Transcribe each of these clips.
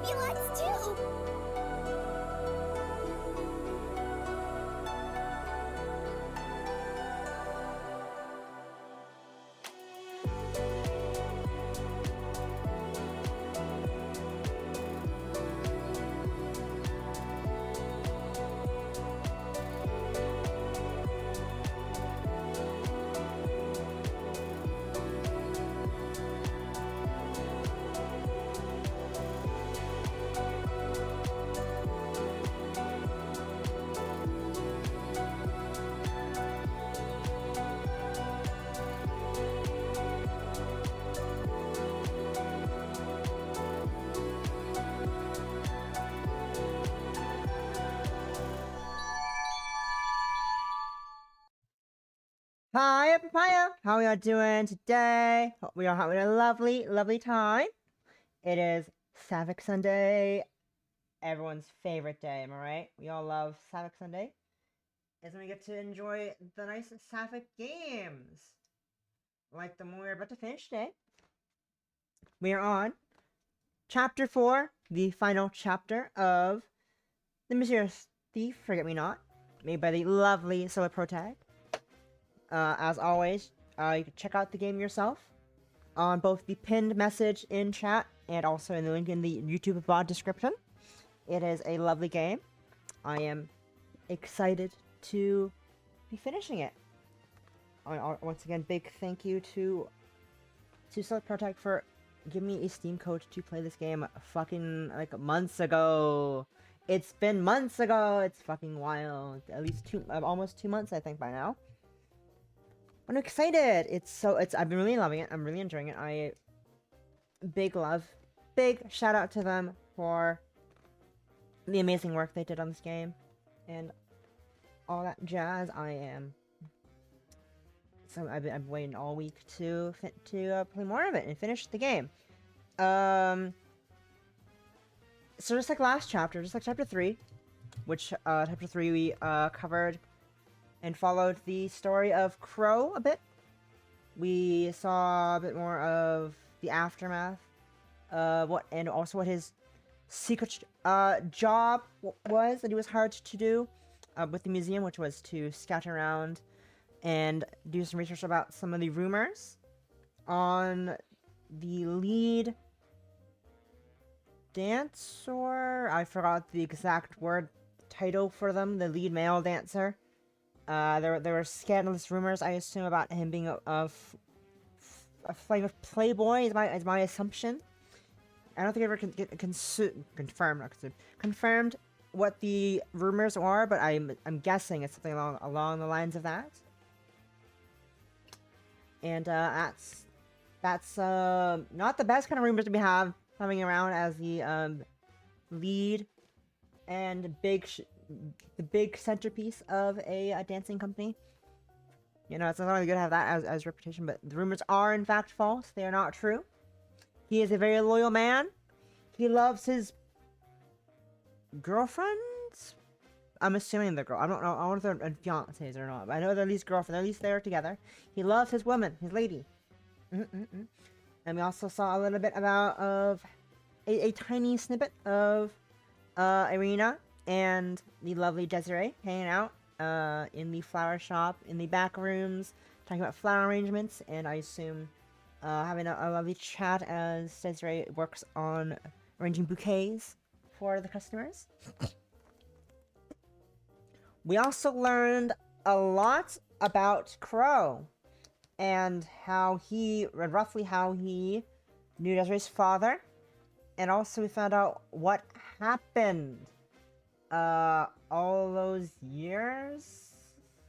Maybe let's too. Hi, Papaya! How are y'all doing today? Hope we are having a lovely, lovely time. It is Sapphic Sunday, everyone's favorite day, am I right? We all love Sapphic Sunday. It's when we get to enjoy the nice Sapphic games. Like the one we're about to finish today. We are on Chapter 4, the final chapter of The Mysterious Thief, Forget Me Not, made by the lovely solarProtag. As always, you can check out the game yourself on both the pinned message in chat and also in the link in the YouTube VOD description. It is a lovely game. I am excited to be finishing it. Once again, big thank you to solarProtag for giving me a Steam code to play this game fucking like months ago. It's been months ago. It's fucking wild. At least almost 2 months, I think, by now. I'm excited. I've been really loving it. I'm really enjoying it. Big love. Big shout out to them for the amazing work they did on this game. And all that jazz. I've been waiting all week to play more of it and finish the game. So just like last chapter, just like chapter 3, which chapter 3 we covered and followed the story of Crow a bit. We saw a bit more of the aftermath, what his secret job was that he was hired to do with the museum, which was to scout around and do some research about some of the rumors on the lead dancer. I forgot the exact word title for them. The lead male dancer. There were scandalous rumors, I assume, about him being a playboy. Is my assumption. I don't think I ever confirmed what the rumors are, but I'm guessing it's something along the lines of that. And that's not the best kind of rumors to be having around as the lead and the big centerpiece of a dancing company. You know, it's not really good to have that as reputation, but the rumors are in fact false. They are not true. He is a very loyal man. He loves his girlfriends. I'm assuming the girl. I don't know if they're fiancés or not, but I know they're at least girlfriends. At least they're together. He loves his woman, his lady. And we also saw a little bit of a tiny snippet of Irina and the lovely Desiree hanging out in the flower shop, in the back rooms, talking about flower arrangements, and I assume having a lovely chat as Desiree works on arranging bouquets for the customers. We also learned a lot about Crow and roughly how he knew Desiree's father, and also we found out what happened all those years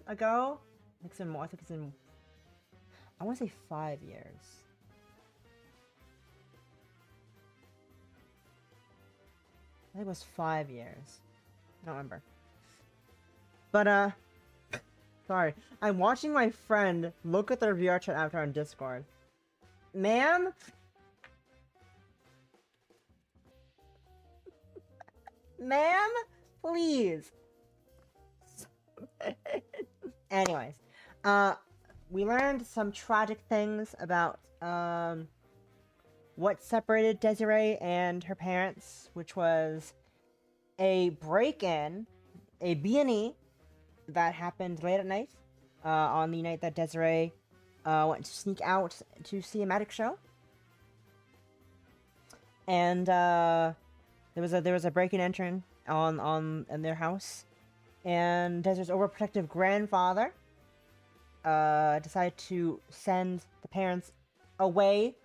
ago. I think it's in I want to say 5 years. I think it was 5 years. I don't remember. But sorry. I'm watching my friend look at their VR chat after on Discord. Ma'am? Ma'am? Please. Anyways, we learned some tragic things about what separated Desiree and her parents, which was a break-in, a B&E that happened late at night, on the night that Desiree went to sneak out to see a magic show. And there was a break-in entry in their house, and Desiree's overprotective grandfather decided to send the parents away,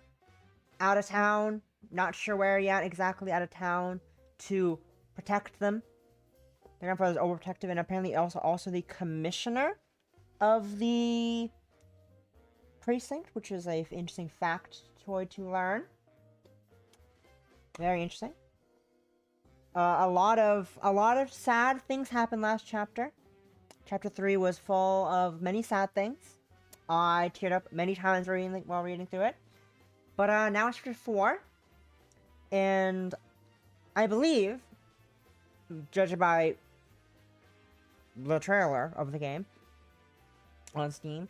out of town, not sure where yet, exactly out of town, to protect them. Their grandfather was overprotective, and apparently also the commissioner of the precinct, which is an interesting factoid to learn. Very interesting. A lot of sad things happened last chapter. Chapter 3 was full of many sad things. I teared up many times while reading through it. But now it's chapter 4, and I believe, judging by the trailer of the game on Steam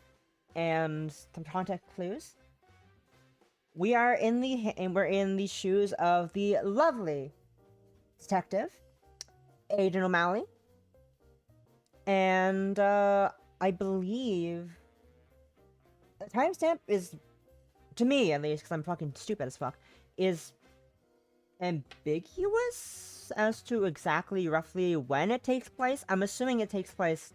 and some context clues, we're in the shoes of the lovely detective Aiden O'Malley, and I believe the timestamp is, to me at least, because I'm fucking stupid as fuck, is ambiguous as to exactly roughly when it takes place. I'm assuming it takes place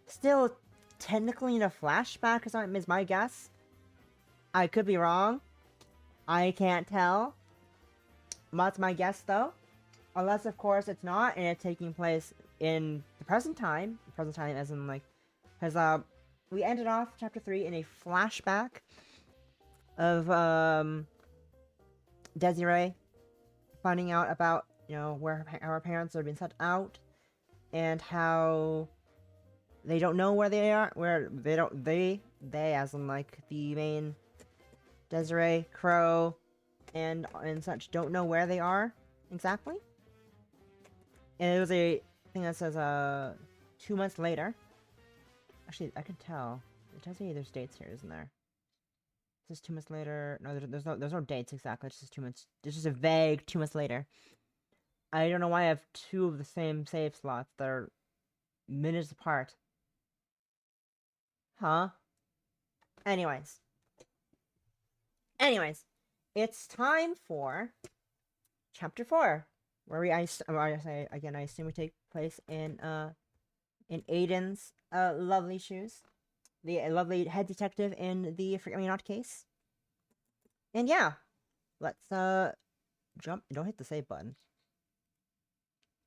still technically in a flashback, is my guess. I could be wrong. I can't tell. That's my guess, though. Unless, of course, it's not, and it's taking place in the present time. Present time as in, like... Because, we ended off chapter 3 in a flashback of, Desiree finding out about, where her parents are being sent out, and how they don't know where they are, they as in, like, the main Desiree, Crow, and such don't know where they are exactly. And it was a thing that says 2 months later. Actually, I can tell. It tells me there's dates here, isn't there? It says 2 months later. No, there's no dates exactly. It's just 2 months. It's just a vague 2 months later. I don't know why I have two of the same save slots that are minutes apart. Huh? Anyways, it's time for chapter 4, where I assume we take place in Aiden's lovely shoes, the lovely head detective in the Forget Me Not case. And yeah, let's jump. Don't hit the save button.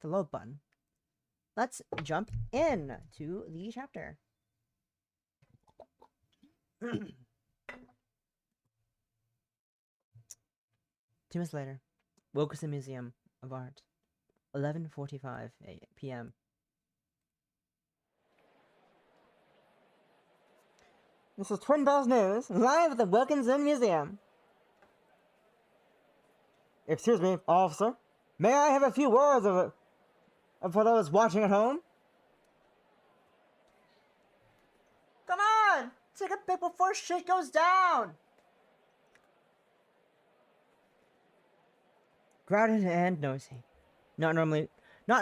The load button. Let's jump in to the chapter. 2 months later, Wilkerson Museum of Art, 11:45 p.m. This is Twinbells News, live at the Wilkinson Museum. Excuse me, officer. May I have a few words for those watching at home? Come on! Take a pic before shit goes down! Crowded and noisy. Not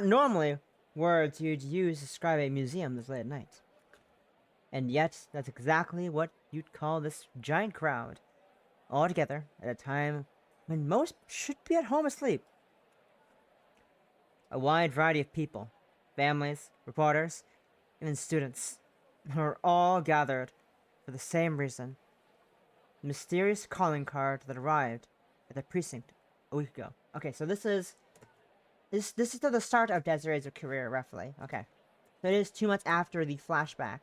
normally words you'd use to describe a museum this late at night. And yet, that's exactly what you'd call this giant crowd, all together at a time when most should be at home asleep. A wide variety of people, families, reporters, even students, who are all gathered for the same reason. The mysterious calling card that arrived at the precinct a week ago. Okay, so this is the start of Desiree's career, roughly. Okay. So it is 2 months after the flashback.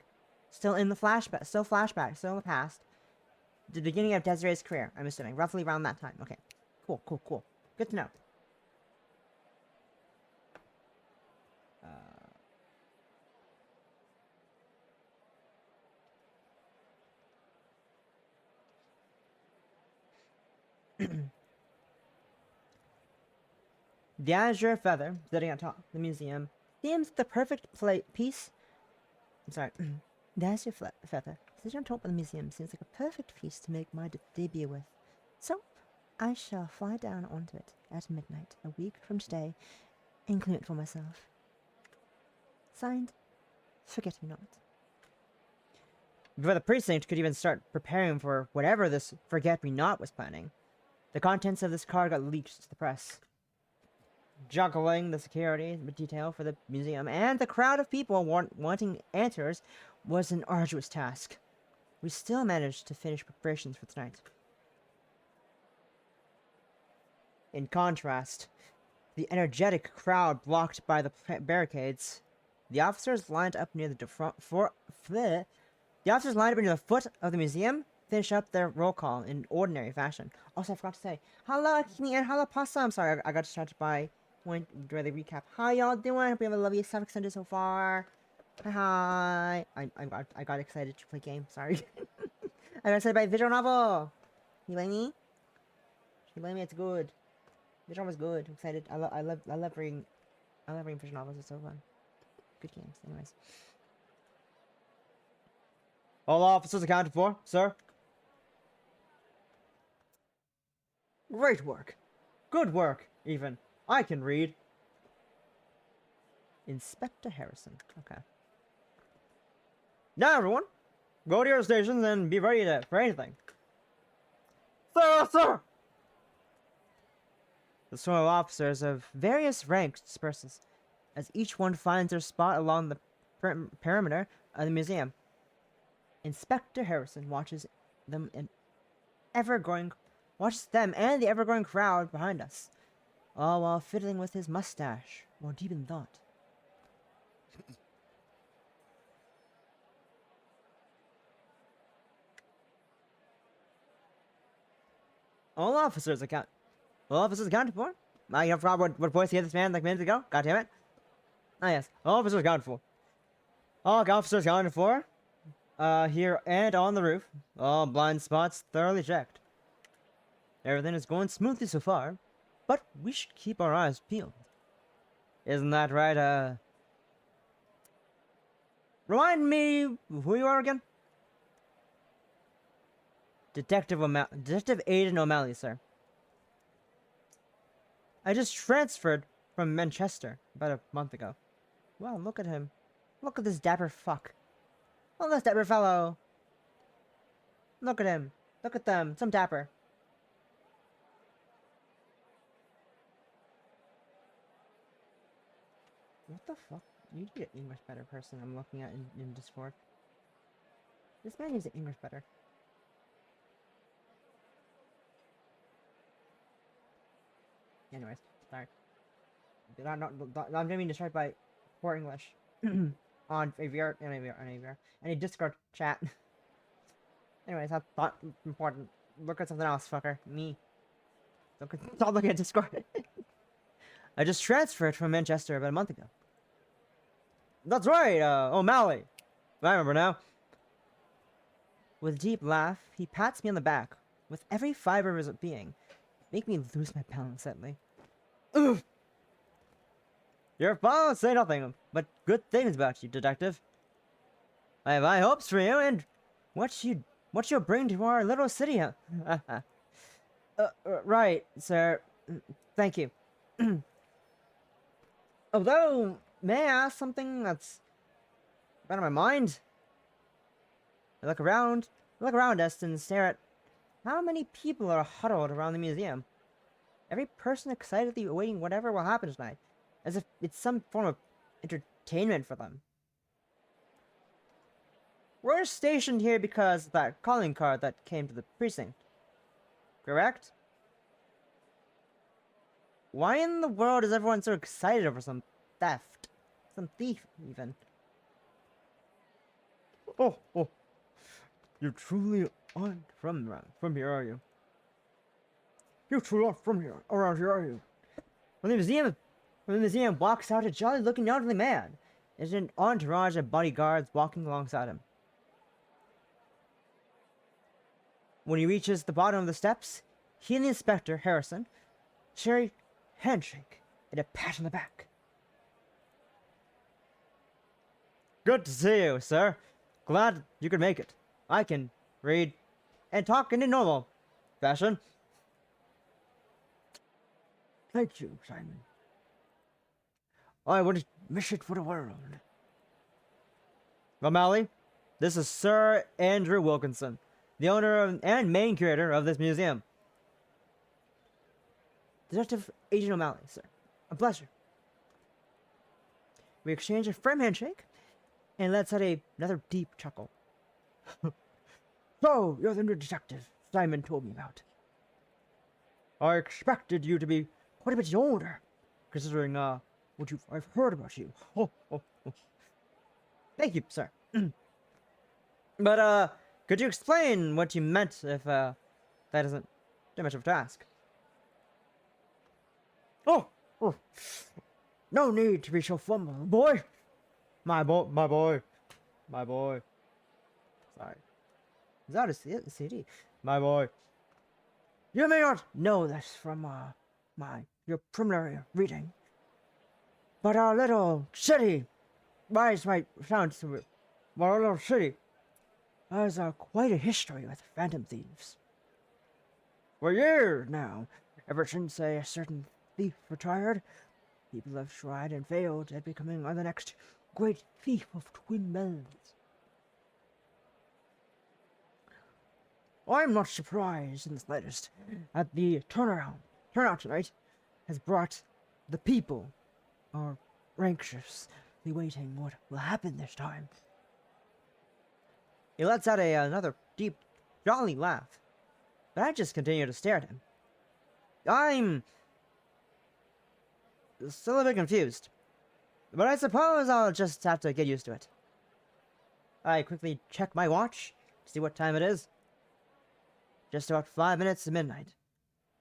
Still in the flashback, still in the past. The beginning of Desiree's career, I'm assuming. Roughly around that time. Okay. Cool. Good to know. The azure feather sitting on top of the museum seems the perfect piece. I'm sorry. The azure feather sitting on top of the museum seems like a perfect piece to make my debut with. So, I shall fly down onto it at midnight a week from today and claim it for myself. Signed, Forget-Me-Not. Before the precinct could even start preparing for whatever this Forget-Me-Not was planning, the contents of this card got leaked to the press. Juggling the security detail for the museum and the crowd of people wanting answers was an arduous task. We still managed to finish preparations for tonight. In contrast, the energetic crowd blocked by the barricades, the officers lined up near the foot of the museum finish up their roll call in ordinary fashion. Also, I forgot to say, hello, Akimi and hello, Possum. Sorry, I got distracted by when during the recap. How y'all doing? Hope you have a lovely Saturday Sunday so far. Hi. I got excited to play game. Sorry. I got excited by visual novel. You like me? You like me? It's good. Visual novel's good. I'm excited. I love reading visual novels. It's so fun. Good games. Anyways. All officers accounted for, sir. Great work. Good work, even. I can read. Inspector Harrison. Okay. Now, everyone, go to your stations and be ready for anything. Sir, sir! The swarm of officers of various ranks disperses, as each one finds their spot along the perimeter of the museum. Inspector Harrison watches them and the ever-growing crowd behind us, all while fiddling with his mustache, more deep in thought. All officers accounted for. I forgot what voice he had this man like minutes ago. God damn it. Ah yes, all officers accounted for. All officers accounted for. Here and on the roof. All blind spots thoroughly checked. Everything is going smoothly so far, but we should keep our eyes peeled. Isn't that right, Remind me who you are again? Detective Aiden O'Malley, sir. I just transferred from Manchester about a month ago. Wow, look at him. Look at this dapper fuck. Look at this dapper fellow. Look at him. Look at them. Some dapper. What the fuck? You need to be an English better person I'm looking at in Discord. This man needs an English better. Anyways, sorry. I'm gonna be distracted by poor English. on AVR, any Discord chat. Anyways, I thought important. Look at something else, fucker. Me. Stop looking at Discord. I just transferred from Manchester about a month ago. That's right, O'Malley. I remember now. With a deep laugh, he pats me on the back, with every fiber of his being, make me lose my balance suddenly. Oof! Your father say nothing but good things about you, detective. I have high hopes for you and what you'll bring to our little city, huh? Right, sir. Thank you. Although, may I ask something that's been on my mind? I look around us and stare at how many people are huddled around the museum. Every person excitedly awaiting whatever will happen tonight, as if it's some form of entertainment for them. We're stationed here because of that calling card that came to the precinct. Correct? Why in the world is everyone so excited over some theft? Some thief, even. Oh. You truly aren't from here, are you? You truly aren't from here, around here, are you? When the museum walks out a jolly-looking elderly man, there's an entourage of bodyguards walking alongside him. When he reaches the bottom of the steps, he and the inspector, Harrison, share a handshake and a pat on the back. Good to see you, sir. Glad you could make it. I can read and talk in a normal fashion. Thank you, Simon. I wouldn't miss it for the world. O'Malley, this is Sir Andrew Wilkinson, the owner and main curator of this museum. Detective Agent O'Malley, sir. A pleasure. We exchange a firm handshake, and lets out another deep chuckle. So, you're the new detective Simon told me about. I expected you to be quite a bit older, considering what I've heard about you. Thank you, sir. But could you explain what you meant if that isn't too much of a task? Oh, no need to be so formal, boy. My boy. Sorry. Is that a CD? My boy. You may not know this from your preliminary reading, but our little city, might sound stupid, but our little city has quite a history with phantom thieves. For years now, ever since a certain thief retired, people have tried and failed at becoming the next great thief of Twinbells. I'm not surprised in the slightest at the turnout tonight has brought the people are anxiously waiting what will happen this time. He lets out another deep, jolly laugh, but I just continue to stare at him. I'm still a bit confused, but I suppose I'll just have to get used to it. I quickly check my watch to see what time it is. Just about 5 minutes to midnight,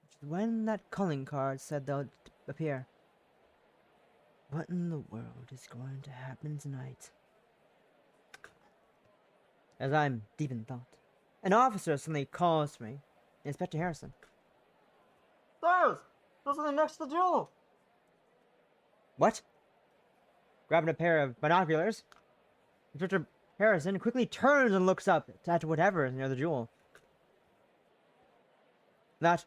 which is when that calling card said they'll appear. What in the world is going to happen tonight? As I'm deep in thought, an officer suddenly calls to me. Inspector Harrison. There's something next to the jewel. What? Grabbing a pair of binoculars, Inspector Harrison quickly turns and looks up at whatever is near the jewel. That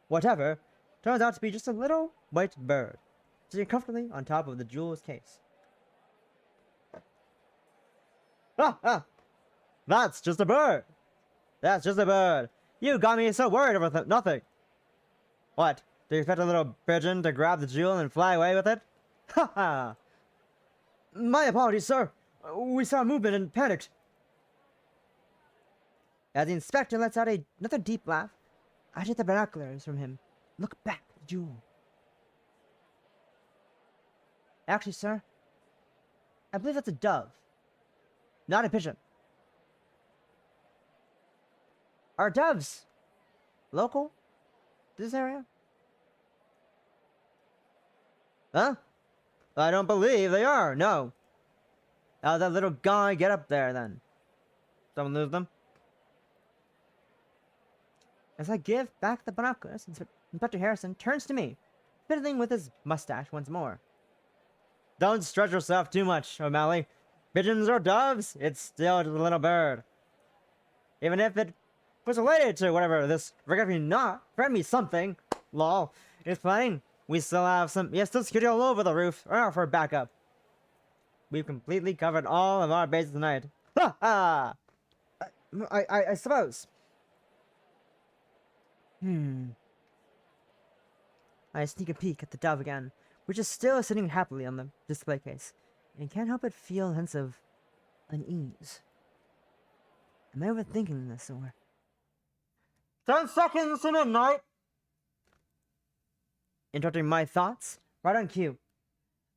whatever turns out to be just a little white bird, sitting comfortably on top of the jewel's case. That's just a bird. That's just a bird. You got me so worried over nothing. What? Do you expect a little pigeon to grab the jewel and fly away with it? Ha ha! My apologies, sir. We saw movement and panicked. As the inspector lets out another deep laugh, I take the binoculars from him. Look back at the jewel. Actually, sir, I believe that's a dove, not a pigeon. Are doves local to this area? Huh? I don't believe they are, no. How'd that little guy get up there, then? Someone lose them? As I give back the binoculars, Inspector Harrison turns to me, fiddling with his mustache once more. Don't stretch yourself too much, O'Malley. Pigeons or doves, it's still just a little bird. Even if it was related to whatever this forget me something, lol, it's fine. We still have still security all over the roof for backup. We've completely covered all of our bases tonight. Ha ha! I suppose. I sneak a peek at the dove again, which is still sitting happily on the display case, and can't help but feel a sense of unease. Am I overthinking this, or... 10 seconds to midnight! Interrupting my thoughts, right on cue.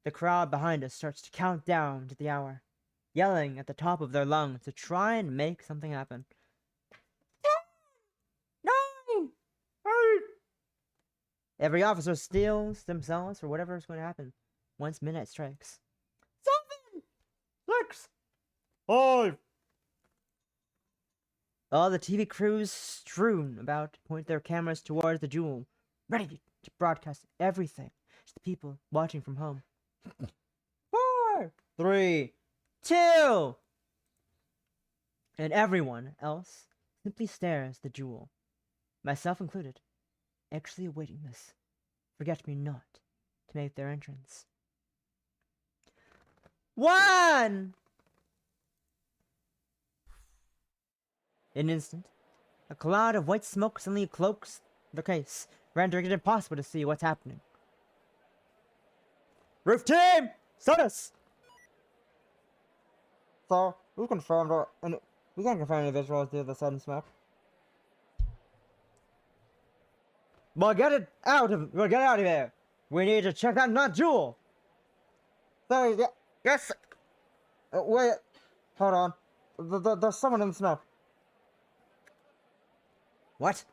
The crowd behind us starts to count down to the hour, yelling at the top of their lungs to try and make something happen. 10, 9, 8. Every officer steels themselves for whatever is going to happen once midnight strikes. 7, 6, 5. All the TV crews strewn about point their cameras towards the jewel, ready to broadcast everything to the people watching from home. 4, 3, 2. And everyone else simply stares at the jewel, myself included, actually awaiting this forget-me-not to make their entrance. 1! In an instant, a cloud of white smoke suddenly cloaks the case, rendering it impossible to see what's happening. Roof team! Status! So, we can't confirm any visuals due to the sudden smoke. We'll get it out of here! We need to check that nodule! Sorry, yes! Wait, hold on. There's someone in the smoke. What?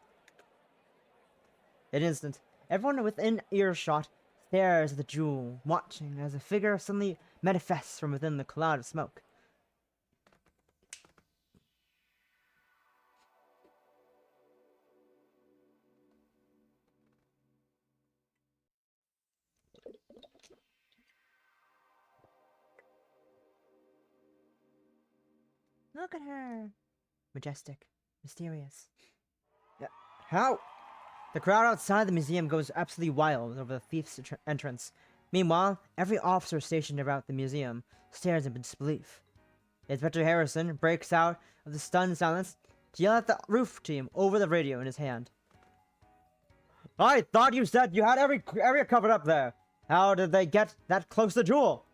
In an instant, everyone within earshot stares at the jewel, watching as a figure suddenly manifests from within the cloud of smoke. Look at her! Majestic, mysterious. How? The crowd outside the museum goes absolutely wild over the thief's entrance. Meanwhile, every officer stationed about the museum stares in disbelief. Inspector Harrison breaks out of the stunned silence to yell at the roof team over the radio in his hand. I thought you said you had every area covered up there. How did they get that close to Jewel?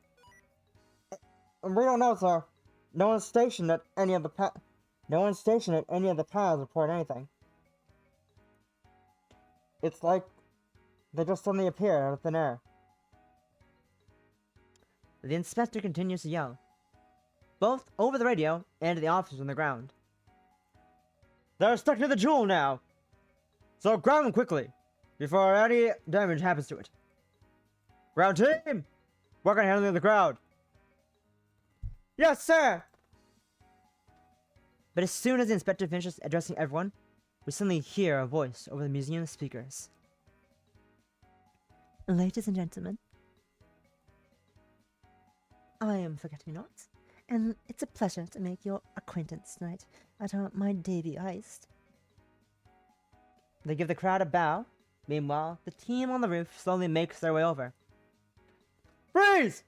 We don't know, sir. No one's stationed at any of the paths report anything. It's like they just suddenly appear out of thin air. The inspector continues to yell, both over the radio and to the officers on the ground. They're stuck to the jewel now, so grab them quickly, before any damage happens to it. Ground team, work on handling the crowd. Yes, sir! But as soon as the inspector finishes addressing everyone, we suddenly hear a voice over the museum speakers. Ladies and gentlemen, I am Forget-Me-Not, and it's a pleasure to make your acquaintance tonight at my debut heist. They give the crowd a bow. Meanwhile, the team on the roof slowly makes their way over. Freeze!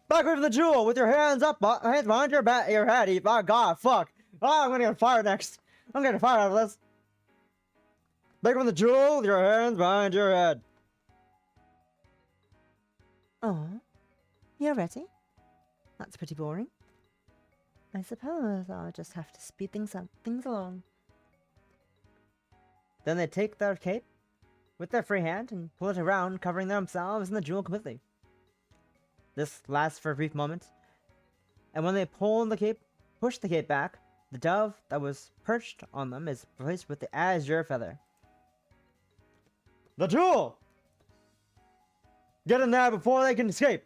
Back away from the jewel with your hands up, hands behind your head. Oh god, fuck. Oh, I'm gonna get fired next. I'm getting fired out of this. Back from the jewel with your hands behind your head. Oh, you're ready? That's pretty boring. I suppose I'll just have to speed things along. Then they take their cape with their free hand and pull it around, covering themselves in the jewel completely. This lasts for a brief moment, and when they push the cape back, the dove that was perched on them is replaced with the azure feather. The jewel! Get in there before they can escape!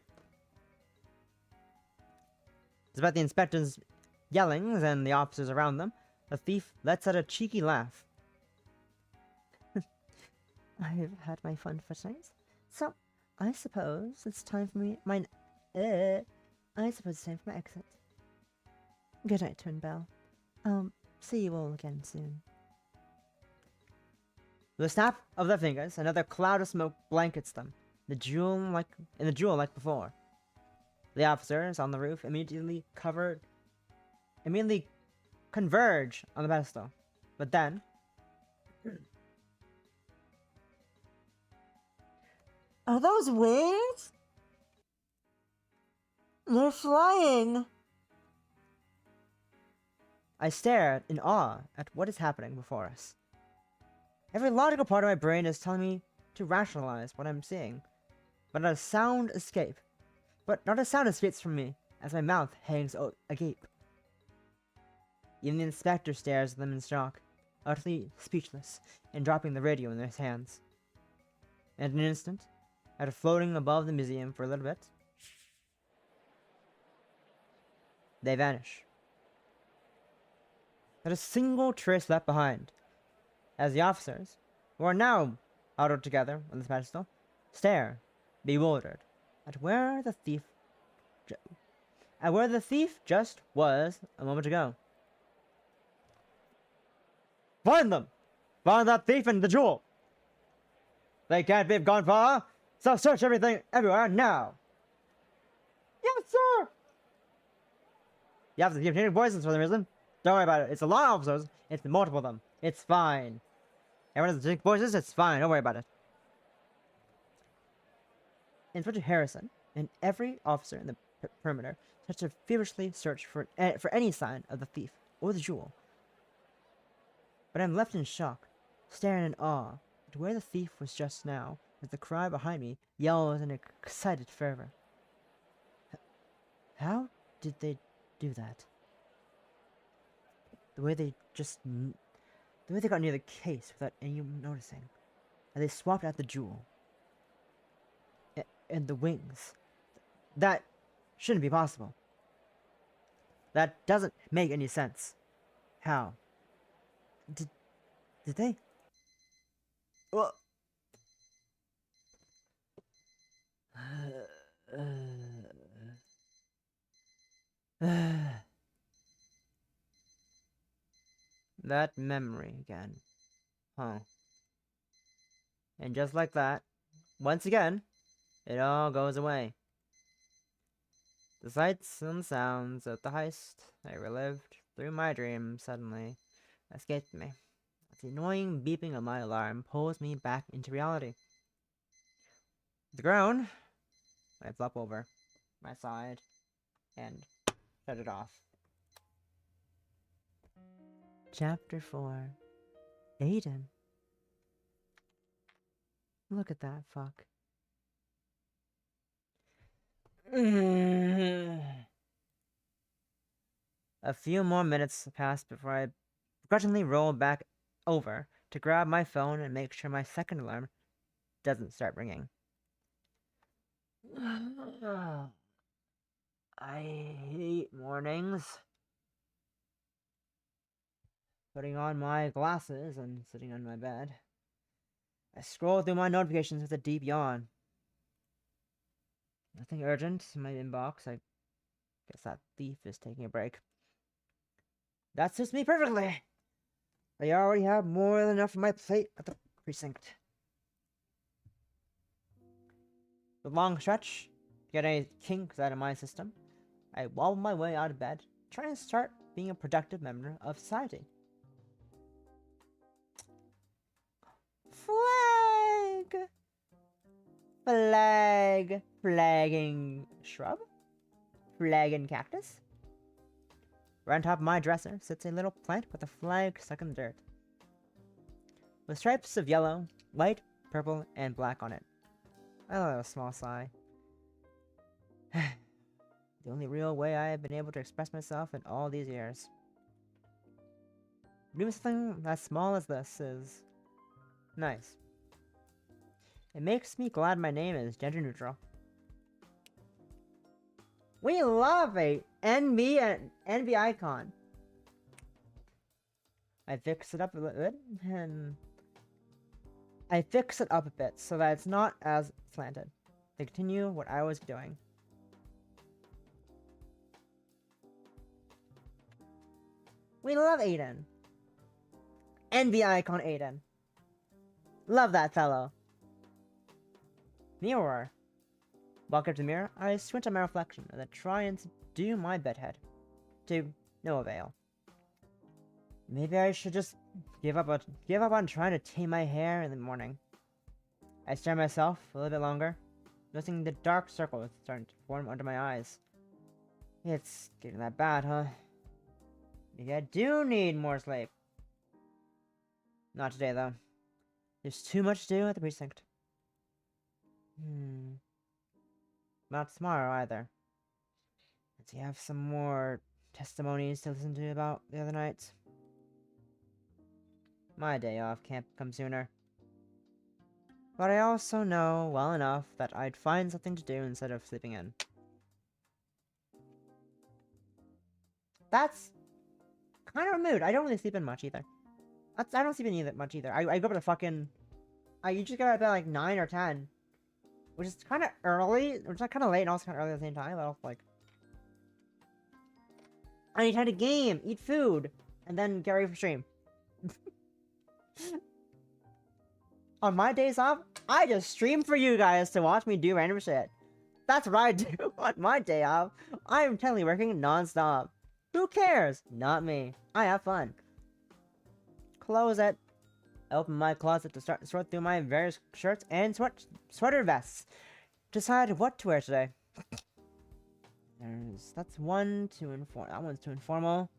Despite the inspector's yellings and the officers around them, the thief lets out a cheeky laugh. I've had my fun for tonight, so I suppose it's time for my exit. Good night, Twinbell. I'll see you all again soon. With a snap of their fingers, another cloud of smoke blankets them, in the jewel like before. The officers on the roof immediately converge on the pedestal. But then, are those wings? They're flying! I stare in awe at what is happening before us. Every logical part of my brain is telling me to rationalize what I'm seeing, but not a sound escapes from me as my mouth hangs agape. Even the inspector stares at them in shock, utterly speechless, and dropping the radio in his hands. And in an instant, after floating above the museum for a little bit, they vanish. Not a single trace left behind, as the officers, who are now huddled together on this pedestal, stare, bewildered, at where the thief just was a moment ago. Find them! Find that thief and the jewel! They can't be gone far, so search everything everywhere now. Yes, sir! You have to keep hearing voices for some reason. Don't worry about it. It's a lot of officers. It's multiple of them. It's fine. Everyone has distinct voices. It's fine. Don't worry about it. Inspector Harrison and every officer in the perimeter had to feverishly search for any sign of the thief or the jewel. But I'm left in shock, staring in awe at where the thief was just now, as the cry behind me yells in excited fervor. How did they do that? The way they got near the case without anyone noticing. And they swapped out the jewel. And the wings. That shouldn't be possible. That doesn't make any sense. How? Did they? Well, that memory again. Huh. And just like that, once again, it all goes away. The sights and sounds of the heist I relived through my dreams suddenly escaped me. The annoying beeping of my alarm pulls me back into reality. The ground, I flop over my side and shut it off. Chapter 4. Aiden. Look at that fuck. A few more minutes passed before I begrudgingly rolled back over to grab my phone and make sure my second alarm doesn't start ringing. I hate mornings. Putting on my glasses and sitting on my bed, I scroll through my notifications with a deep yawn. Nothing urgent in my inbox. I guess that thief is taking a break. That suits me perfectly. I already have more than enough on my plate at the precinct. The long stretch to get any kinks out of my system, I wobble my way out of bed, trying to start being a productive member of society. Flag! Flag. Flagging shrub? Flagging cactus? Right on top of my dresser sits a little plant with a flag stuck in the dirt, with stripes of yellow, white, purple, and black on it. I let a small sigh. The only real way I have been able to express myself in all these years. Doing something as small as this is nice. It makes me glad my name is gender neutral. We love a NB icon. I fix it up a bit, and I fix it up a bit so that it's not as slanted. To continue what I was doing. We love Aiden. NB icon Aiden. Love that fellow. Mirror. Walk up to the mirror, I squint at my reflection and then try and do my bedhead. To no avail. Maybe I should just give up on trying to tame my hair in the morning. I stare at myself a little bit longer, noticing the dark circles starting to form under my eyes. It's getting that bad, huh? Maybe I do need more sleep. Not today, though. There's too much to do at the precinct. Not tomorrow, either. Does he have some more testimonies to listen to about the other night? My day off can't come sooner. But I also know well enough that I'd find something to do instead of sleeping in. That's kind of a mood. I don't really sleep in much either. I don't sleep in much either. I go up to fucking... I usually go to bed like 9 or 10. Which is kind of early. Which is kind of late and also kind of early at the same time. But like... I need time to game, eat food, and then get ready for stream. On my days off, I just stream for you guys to watch me do random shit. That's what I do on my day off. I am totally working non-stop. Who cares? Not me. I have fun. Close it. Open my closet to start sort through my various shirts and sweater vests. Decide what to wear today. That's one too informal. That one's too informal.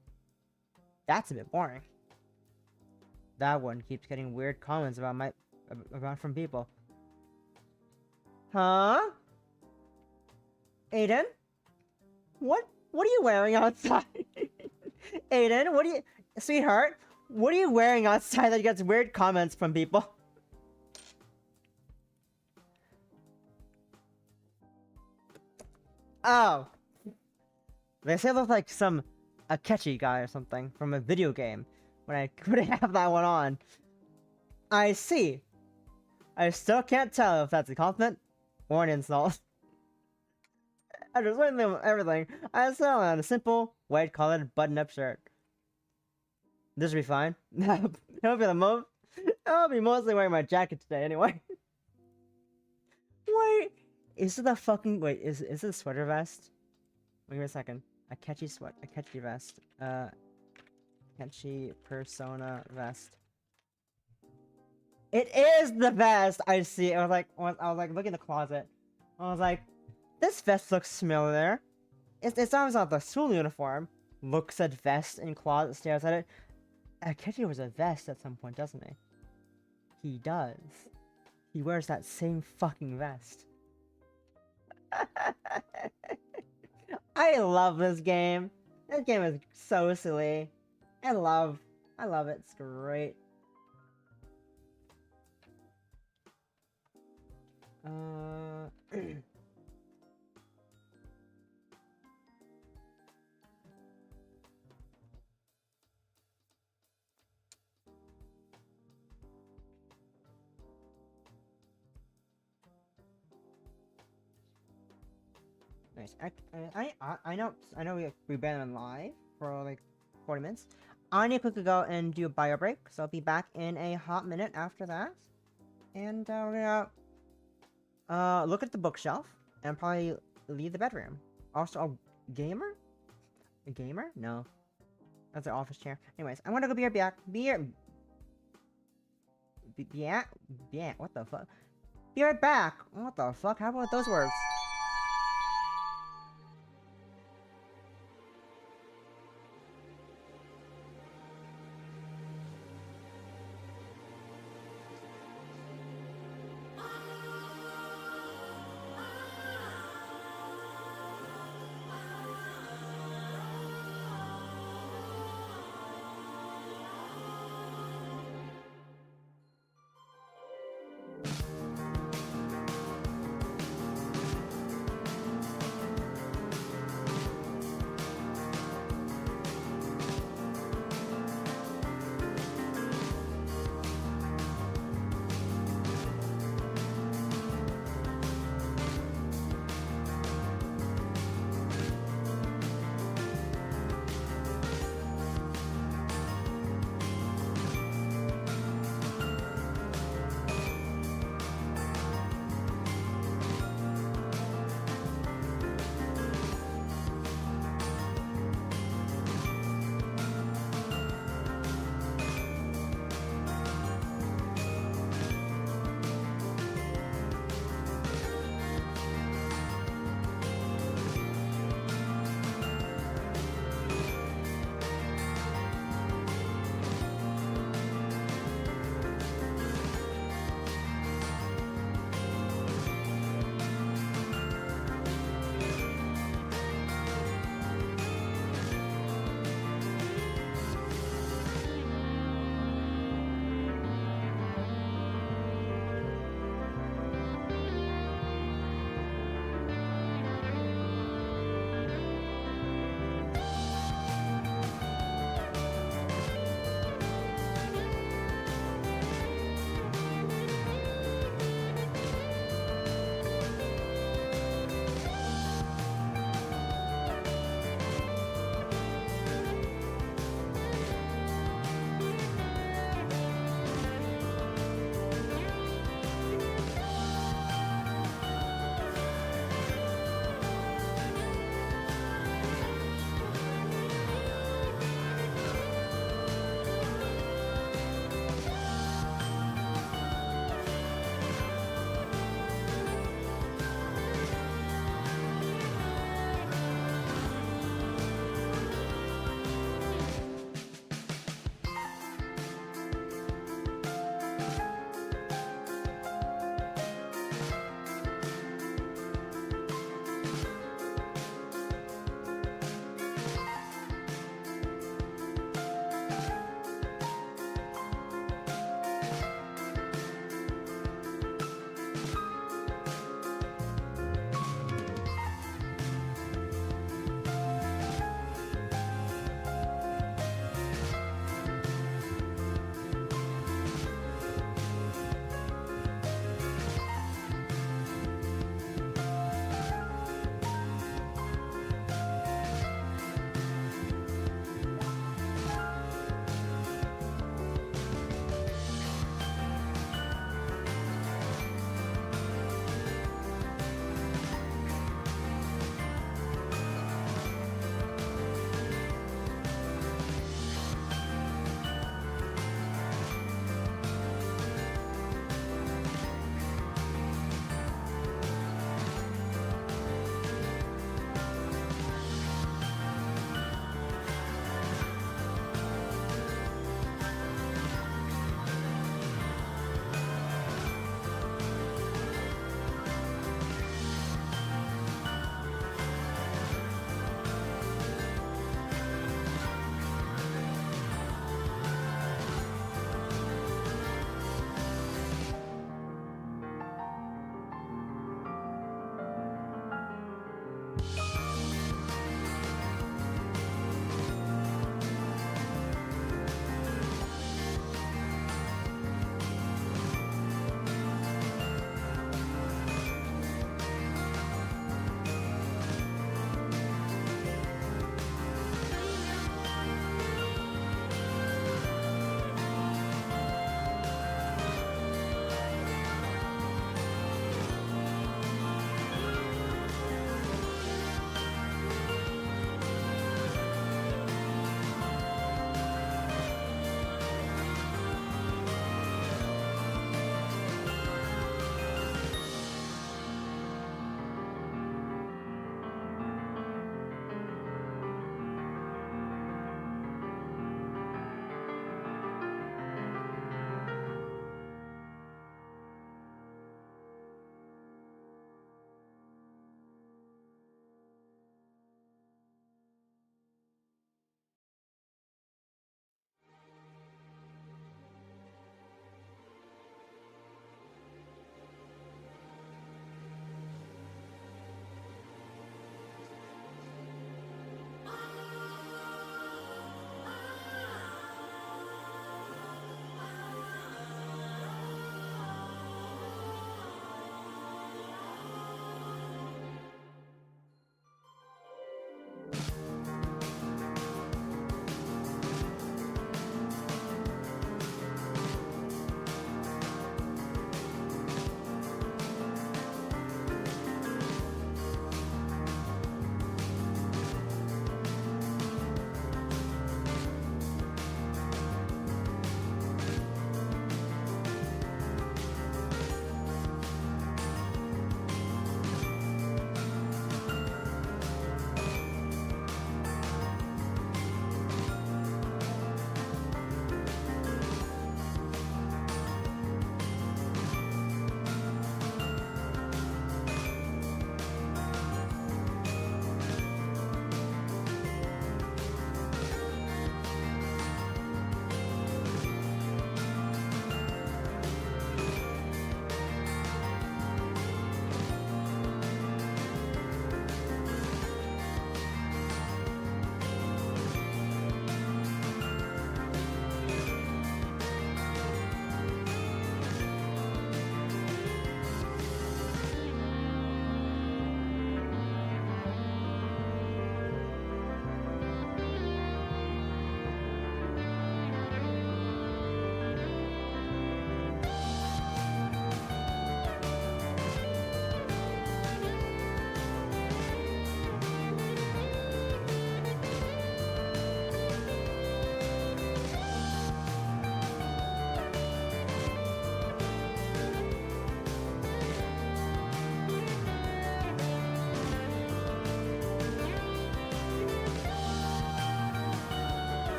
That's a bit boring. That one keeps getting weird comments about from people. Huh? Aiden? What are you wearing outside? Aiden, sweetheart, what are you wearing outside that gets weird comments from people? Oh. They say I look like a catchy guy or something from a video game when I have that one on. I see. I still can't tell if that's a compliment or an insult. After learning everything, I settled on a simple, white-collared button-up shirt. This will be fine. I'll be mostly wearing my jacket today anyway. Wait, is it a sweater vest? Wait a second. A catchy vest. Catchy persona vest. It is the vest! I see. I was like, looking in the closet. I was like, this vest looks familiar. It's obviously not the school uniform. Looks at vest in closet, stares at it. Catchy wears a vest at some point, doesn't he? He does. He wears that same fucking vest. I love this game. This game is so silly. I love it. It's great. Nice. I know we've been on live for like 40 minutes. I need to quickly go and do a bio break, so I'll be back in a hot minute after that. And we're gonna look at the bookshelf and probably leave the bedroom. Also, a gamer? A gamer? No. That's an office chair. Anyways, I'm gonna go be right back. Yeah, what the fuck? Be right back! What the fuck? How about those words?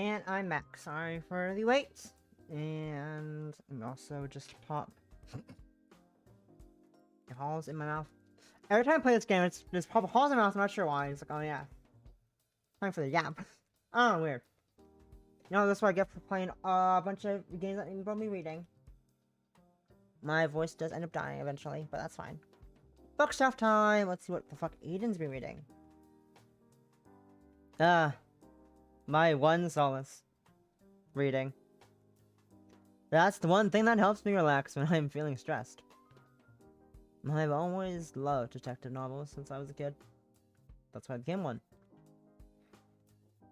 And I'm back. Sorry for the wait. And I'm also just pop holes in my mouth. Every time I play this game, it's just pop holes in my mouth. I'm not sure why. It's like, oh yeah, time for the yap. Oh, weird. You know, that's what I get for playing a bunch of games that involve me reading. My voice does end up dying eventually, but that's fine. Bookshelf time! Let's see what the fuck Aiden's been reading. My one solace. Reading. That's the one thing that helps me relax when I'm feeling stressed. I've always loved detective novels since I was a kid. That's why I became one.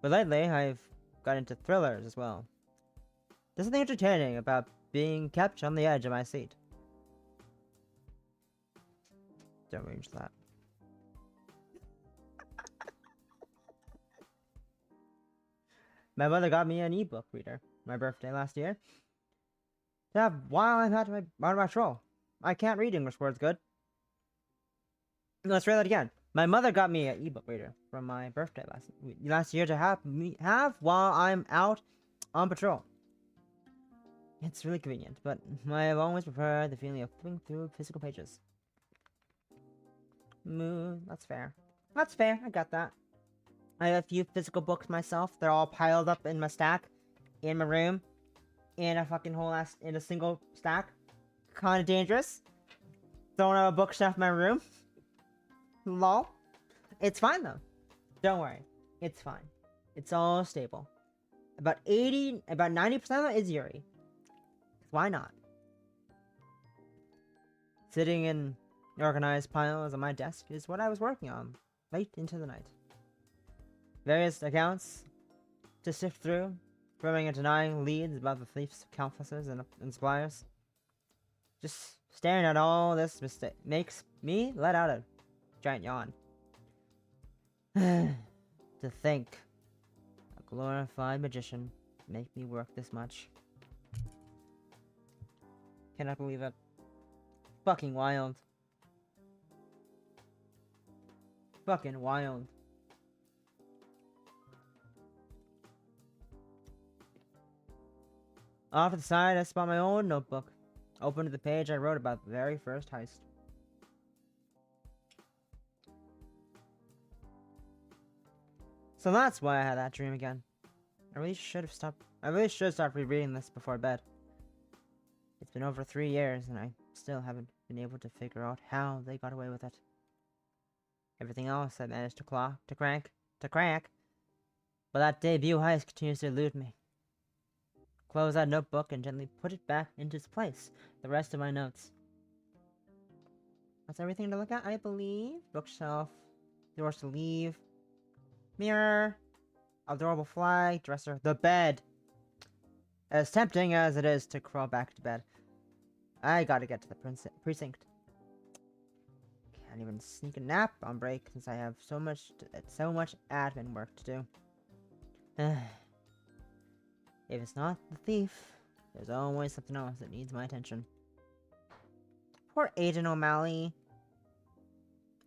But lately, I've got into thrillers as well. There's something entertaining about being kept on the edge of my seat. Don't arrange that. My mother got me an ebook reader for my birthday last year to have while I'm out of my patrol. I can't read English words good. Let's try that again. My mother got me an ebook reader for my birthday last year to have while I'm out on patrol. It's really convenient, but I have always preferred the feeling of flipping through physical pages. That's fair. That's fair, I got that. I have a few physical books myself. They're all piled up in my stack, in my room, in a fucking whole ass, in a single stack. Kinda dangerous. Don't have a bookshelf in my room. Lol. It's fine though. Don't worry. It's fine. It's all stable. About 90% of it is Yuri. Why not? Sitting in organized piles on my desk is what I was working on late into the night. Various accounts to sift through, throwing and denying leads about the thief's accomplices and suppliers. Just staring at all this makes me let out a giant yawn. To think a glorified magician make me work this much. Cannot believe it. Fucking wild. Fucking wild. Off to the side, I spot my own notebook. Open to the page I wrote about the very first heist. So that's why I had that dream again. I really should start rereading this before bed. It's been over 3 years and I still haven't been able to figure out how they got away with it. Everything else I managed to crack. But that debut heist continues to elude me. Close that notebook and gently put it back into its place. The rest of my notes. That's everything to look at, I believe. Bookshelf. Doors to leave. Mirror. Adorable flag. Dresser. The bed. As tempting as it is to crawl back to bed, I gotta get to the precinct. Can't even sneak a nap on break since I have so much admin work to do. If it's not the thief, there's always something else that needs my attention. Poor Aiden O'Malley.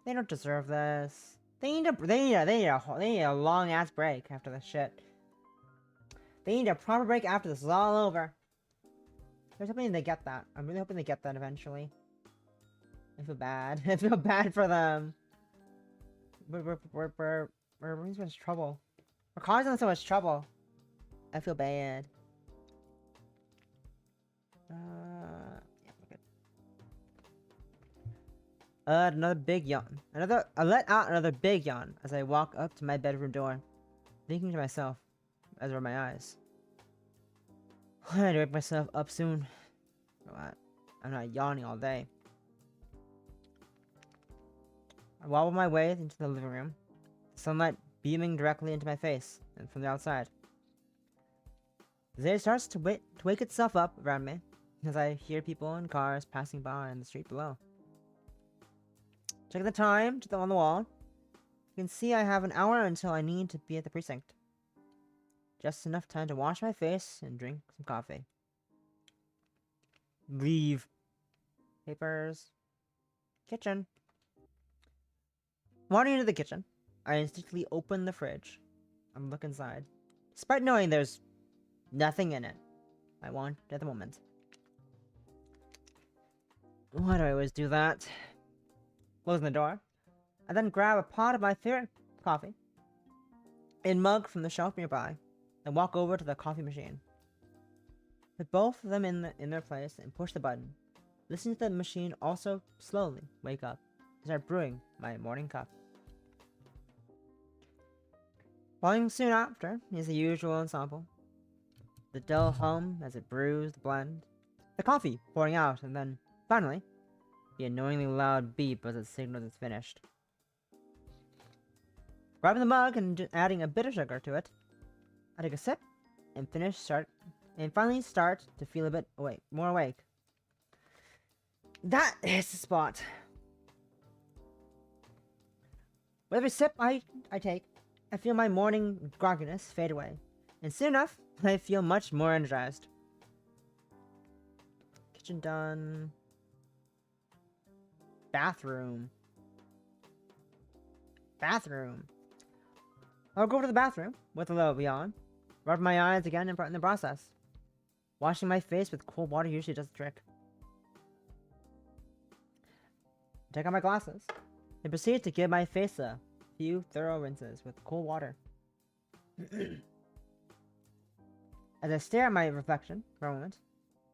They don't deserve this. They need a long ass break after this shit. They need a proper break after this is all over. I'm hoping they get that. I'm really hoping they get that eventually. I feel bad. I feel bad for them. We're in so much trouble. We're causing them so much trouble. I feel bad. Yeah, we're good. Another big yawn. I let out another big yawn as I walk up to my bedroom door, thinking to myself, as were my eyes. I had to wake myself up soon. I'm not yawning all day. I wobble my way into the living room, the sunlight beaming directly into my face and from the outside. The day starts to wake itself up around me as I hear people and cars passing by on the street below. Check the time on the wall. You can see I have an hour until I need to be at the precinct. Just enough time to wash my face and drink some coffee. Leave. Papers. Kitchen. Wandering into the kitchen, I instinctively open the fridge and look inside. despite knowing there's nothing in it I want at the moment. Why do I always do that? Closing the door, I then grab a pot of my favorite coffee and mug from the shelf nearby, and walk over to the coffee machine. Put both of them in their place and push the button. Listen to the machine also slowly wake up and start brewing my morning cup. Following soon after is the usual ensemble. The dull hum as it brews the blend, the coffee pouring out, and then, finally, the annoyingly loud beep as it signals it's finished. Grabbing the mug and adding a bit of sugar to it, I take a sip and finally start to feel a bit more awake. That is the spot. With every sip I take, I feel my morning grogginess fade away, and soon enough, I feel much more energized. Kitchen done. Bathroom. I'll go over to the bathroom with a little beyond, rub my eyes again in the process. Washing my face with cold water usually does the trick. Take out my glasses and proceed to give my face a few thorough rinses with cold water. As I stare at my reflection for a moment,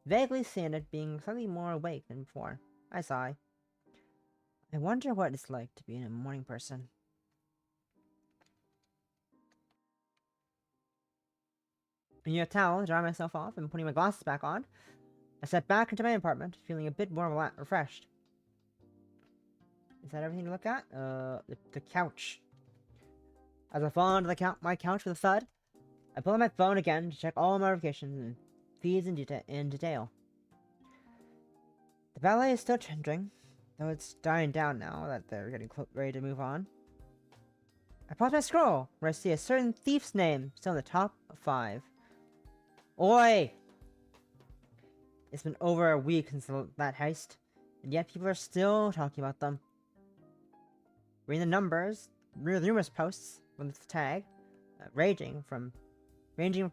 vaguely seeing it being slightly more awake than before, I sigh. I wonder what it's like to be a morning person. Using a towel to dry myself off and putting my glasses back on, I step back into my apartment, feeling a bit more refreshed. Is that everything to look at? The couch. As I fall onto my couch with a thud, I pull out my phone again to check all my notifications and feeds in detail. The ballet is still trending, though it's dying down now that they're getting ready to move on. I pause my scroll, where I see a certain thief's name still in the top of 5. Oi! It's been over a week since that heist, and yet people are still talking about them. Reading the numbers, numerous posts with the tag, ranging from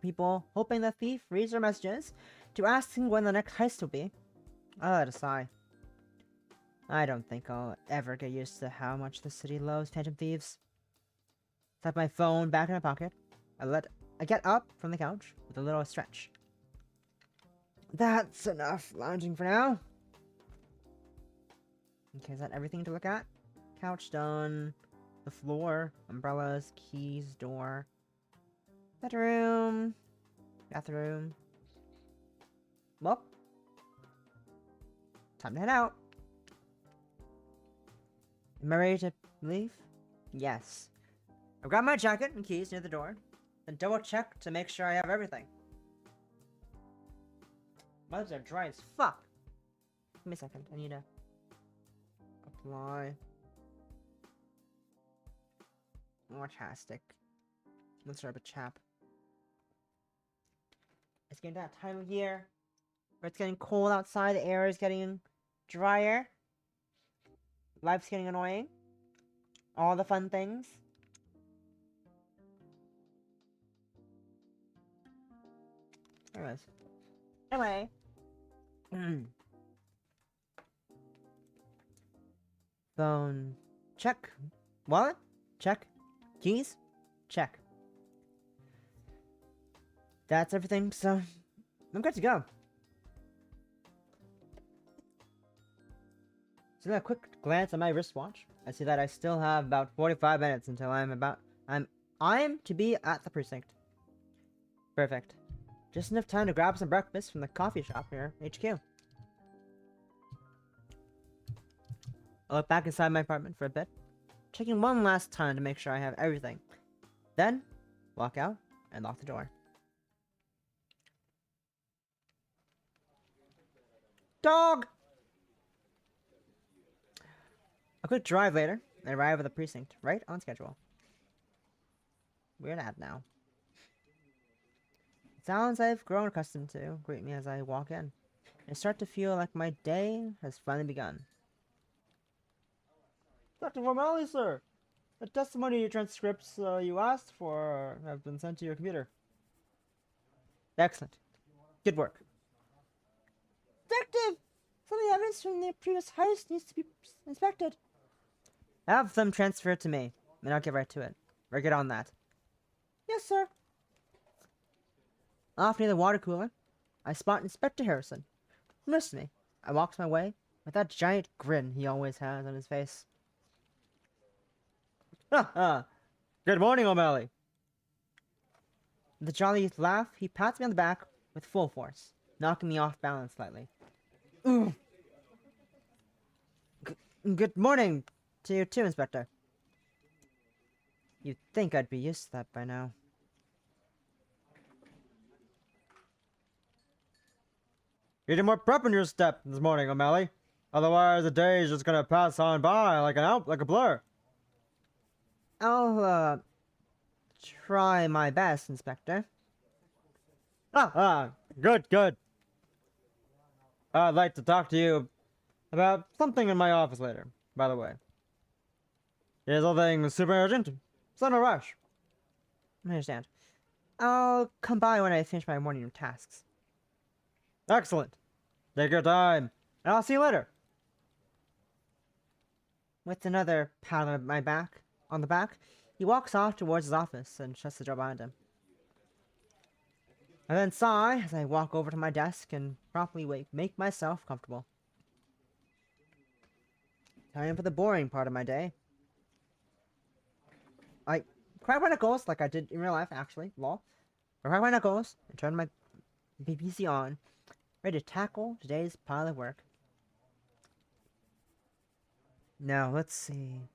people hoping the thief reads their messages to asking when the next heist will be. I let a sigh. I don't think I'll ever get used to how much the city loves phantom thieves. Tuck my phone back in my pocket. I get up from the couch with a little stretch. That's enough lounging for now. Okay, is that everything to look at? Couch done. The floor, umbrellas, keys, door. Bedroom. Bathroom. Well, time to head out. Am I ready to leave? Yes. I grab my jacket and keys near the door, then double check to make sure I have everything. My lips are dry as fuck. Give me a second, I need to apply more chapstick. Let's start with chap. It's getting that time of year where it's getting cold outside, the air is getting drier, life's getting annoying, all the fun things. Anyway. Phone. Check. Wallet. Check. Keys. Check. That's everything, so I'm good to go. So a quick glance at my wristwatch. I see that I still have about 45 minutes until I'm to be at the precinct. Perfect. Just enough time to grab some breakfast from the coffee shop here, HQ. I look back inside my apartment for a bit, checking one last time to make sure I have everything. Then, walk out and lock the door. Dog! A quick drive later, I arrive at the precinct, right on schedule. Weird ad now. Sounds I've grown accustomed to greet me as I walk in. I start to feel like my day has finally begun. Dr. Formali, sir! The testimony transcripts you asked for have been sent to your computer. Excellent. Good work. Detective! Some of the evidence from the previous heist needs to be inspected. Have them transferred to me, and I'll get right to it. Or get on that. Yes, sir. Off near the water cooler, I spot Inspector Harrison. He missed me. I walks my way with that giant grin he always has on his face. Ha ha! Good morning, O'Malley. With a jolly laugh, he pats me on the back with full force, knocking me off balance slightly. Ooh. Good morning to you too, Inspector. You'd think I'd be used to that by now. You did more prep in your step this morning, O'Malley. Otherwise, the day's just gonna pass on by like a blur. I'll, try my best, Inspector. Good, good. I'd like to talk to you about something in my office later, by the way. Is all things super urgent? It's not a rush. I understand. I'll come by when I finish my morning tasks. Excellent. Take your time, and I'll see you later. With another pat on the back, he walks off towards his office and shuts the door behind him. I then sigh as I walk over to my desk and promptly make myself comfortable. Time for the boring part of my day. I crack my knuckles like I did in real life, actually. Lol. I crack my knuckles and turn my PC on, ready to tackle today's pile of work. Now, let's see.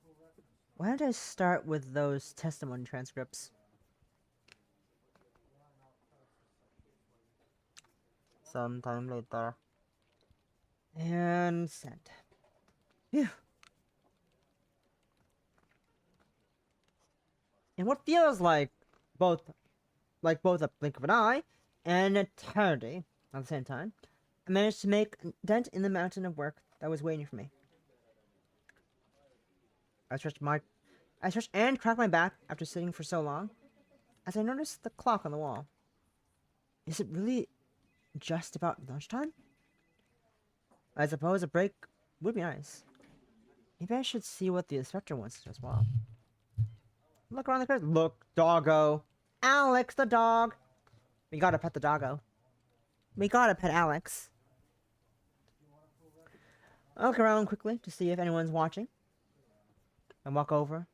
Why don't I start with those testimony transcripts? Sometime later. And send. Phew. In what feels like both a blink of an eye and an eternity at the same time, I managed to make a dent in the mountain of work that was waiting for me. I stretched and cracked my back after sitting for so long, as I noticed the clock on the wall. Is it really just about lunchtime? I suppose a break would be nice. Maybe I should see what the inspector wants as well. Look around the corner. Look, doggo. Alex, the dog. We gotta pet the doggo. We gotta pet Alex. I look around quickly to see if anyone's watching. I walk over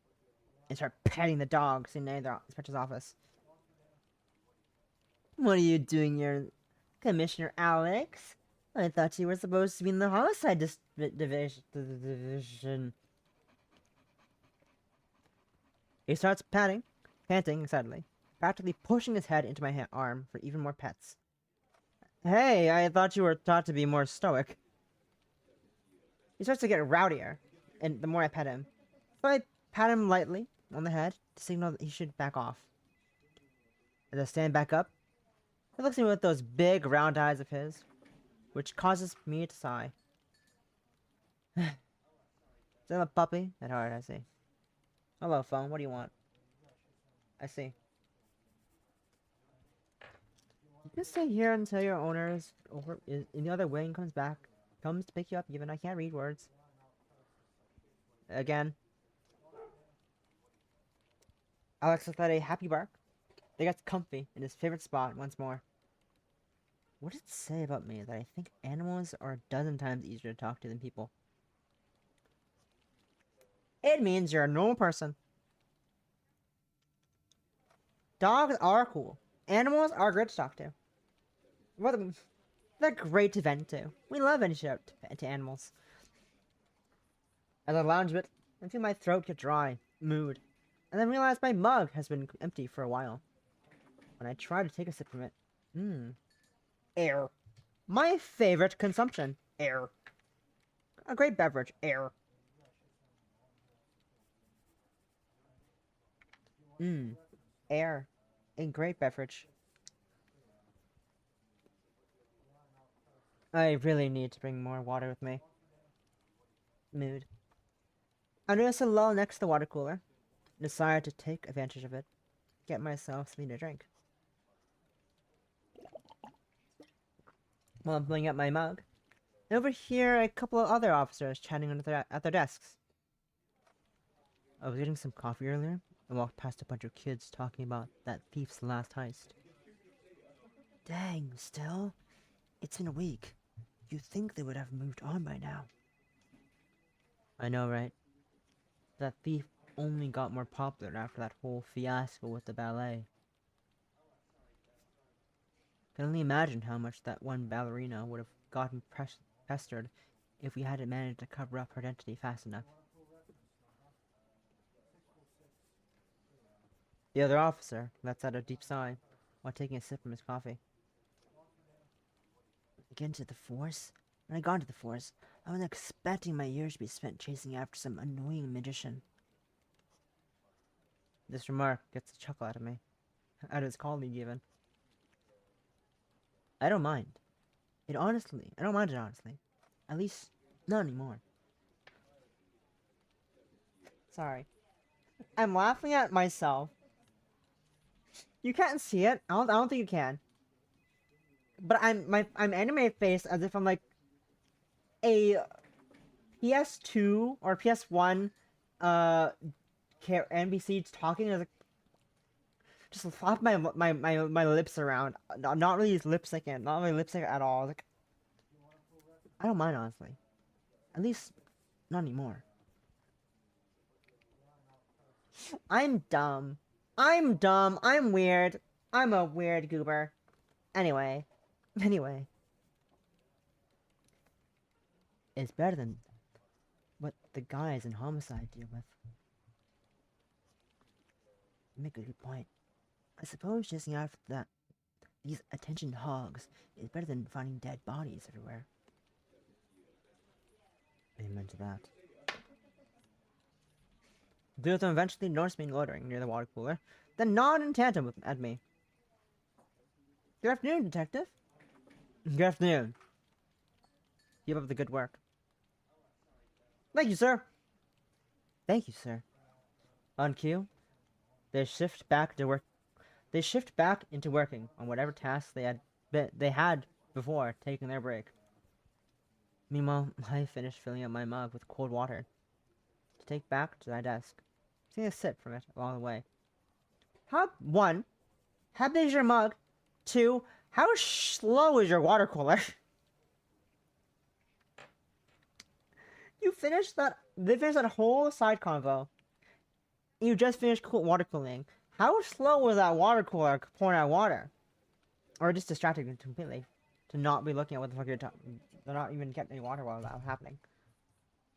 and start petting the dog sitting in the inspector's office. What are you doing here, Commissioner Alex? I thought you were supposed to be in the homicide division. He starts panting excitedly, practically pushing his head into my arm for even more pets. Hey, I thought you were taught to be more stoic. He starts to get rowdier, and the more I pet him. So I pat him lightly on the head to signal that he should back off. As I stand back up, he looks at me with those big round eyes of his, which causes me to sigh. I'm a puppy at heart, I see. Hello, phone. What do you want? I see. You can stay here until your owner is in the other wing comes to pick you up. Even I can't read words. Again. Alex let out a happy bark. They got comfy in his favorite spot once more. What does it say about me that I think animals are a dozen times easier to talk to than people? It means you're a normal person. Dogs are cool. Animals are great to talk to. They're great to vent to. We love venting out to animals. As I lounge a bit and feel my throat get dry, mood, and then realize my mug has been empty for a while. When I try to take a sip from it, air. My favorite consumption, air. A great beverage, air. Air. A great beverage. I really need to bring more water with me. Mood. I noticed a lull next to the water cooler. Decided to take advantage of it. Get myself something to drink. while I'm filling up my mug. And over here, a couple of other officers chatting at their desks. I was getting some coffee earlier and walked past a bunch of kids talking about that thief's last heist. Dang, still? It's been a week. You'd think they would have moved on by now. I know, right? That thief only got more popular after that whole fiasco with the ballet. Can only imagine how much that one ballerina would have gotten pestered if we hadn't managed to cover up her identity fast enough. The other officer lets out a deep sigh while taking a sip from his coffee. Get into the force? When I got into the force, I wasn't expecting my years to be spent chasing after some annoying magician. This remark gets a chuckle out of me. Out of his colleague, even. I don't mind. I don't mind it honestly. At least, not anymore. Sorry. I'm laughing at myself. You can't see it. I don't think you can. But I'm anime face as if I'm like a PS2 or PS1 NPC talking as just flop my lips around. Not really lip syncing, not really lip sync at all. Like I don't mind honestly. At least not anymore. I'm dumb. I'm dumb. I'm weird. I'm a weird goober. Anyway. It's better than what the guys in homicide deal with. You make a good point. I suppose chasing after these attention hogs is better than finding dead bodies everywhere. Amen to that. The two of them eventually noticed me loitering near the water cooler, then nod in tandem at me. Good afternoon, detective. Good afternoon. Keep up the good work. Thank you, sir. Thank you, sir. On cue, they shift back into working on whatever tasks they had before taking their break. Meanwhile, I finished filling up my mug with cold water to take back to my desk, taking a sip from it along the way. One, how big is your mug? Two, how slow is your water cooler? They finished that whole side convo. You just finished water cooling. How slow was that water cooler pouring out water? Or just distracted completely to not be looking at what the fuck you're talking, to not even get any water while that was happening.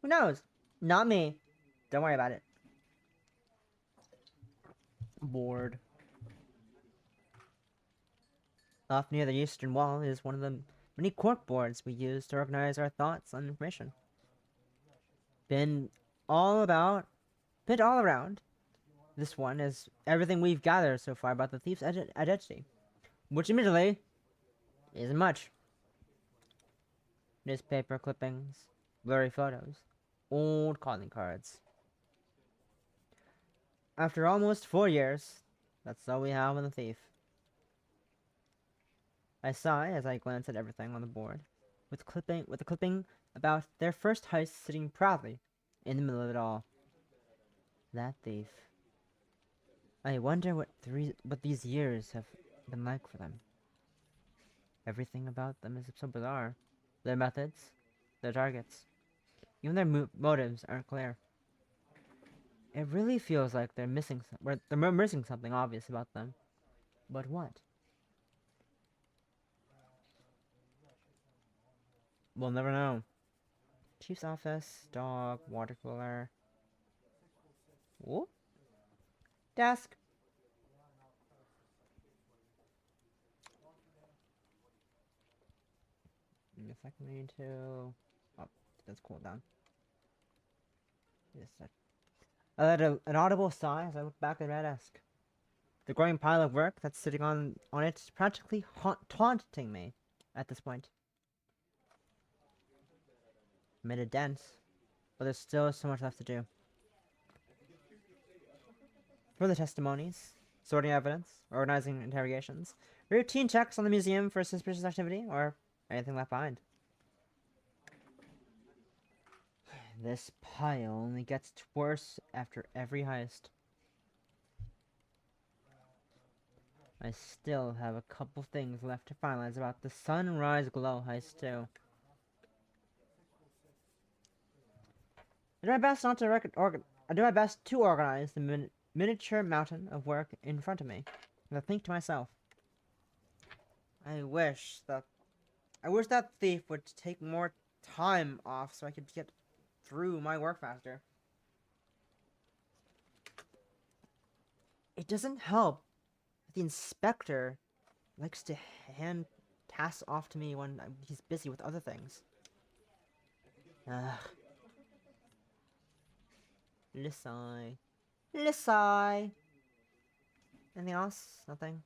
Who knows? Not me. Don't worry about it. Bored. Off near the eastern wall is one of the many cork boards we use to organize our thoughts and information. Pinned all around. This one is everything we've gathered so far about the thief's identity, which admittedly isn't much. Newspaper clippings, blurry photos, old calling cards. After almost 4 years, that's all we have on the thief. I sigh as I glance at everything on the board, with a clipping about their first heist sitting proudly in the middle of it all. That thief. I wonder what these years have been like for them. Everything about them is so bizarre. Their methods, their targets, even their motives aren't clear. It really feels like they're missing something obvious about them. But what? We'll never know. Chief's office, dog, water cooler. Whoop. Desk. In a second, we need to. Oh, that's cool down. Yes, I let an audible sigh as I look back at my desk. The growing pile of work that's sitting on it is practically taunting me at this point. I made it dense, but there's still so much left to do. For the testimonies, sorting evidence, organizing interrogations, routine checks on the museum for suspicious activity, or anything left behind. This pile only gets worse after every heist. I still have a couple things left to finalize about the Sunrise Glow heist too. I do my best not to I do my best to organize the miniature mountain of work in front of me. And I think to myself, I wish that thief would take more time off so I could get through my work faster. It doesn't help that the inspector likes to hand tasks off to me when he's busy with other things. Ugh. Lissai. Lissai! Anything else? Nothing?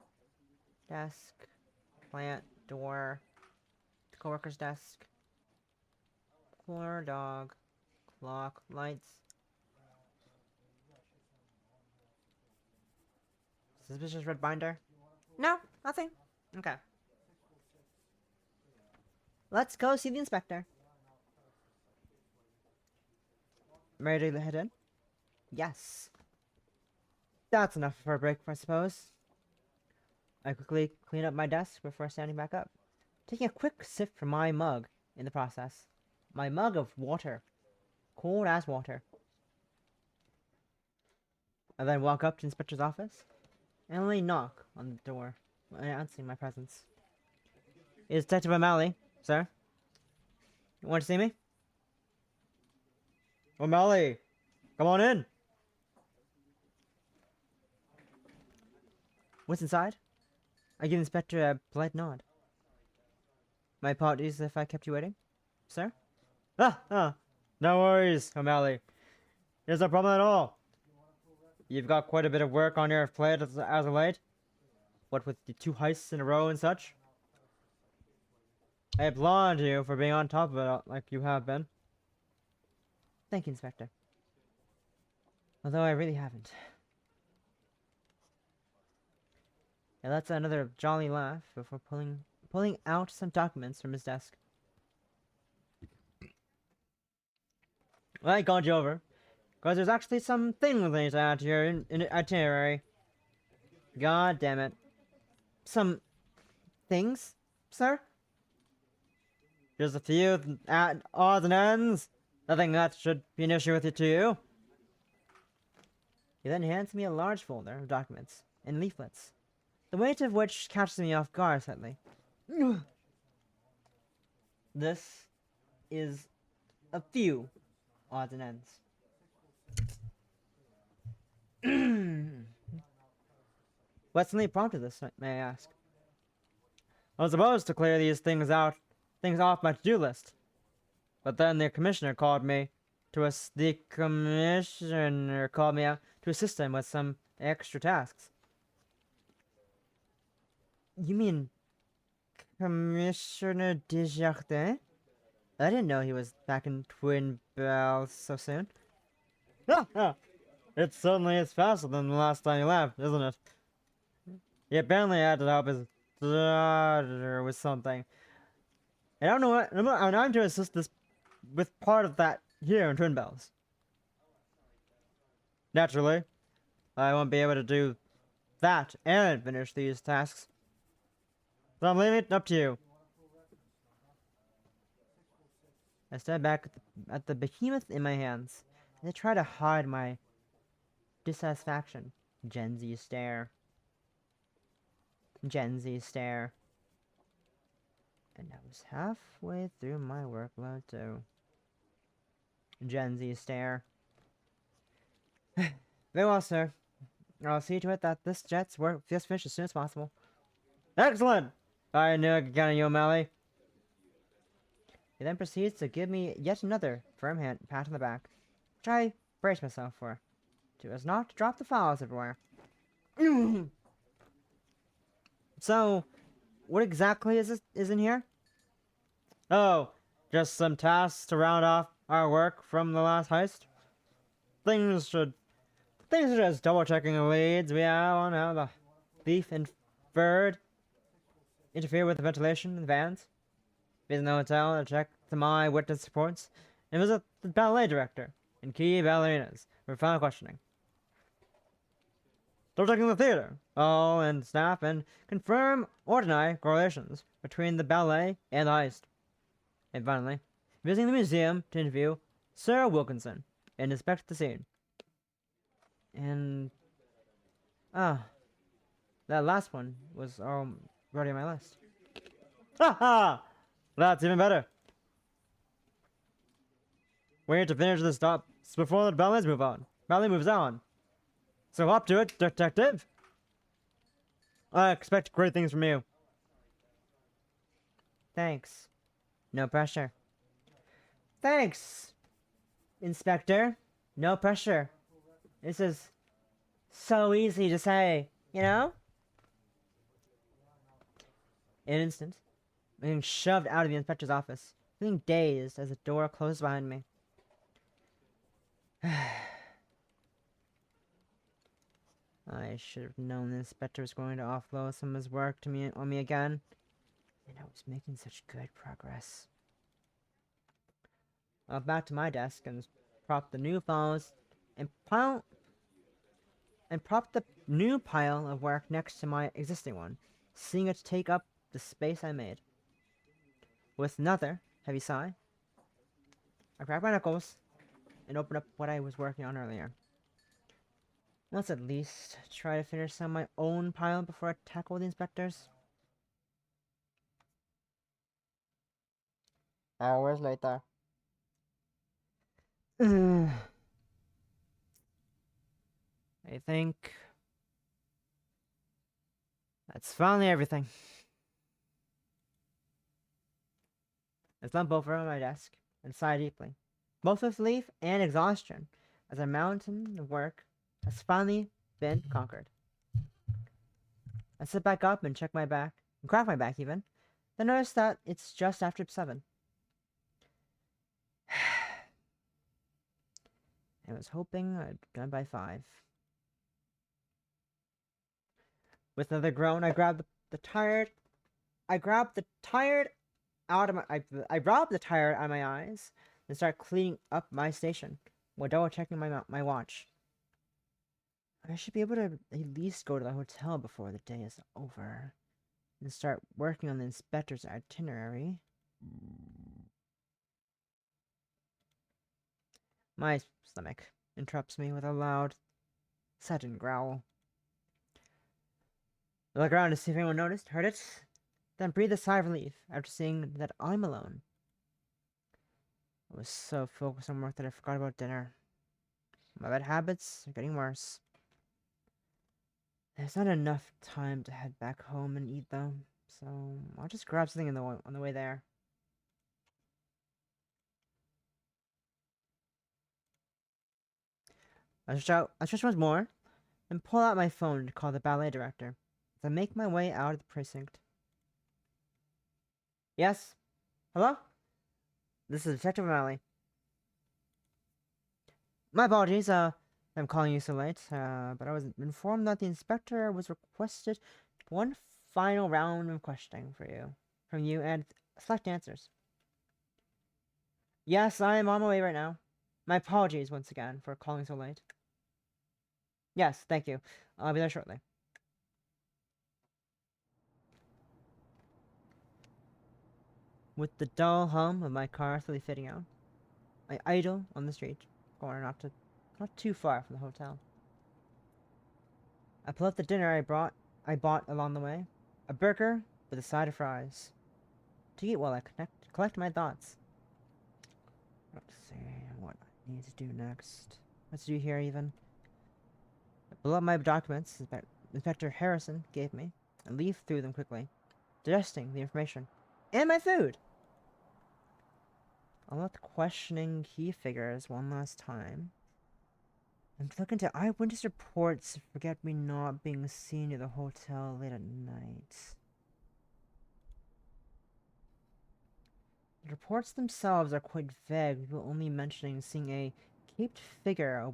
Desk. Plant. Door. Coworker's desk. Cooler. Dog. Clock. Lights. Suspicious red binder? No, nothing. Okay. Let's go see the inspector. Ready to head in? Yes. That's enough for a break, I suppose. I quickly clean up my desk before standing back up, taking a quick sip from my mug in the process. My mug of water. Cold as water. I then walk up to the inspector's office and only knock on the door, announcing my presence. It is Detective O'Malley, sir. You want to see me? O'Malley, come on in. What's inside? I give the inspector a polite nod. My apologies if I kept you waiting, sir. No worries, O'Malley. There's no problem at all. You've got quite a bit of work on your plate as of late. What with the 2 heists in a row and such. I applaud you for being on top of it like you have been. Thank you, Inspector. Although I really haven't. He lets out another jolly laugh before pulling out some documents from his desk. Well, I called you over, because there's actually some things I need to add to your itinerary. God damn it. Some things, sir? Just a few odds and ends. Nothing that should be an issue with it to you. He then hands me a large folder of documents and leaflets, the weight of which catches me off guard slightly. This is a few odds and ends. What suddenly prompted this, may I ask? I was supposed to clear these things off my to-do list. But then the commissioner called me out to assist him with some extra tasks. You mean Commissioner Desjardins? I didn't know he was back in Twinbells so soon. It certainly is faster than the last time he left, isn't it? He apparently had to help his daughter with something. I don't know what. I'm to assist this with part of that here in Twinbells. Naturally, I won't be able to do that and finish these tasks. So I'm leaving it up to you. I stand back at the behemoth in my hands, and I try to hide my dissatisfaction. Gen Z stare. Gen Z stare. And I was halfway through my workload too. Gen Z stare. Very well, sir. I'll see to it that this jet's work gets finished as soon as possible. Excellent! I knew I could count on you, O'Malley. He then proceeds to give me yet another firm pat on the back, which I brace myself for, so as not to drop the files everywhere. So, what exactly is in here? Oh, just some tasks to round off our work from the last heist. Things are just double checking the leads we have on how the thief interfered with the ventilation in the vans. Visit the hotel to check to my witness reports, and visit the ballet director and key ballerinas for final questioning. Double checking the theater, all and staff, and confirm or deny correlations between the ballet and the heist. And finally, visiting the museum to interview Sarah Wilkinson and inspect the scene. And that last one was already on my list. Haha! That's even better. We need to finish this stop before the ballet moves on. So up to it, detective. I expect great things from you. Thanks. No pressure. Thanks, Inspector. No pressure. This is so easy to say, you know? In an instant, I'm being shoved out of the inspector's office, feeling dazed as the door closed behind me. I should have known the inspector was going to offload some of his work on me again, and I was making such good progress. I went back to my desk and propped the new files and propped the new pile of work next to my existing one, seeing it take up the space I made. With another heavy sigh, I cracked my knuckles and opened up what I was working on earlier. Let's at least try to finish some of my own pile before I tackle the inspectors. Hours later. I think that's finally everything. I slumped over on my desk and sighed deeply, both with relief and exhaustion, as a mountain of work has finally been conquered. I sit back up and check my back, and crack my back even, then notice that it's just after 7. I was hoping I'd be done by 5. With another groan, I grabbed the tired out of my I rubbed the tired out of my eyes and started cleaning up my station while double checking my watch. I should be able to at least go to the hotel before the day is over and start working on the inspector's itinerary. My stomach interrupts me with a loud, sudden growl. I look around to see if anyone heard it, then breathe a sigh of relief after seeing that I'm alone. I was so focused on work that I forgot about dinner. My bad habits are getting worse. There's not enough time to head back home and eat though, so I'll just grab something on the way there. I stretch once more and pull out my phone to call the ballet director as I make my way out of the precinct. Yes? Hello? This is Detective O'Malley. My apologies, I'm calling you so late, but I was informed that the inspector was requested one final round of questioning from you, and select answers. Yes, I am on my way right now. My apologies once again for calling so late. Yes, thank you. I'll be there shortly. With the dull hum of my car slowly fading out, I idle on the street corner not too far from the hotel. I pull up the dinner I bought along the way, a burger with a side of fries, to eat while I collect my thoughts. Let's see what I need to do next. What to do here even? I pull up my documents Inspector Harrison gave me and leaf through them quickly, digesting the information and my food. I'll let the questioning key figures one last time. And look into eyewitness reports to forget me not being seen near the hotel late at night. The reports themselves are quite vague, people only mentioning seeing a caped figure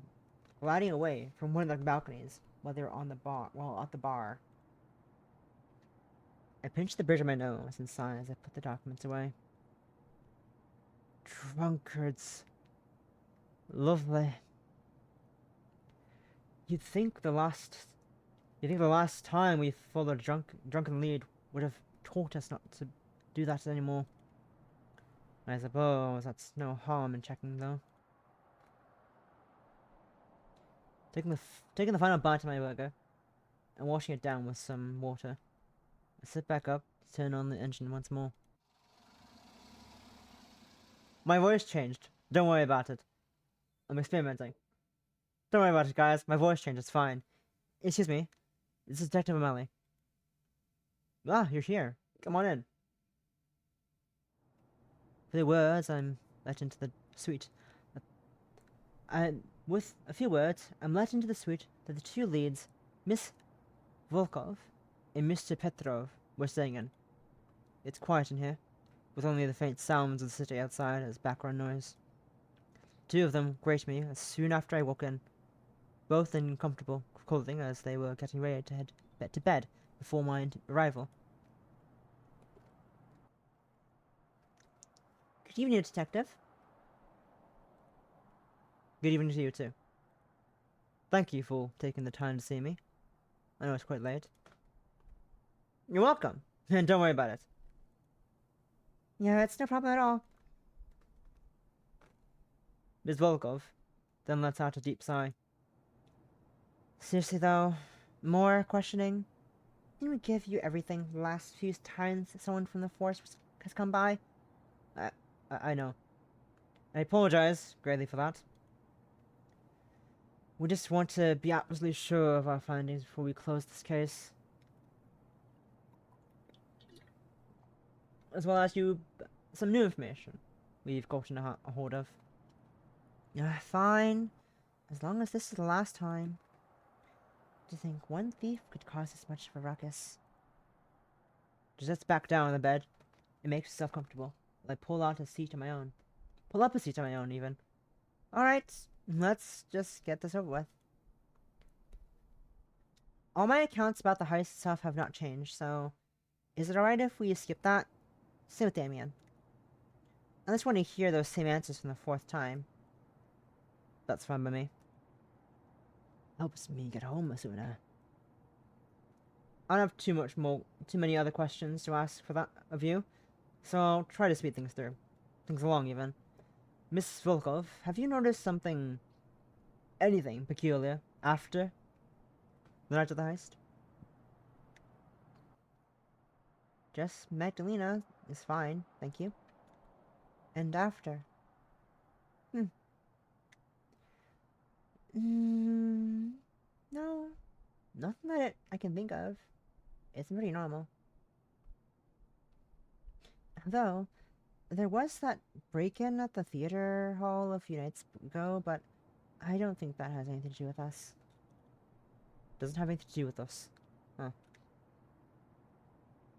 gliding away from one of the balconies while they were at the bar. I pinched the bridge of my nose and sighed as I put the documents away. Drunkards. Lovely. You'd think the last time we followed a drunken lead would have taught us not to do that anymore. I suppose that's no harm in checking, though. Taking the final bite of my burger and washing it down with some water. I sit back up, turn on the engine once more. My voice changed. Don't worry about it. I'm experimenting. Don't worry about it, guys. My voice changed. It's fine. Excuse me. This is Detective O'Malley. Ah, you're here. Come on in. For the words, I'm let into the suite. With a few words, I'm let into the suite that the two leads, Miss Volkov and Mr. Petrov, were staying in. It's quiet in here, with only the faint sounds of the city outside as background noise. Two of them greet me as soon after I walk in, both in comfortable clothing as they were getting ready to head to bed before my arrival. Good evening, Detective. Good evening to you, too. Thank you for taking the time to see me. I know it's quite late. You're welcome, and don't worry about it. Yeah, it's no problem at all. Ms. Volkov then lets out a deep sigh. Seriously, though, more questioning? Didn't we give you everything the last few times someone from the force has come by? I know. I apologize greatly for that. We just want to be absolutely sure of our findings before we close this case. As well as some new information we've gotten a hold of. Fine. As long as this is the last time. To think one thief could cause this much of a ruckus. Just sits back down on the bed and makes herself comfortable. I pull out a seat of my own. Pull up a seat of my own, even. Alright, let's just get this over with. All my accounts about the heist itself have not changed, so is it alright if we skip that? Same with Damien. I just want to hear those same answers from the fourth time. That's fine by me. Helps me get home sooner. I don't have too many other questions to ask for that of you, so I'll try to speed things along even. Miss Volkov, have you noticed anything peculiar after the night of the heist? Just Magdalena is fine, thank you. And after? No, nothing that I can think of. It's pretty normal. Though, there was that break-in at the theater hall a few nights ago, but I don't think that has anything to do with us. Doesn't have anything to do with us. Huh.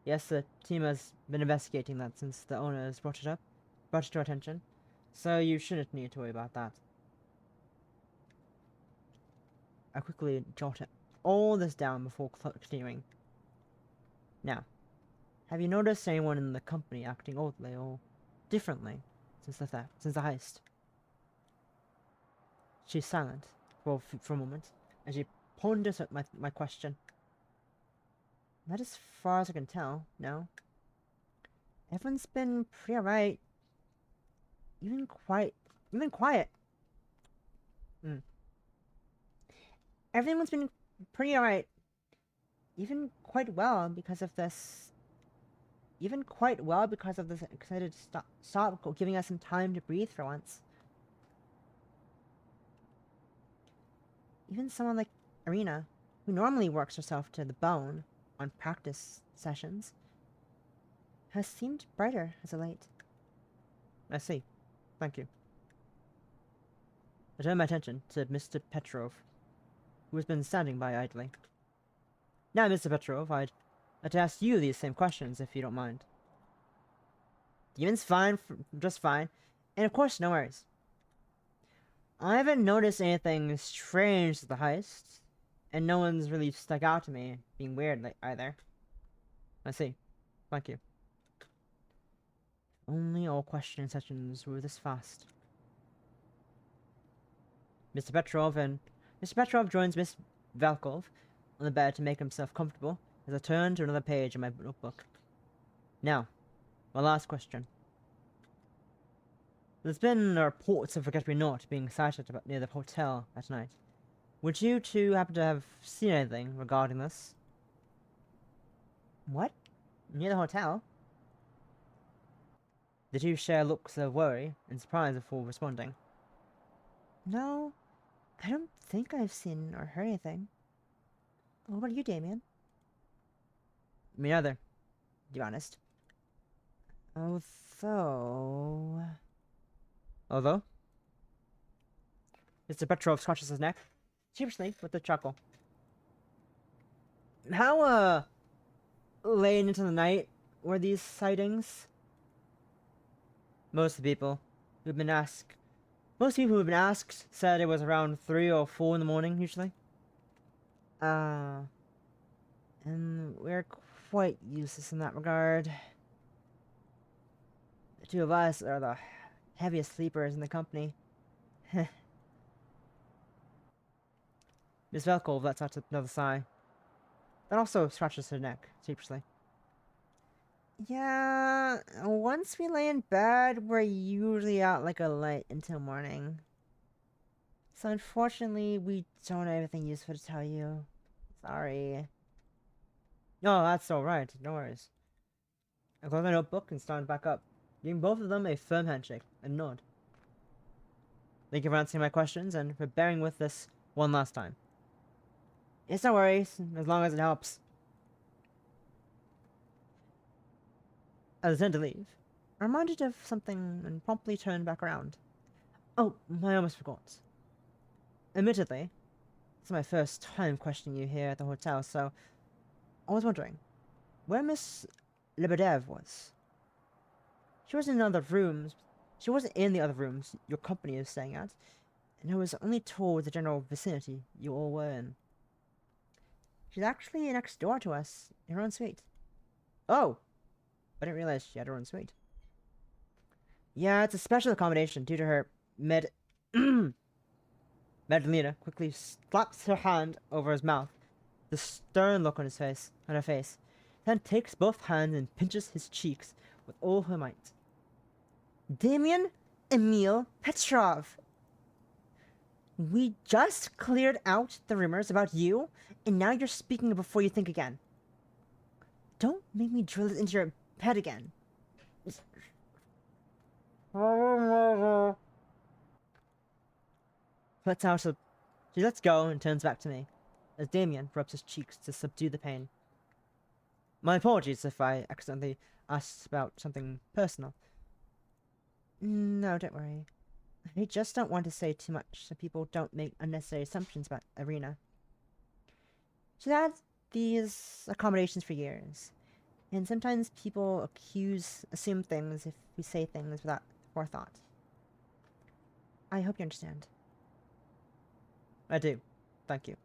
Yes, the team has been investigating that since the owners brought it to our attention. So you shouldn't need to worry about that. I quickly jotted all this down before continuing. Now, have you noticed anyone in the company acting oddly or differently since the heist? She's silent for a moment, and she ponders at my question. Not as far as I can tell, no. Everyone's been pretty alright. Even quiet. Everyone's been pretty alright. Even quite well because of this excited to stop giving us some time to breathe for once. Even someone like Irina, who normally works herself to the bone on practice sessions, has seemed brighter as of late. I see. Thank you. I turn my attention to Mr. Petrov, who has been standing by idly. Now, Mr. Petrov, I'd like to ask you these same questions, if you don't mind. Demon's fine, just fine. And of course, no worries. I haven't noticed anything strange with the heist, and no one's really stuck out to me being weird either. I see. Thank you. only all questioning sessions were this fast. Mr. Petrov joins Miss Valkov on the bed to make himself comfortable as I turn to another page in my notebook. Now, my last question. There's been reports of forget-me-not being sighted near the hotel at night. Would you two happen to have seen anything regarding this? What? Near the hotel? The two share looks of worry and surprise before responding. No, I don't think I've seen or heard anything. What about you, Damien? Me neither, to be honest. Although? Mr. Petrov scratches his neck, sheepishly, with a chuckle. How, late into the night were these sightings? Most people who've been asked said it was around 3 or 4 in the morning, usually. And we're quite useless in that regard. The two of us are the heaviest sleepers in the company. Miss Velkov lets out another sigh. That also scratches her neck, sheepishly. Yeah, once we lay in bed, we're usually out like a light until morning. So unfortunately, we don't have anything useful to tell you. Sorry. No, that's alright, no worries. I close my notebook and stand back up, giving both of them a firm handshake and nod. Thank you for answering my questions and for bearing with this one last time. It's no worries, as long as it helps. As I turned to leave, I reminded of something and promptly turned back around. Oh, I almost forgot. Admittedly, it's my first time questioning you here at the hotel, so I was wondering where Miss Lebedev was. She wasn't in other rooms. She wasn't in the other rooms your company is staying at, and I was only told the general vicinity you all were in. She's actually next door to us, in her own suite. Oh! I didn't realize she had her own suite. Yeah, it's a special accommodation due to her Madalena quickly slaps her hand over his mouth, the stern look on her face, then takes both hands and pinches his cheeks with all her might. Damien Emil Petrov! We just cleared out the rumors about you, and now you're speaking before you think again. Don't make me drill it into your head again. She lets go and turns back to me, as Damien rubs his cheeks to subdue the pain. My apologies if I accidentally asked about something personal. No, don't worry. I just don't want to say too much so people don't make unnecessary assumptions about Irina. She's had these accommodations for years, and sometimes people assume things if we say things without forethought. I hope you understand. I do. Thank you.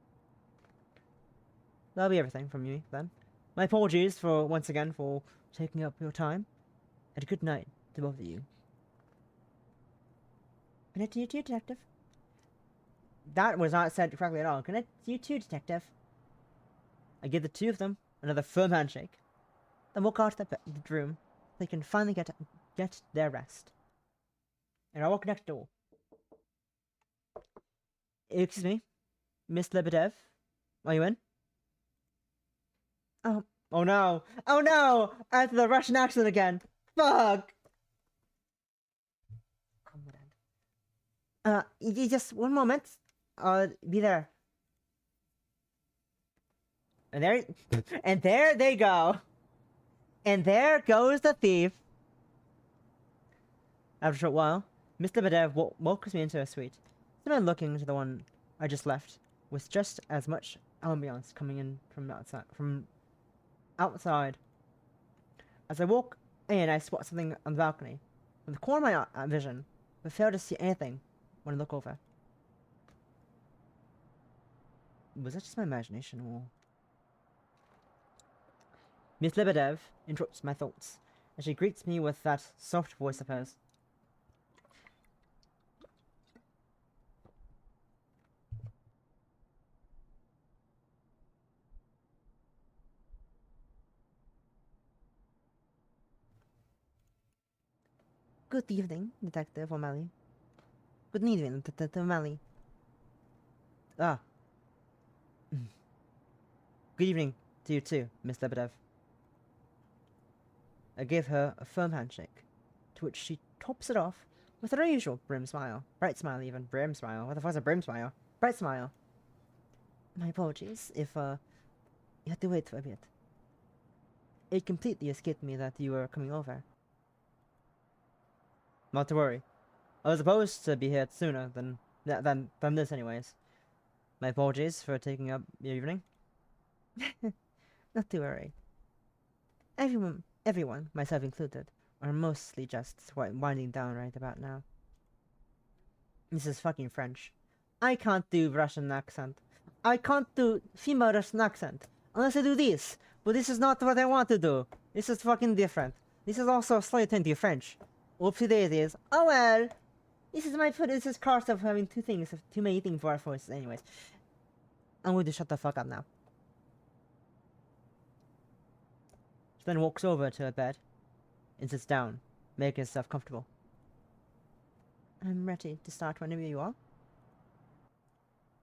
That'll be everything from you, then. My apologies once again for taking up your time, and a good night to both of you. Good night to you too, Detective. That was not said correctly at all. Good night to you too, Detective. I give the two of them another firm handshake, then walk out of the room so they can finally get their rest. And I walk next door. Excuse me, Miss Lebedev, are you in? Oh no! Oh no! After the Russian accent again! Fuck! Just one moment. I'll be there. And there they go. And there goes the thief. After a short while, Miss Lebedev welcomes me into her suite. Still looking to the one I just left, with just as much ambiance coming in from outside. As I walk in, I spot something on the balcony, with the corner of my vision, but fail to see anything when I look over. Was that just my imagination, or... Miss Lebedev interrupts my thoughts, and she greets me with that soft voice of hers. Good evening, Detective O'Malley. Good evening, Detective O'Malley. Ah. Good evening to you too, Miss Lebedev. I gave her a firm handshake, to which she tops it off with her usual brim smile. Bright smile even. Brim smile. What the fuck's a brim smile? Bright smile. My apologies if, you had to wait for a bit. It completely escaped me that you were coming over. Not to worry. I was supposed to be here sooner than this anyways. My apologies for taking up your evening. Not to worry. Everyone, myself included, are mostly just winding down right about now. This is fucking French. I can't do Russian accent. I can't do female Russian accent unless I do this. But this is not what I want to do. This is fucking different. This is also slightly into French. Oopsie daisies. Oh well. This is cost of having too many things for our voices anyways. I'm going to shut the fuck up now. She then walks over to her bed and sits down, making herself comfortable. I'm ready to start whenever you are.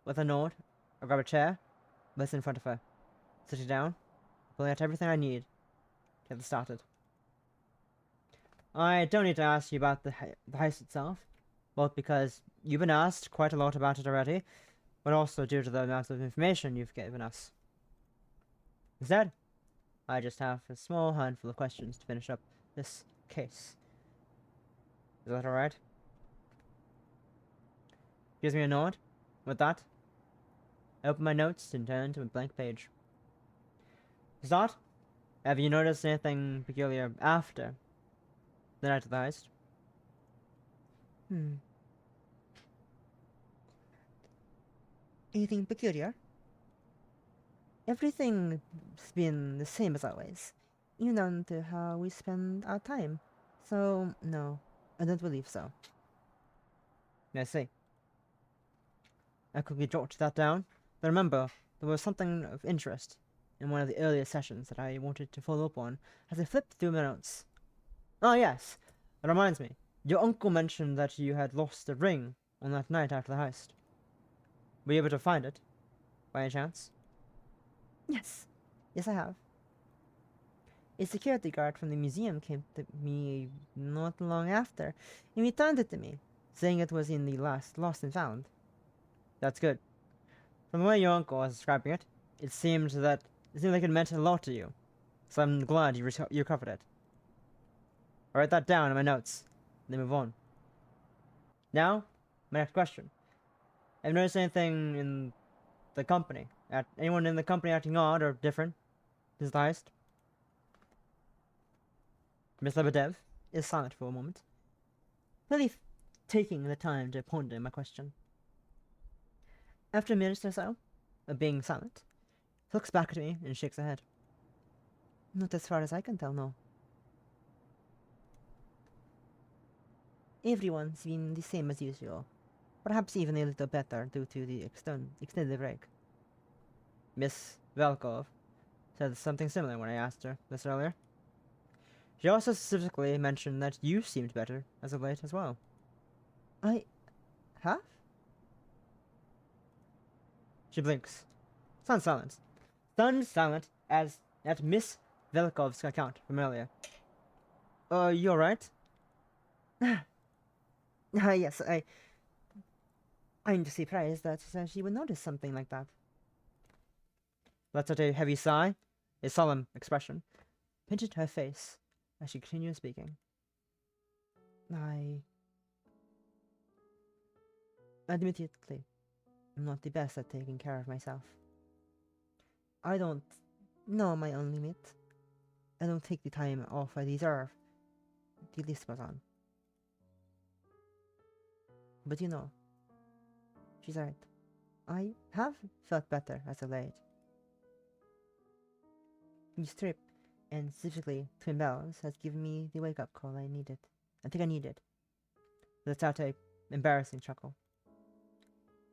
With a nod, I grab a chair, place it in front of her, sitting down, pulling out everything I need to get this started. I don't need to ask you about the heist itself, both because you've been asked quite a lot about it already, but also due to the amount of information you've given us. Instead, I just have a small handful of questions to finish up this case. Is that alright? Gives me a nod. With that, I open my notes and turn to a blank page. To start, have you noticed anything peculiar after the night of the heist? Anything peculiar? Everything's been the same as always, even down to how we spend our time. So, no, I don't believe so. I see. I quickly jotted that down, but remember, there was something of interest in one of the earlier sessions that I wanted to follow up on as I flipped through my notes. Oh yes, that reminds me. Your uncle mentioned that you had lost a ring on that night after the heist. Were you able to find it, by any chance? Yes. Yes, I have. A security guard from the museum came to me not long after and returned it to me, saying it was in the lost and found. That's good. From the way your uncle was describing it, it seemed like it meant a lot to you, so I'm glad you recovered it. I write that down in my notes, and then move on. Now, my next question. Have you noticed anything in the company? Anyone in the company acting odd or different since the heist? Miss Lebedev is silent for a moment, clearly taking the time to ponder my question. After a minute or so of being silent, she looks back at me and shakes her head. Not as far as I can tell, no. Everyone's been the same as usual, perhaps even a little better due to the extended break. Miss Velkov said something similar when I asked her this earlier. She also specifically mentioned that you seemed better as of late as well. I have? She blinks. Stunned silent. Stunned silent as at Miss Velkov's account from earlier. You alright? Yes, I'm just surprised that she would notice something like that. Lets out a heavy sigh, a solemn expression, pinching her face as she continued speaking. Admittedly, I'm not the best at taking care of myself. I don't know my own limit. I don't take the time off I deserve. The list goes on. But you know, she's right. I have felt better as of late. Each trip and specifically Twinbells, has given me the wake-up call I needed. I think I needed. That's out a embarrassing chuckle.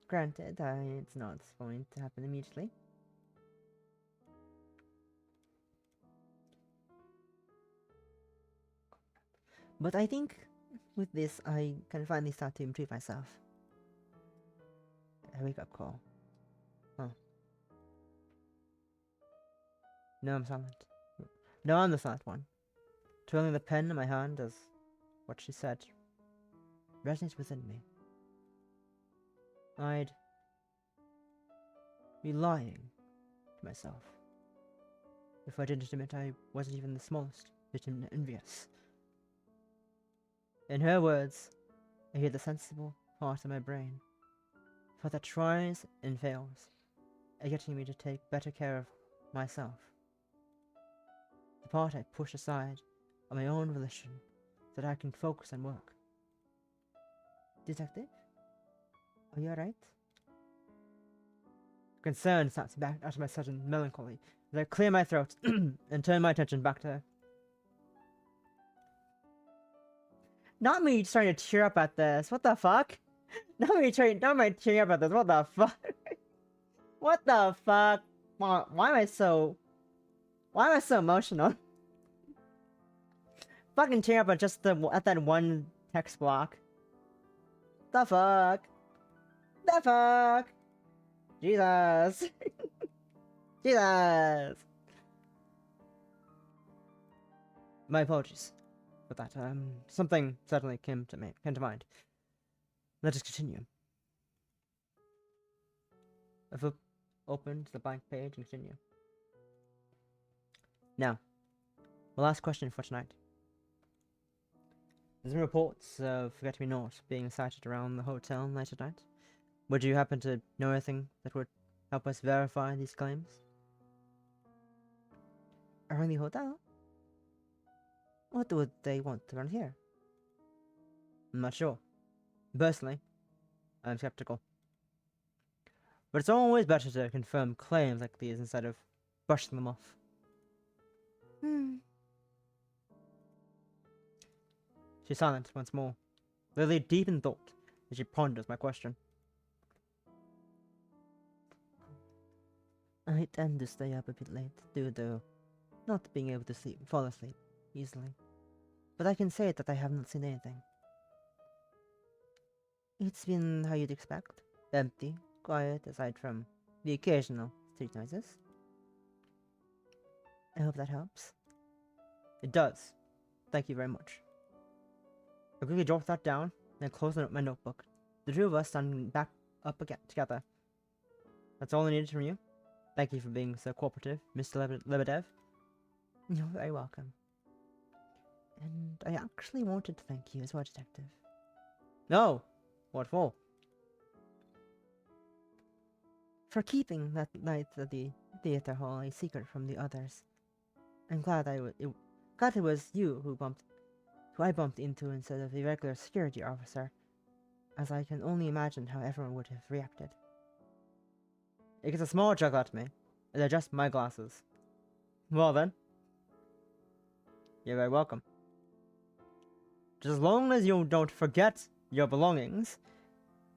Granted, it's not going to happen immediately. But I think with this, I can finally start to improve myself. A wake-up call. Huh. No, I'm silent. No, I'm the silent one. Twirling the pen in my hand as what she said resonates within me. I'd be lying to myself if I didn't admit I wasn't even the smallest bit envious. In her words, I hear the sensible part of my brain, for that tries and fails at getting me to take better care of myself. The part I push aside of my own volition so that I can focus on work. Detective? Are you alright? Concern snaps back out of my sudden melancholy as I clear my throat and turn my attention back to her. Not me starting to cheer up at this. What the fuck? Not me cheering up at this. What the fuck? What the fuck? Why am I so emotional? Fucking cheering up at just at that one text block. The fuck? The fuck? Jesus. Jesus. My apologies for that. Something suddenly came to mind. Let us continue. I flip open to the blank page and continue. Now, my last question for tonight. There's been reports of Forget-Me-Not being sighted around the hotel late at night. Would you happen to know anything that would help us verify these claims? Around the hotel? What would they want around here? I'm not sure. Personally, I'm skeptical. But it's always better to confirm claims like these instead of brushing them off. She's silent once more, clearly deep in thought as she ponders my question. I tend to stay up a bit late due to not being able to fall asleep easily. But I can say that I have not seen anything. It's been how you'd expect. Empty, quiet, aside from the occasional street noises. I hope that helps. It does. Thank you very much. I quickly dropped that down, then closed my notebook. The two of us standing back up again together. That's all I needed from you. Thank you for being so cooperative, Mr. Lebedev. You're very welcome. And I actually wanted to thank you as well, Detective. No! What for? For keeping that night at the theater hall a secret from the others. I'm glad it was you who I bumped into instead of the regular security officer, as I can only imagine how everyone would have reacted. It gets a small chuckle at me, as I adjust my glasses. Well then. You're very welcome. Just as long as you don't forget your belongings,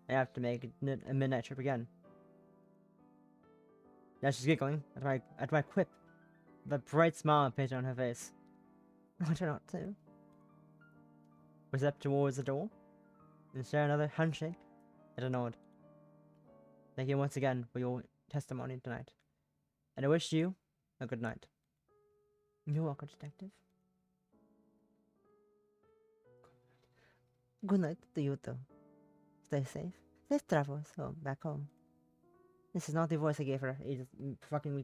I have to make a midnight trip again. Now she's giggling at my quip, with a bright smile painted on her face. I try not to. We step towards the door, and share another handshake and a nod. Thank you once again for your testimony tonight, and I wish you a good night. You're welcome, Detective. Good night to you too. Stay safe. Safe travels home, back home. This is not the voice I gave her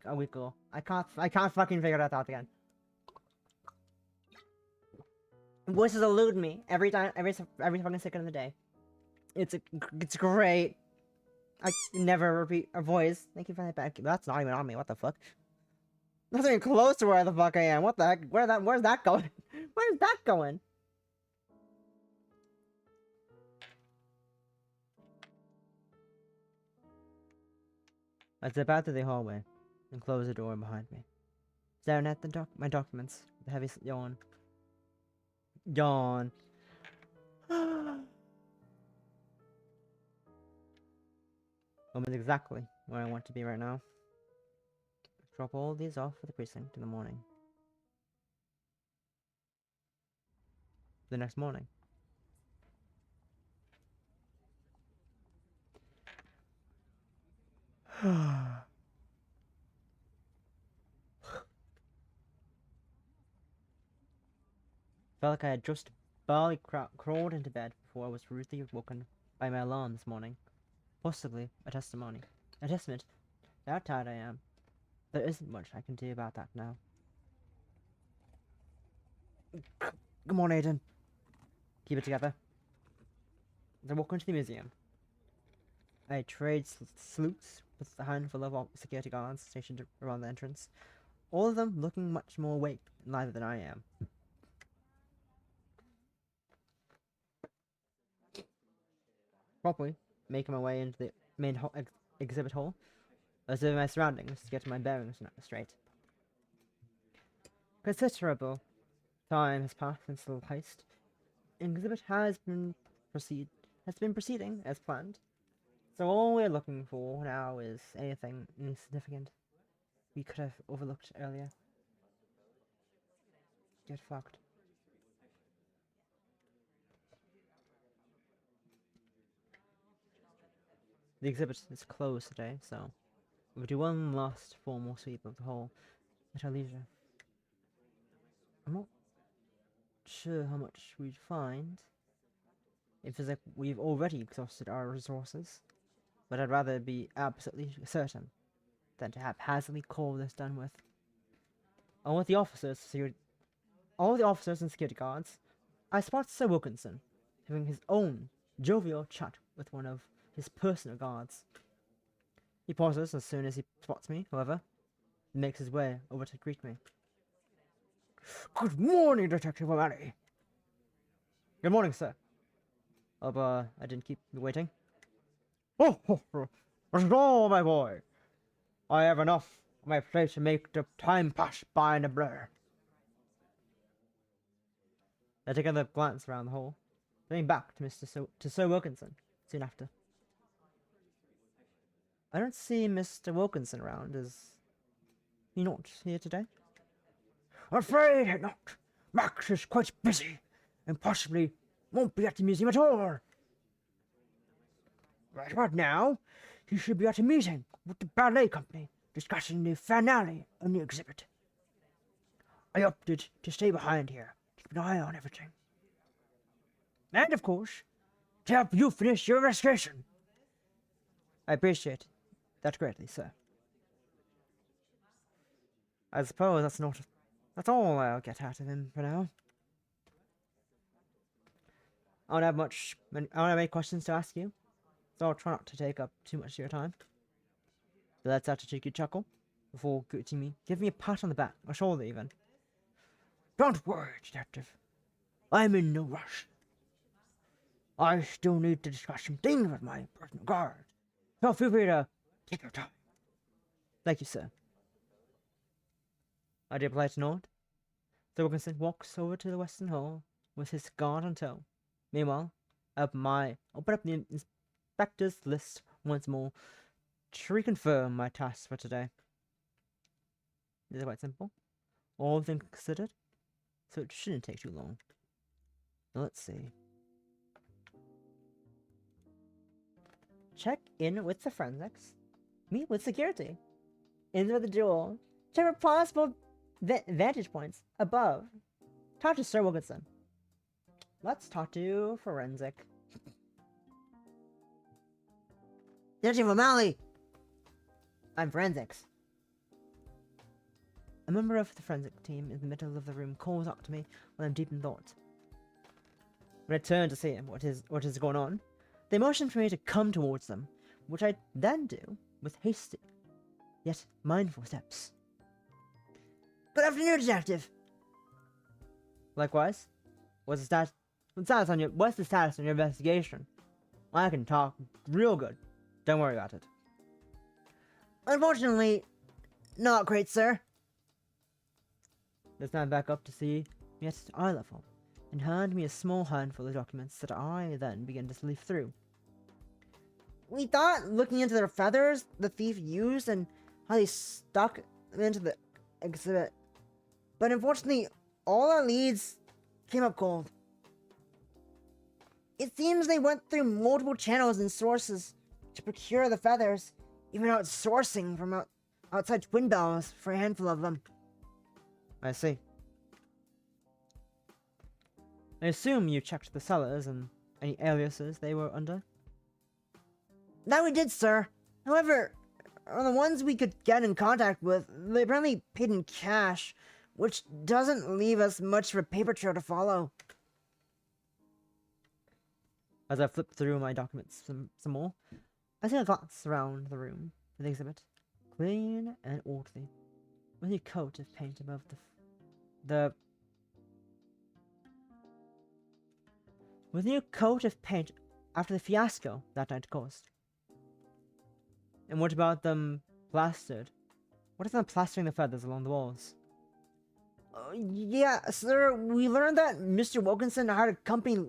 a week ago. I can't fucking figure that out again. Voices elude me every time, every fucking second of the day. It's great. I never repeat a voice. Thank you for that back. That's not even on me. What the fuck? That's not even close to where the fuck I am. What the heck? Where's that going? Where's that going? I step out to the hallway and close the door behind me. staring at my documents with a heavy yawn. Yawn. I'm exactly where I want to be right now. Drop all these off at the precinct in the morning. The next morning. Felt like I had just barely crawled into bed before I was rudely woken by my alarm this morning. Possibly a testament to how tired I am. There isn't much I can do about that now. Come on, Aiden. Keep it together. As I walk into the museum, I trade salutes with a handful of security guards stationed around the entrance, all of them looking much more awake and lively than I am. Properly making my way into the main exhibit hall, observing my surroundings to get my bearings straight. Considerable time has passed since the heist. Exhibit has been proceeding as planned. So all we're looking for now is anything insignificant we could have overlooked earlier. Get fucked. The exhibit is closed today, so we'll do one last formal sweep of the hall at our leisure. I'm not sure how much we'd find. It feels like we've already exhausted our resources, but I'd rather be absolutely certain than to haphazardly call this done with. All the officers and security guards, I spot Sir Wilkinson having his own jovial chat with one of his personal guards. He pauses as soon as he spots me, however, and makes his way over to greet me. Good morning, Detective O'Malley. Good morning, sir. Hope I didn't keep you waiting. Oh, no, my boy. I have enough on my plate to make the time pass by in a blur. I take another glance around the hall, turning back to Sir Wilkinson soon after. I don't see Mr. Wilkinson around. Is he not here today? Afraid not. Max is quite busy, and possibly won't be at the museum at all. Right about now, he should be at a meeting with the ballet company discussing the finale on the exhibit. I opted to stay behind here, keep an eye on everything. And, of course, to help you finish your investigation. I appreciate that greatly, sir. I suppose that's all I'll get out of him for now. I don't have any questions to ask you, so I'll try not to take up too much of your time. So let's have to take a chuckle before give me a pat on the back, or shoulder even. Don't worry, Detective. I'm in no rush. I still need to discuss some things with my personal guard, so feel free to take your time. Thank you, sir. I did polite nod. Sir Wilkinson walks over to the western hall with his guard on tow. Meanwhile, I open up the inspector's list once more to reconfirm my tasks for today. It's quite simple, all things considered, so it shouldn't take too long. Now let's see. Check in with the forensics. Meet with security. Enter the duel. Check for possible vantage points above. Talk to Sir Wilkinson. Let's talk to forensic. Detective O'Malley! I'm forensics. A member of the forensic team in the middle of the room calls out to me when I'm deep in thought. When I turn to see him, what is going on, they motion for me to come towards them, which I then do with hasty, yet mindful steps. Good afternoon, Detective! Likewise. What's the status on your investigation? I can talk real good. Don't worry about it. Unfortunately, not great, sir. They stand back up to see me at eye level, and hand me a small handful of documents that I then begin to leaf through. We thought looking into their feathers the thief used and how they stuck them into the exhibit, but unfortunately, all our leads came up cold. It seems they went through multiple channels and sources to procure the feathers, even outsourcing from outside Twinbells for a handful of them. I see. I assume you checked the cellars and any aliases they were under? That we did, sir. However, on the ones we could get in contact with, they apparently paid in cash, which doesn't leave us much of a paper trail to follow. As I flip through my documents some more, I see a glance around the room for the exhibit, clean and orderly, with a coat of paint above with a new coat of paint after the fiasco that night caused. And what about them plastered? What is them plastering the feathers along the walls? Yeah, sir, we learned that Mr. Wilkinson hired a company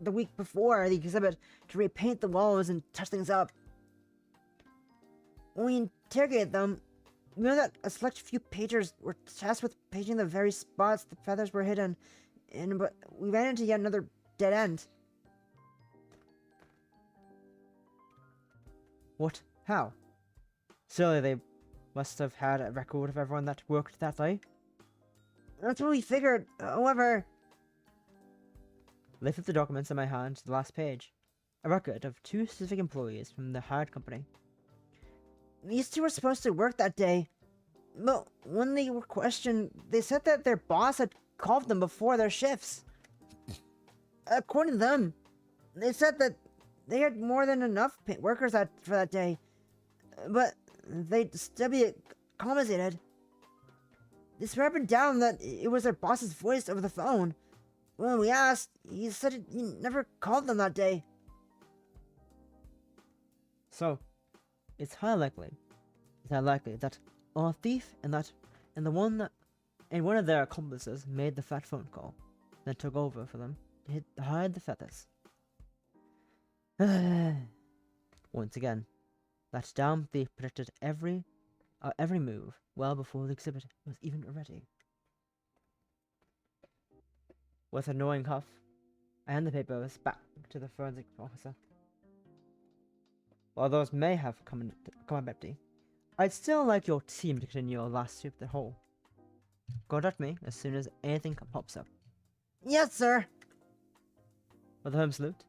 the week before the exhibit to repaint the walls and touch things up. When we interrogated them, we learned that a select few painters were tasked with painting the very spots the feathers were hidden, but we ran into yet another dead end. What? How? Surely they must have had a record of everyone that worked that day? That's what we figured. However, I lifted the documents in my hand to the last page. A record of 2 specific employees from the hired company. These 2 were supposed to work that day, but when they were questioned, they said that their boss had called them before their shifts. According to them, they said that they had more than enough workers for that day, but they'd still be compensated. They swear up and down that it was their boss's voice over the phone. When we asked, he said he never called them that day. So, it's highly likely that our thief and one of their accomplices made the fat phone call, then took over for them to hide the feathers. Once again, that damn thief predicted every move well before the exhibit was even ready. With an annoying huff, I hand the papers back to the forensic officer. While those may have come up empty, I'd still like your team to continue your last sweep the hole. Contact me as soon as anything pops up. Yes, sir. With a home salute,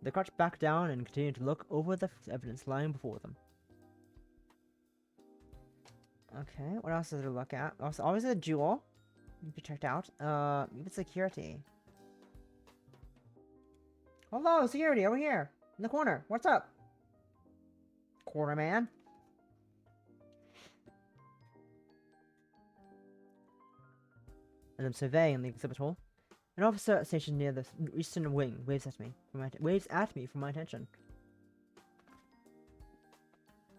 they crouch back down and continue to look over the evidence lying before them. Okay, what else is there to look at? Also, always a jewel. You can check out. Even security. Hello, security, over here. In the corner. What's up? Corner man. As I'm surveying the exhibit hall, an officer stationed near the eastern wing waves at me for my attention.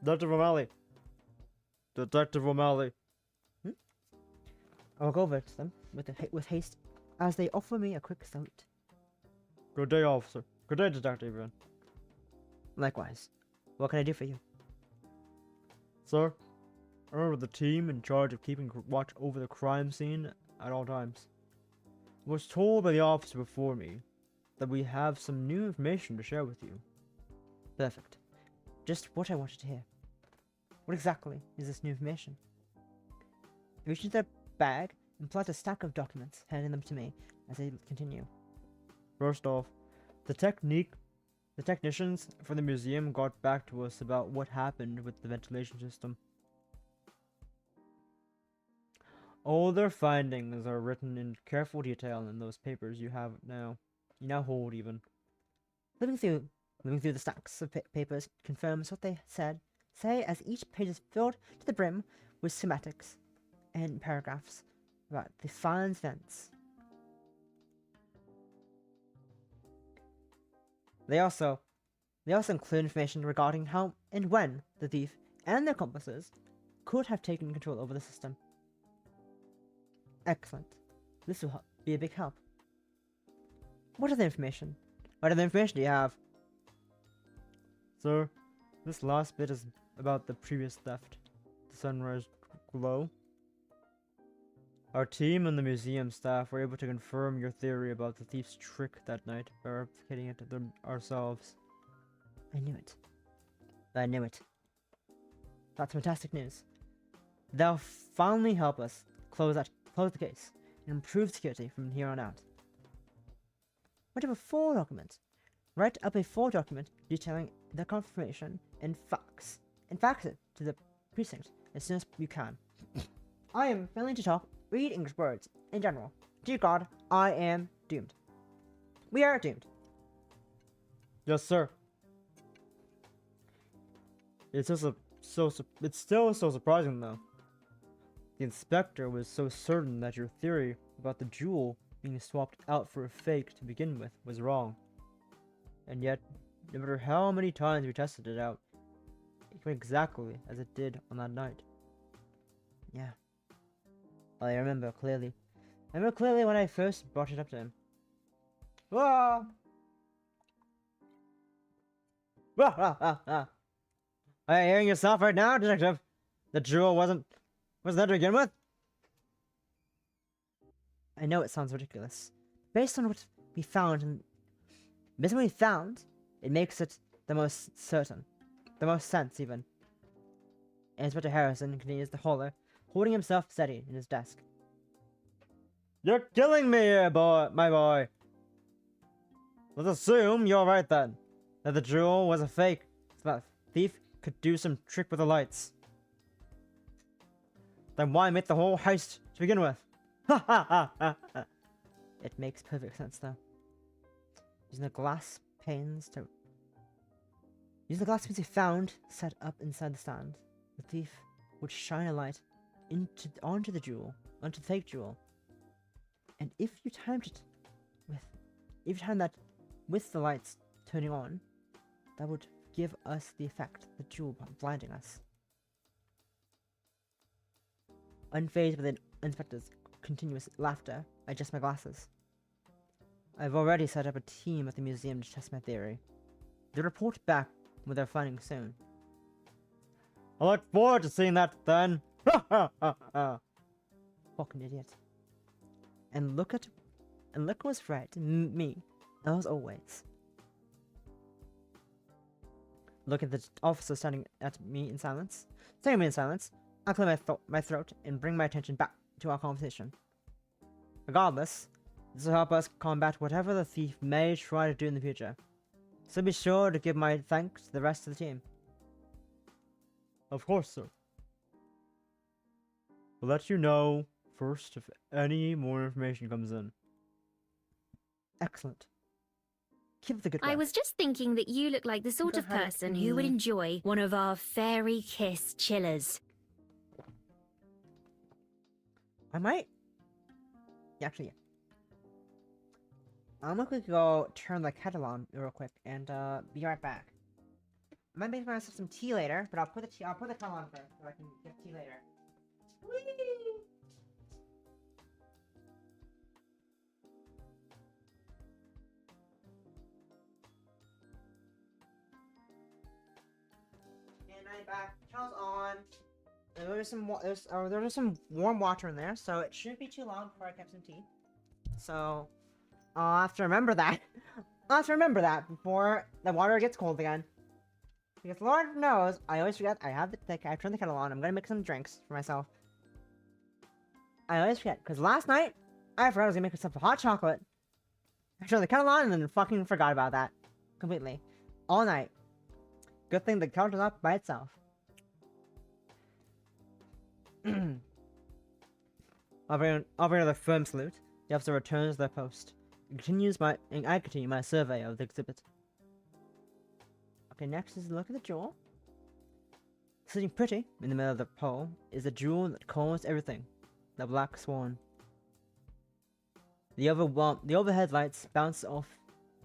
Detective O'Malley. Detective O'Malley. I walk over to them with haste as they offer me a quick salute. Good day, officer. Good day, Detective. Likewise. What can I do for you? Sir, I remember the team in charge of keeping watch over the crime scene at all times. I was told by the officer before me that we have some new information to share with you. Perfect. Just what I wanted to hear. What exactly is this new information? I reached into their bag and pulled out a stack of documents, handing them to me as they continue. First off, the technicians from the museum got back to us about what happened with the ventilation system. All their findings are written in careful detail in those papers you now hold even. Living through the stacks of papers confirms what they say as each page is filled to the brim with schematics and paragraphs about the fire's vents. They also include information regarding how and when the thief and their accomplices could have taken control over the system. Excellent. This will be a big help. What other information? What other information do you have? Sir, this last bit is about the previous theft. The sunrise glow. Our team and the museum staff were able to confirm your theory about the thief's trick that night by replicating it ourselves. I knew it. I knew it. That's fantastic news. They'll finally help us close the case and improve security from here on out. Write up a full document. Write up a full document detailing the confirmation and fax it to the precinct as soon as you can. I am failing to talk, read English words in general. Dear God, I am doomed. We are doomed. Yes, sir. It's still so surprising though. The inspector was so certain that your theory about the jewel being swapped out for a fake to begin with was wrong. And yet, no matter how many times we tested it out, it went exactly as it did on that night. Yeah. I remember clearly. I remember clearly when I first brought it up to him. Whoa! Are you hearing yourself right now, Detective? The jewel wasn't there to begin with? I know it sounds ridiculous. Based on what we found, it makes it the most certain. The most sense, even. Inspector Harrison continues the holler, holding himself steady in his desk. You're killing me here, my boy! Let's assume you're right then. That the jewel was a fake, so that thief could do some trick with the lights. Then why make the whole heist to begin with? Ha ha ha ha ha! It makes perfect sense though. Using the glass panes he found set up inside the stand, the thief would shine a light onto the fake jewel. And if you timed that with the lights turning on, that would give us the effect of the jewel blinding us. Unfazed by the inspector's continuous laughter, I adjust my glasses. I've already set up a team at the museum to test my theory. They'll report back with their findings soon. I look forward to seeing that then. Ha ha ha ha. Fucking idiot. And look what's right, me, as always. Look at the officer standing at me in silence. Staring at me in silence, I clear my throat and bring my attention back to our conversation. Regardless, this will help us combat whatever the thief may try to do in the future. So be sure to give my thanks to the rest of the team. Of course, sir. We'll let you know first if any more information comes in. Excellent. Keep up the good work. I was just thinking that you look like the sort of person who would enjoy one of our fairy kiss chillers. I might. Yeah, actually, yeah. I'm gonna quickly go turn the kettle on real quick and be right back. I might make myself some tea later, but I'll put the kettle on first so I can get tea later. Whee! And I'm back. Kettle's on. There's some warm water in there, so it shouldn't be too long before I get some tea. So I'll have to remember that. I'll have to remember that before the water gets cold again. Because Lord knows, I always forget I turned the kettle on. I'm gonna make some drinks for myself. I always forget, because last night, I forgot I was gonna make myself a hot chocolate. I turned the kettle on and then fucking forgot about that. Completely. All night. Good thing the kettle was up by itself. Offering another firm salute, the officer returns to their post. I continue my survey of the exhibit. Okay, next is a look at the jewel. Sitting pretty in the middle of the pole is the jewel that caused everything, the Black Swan. The overhead lights bounce off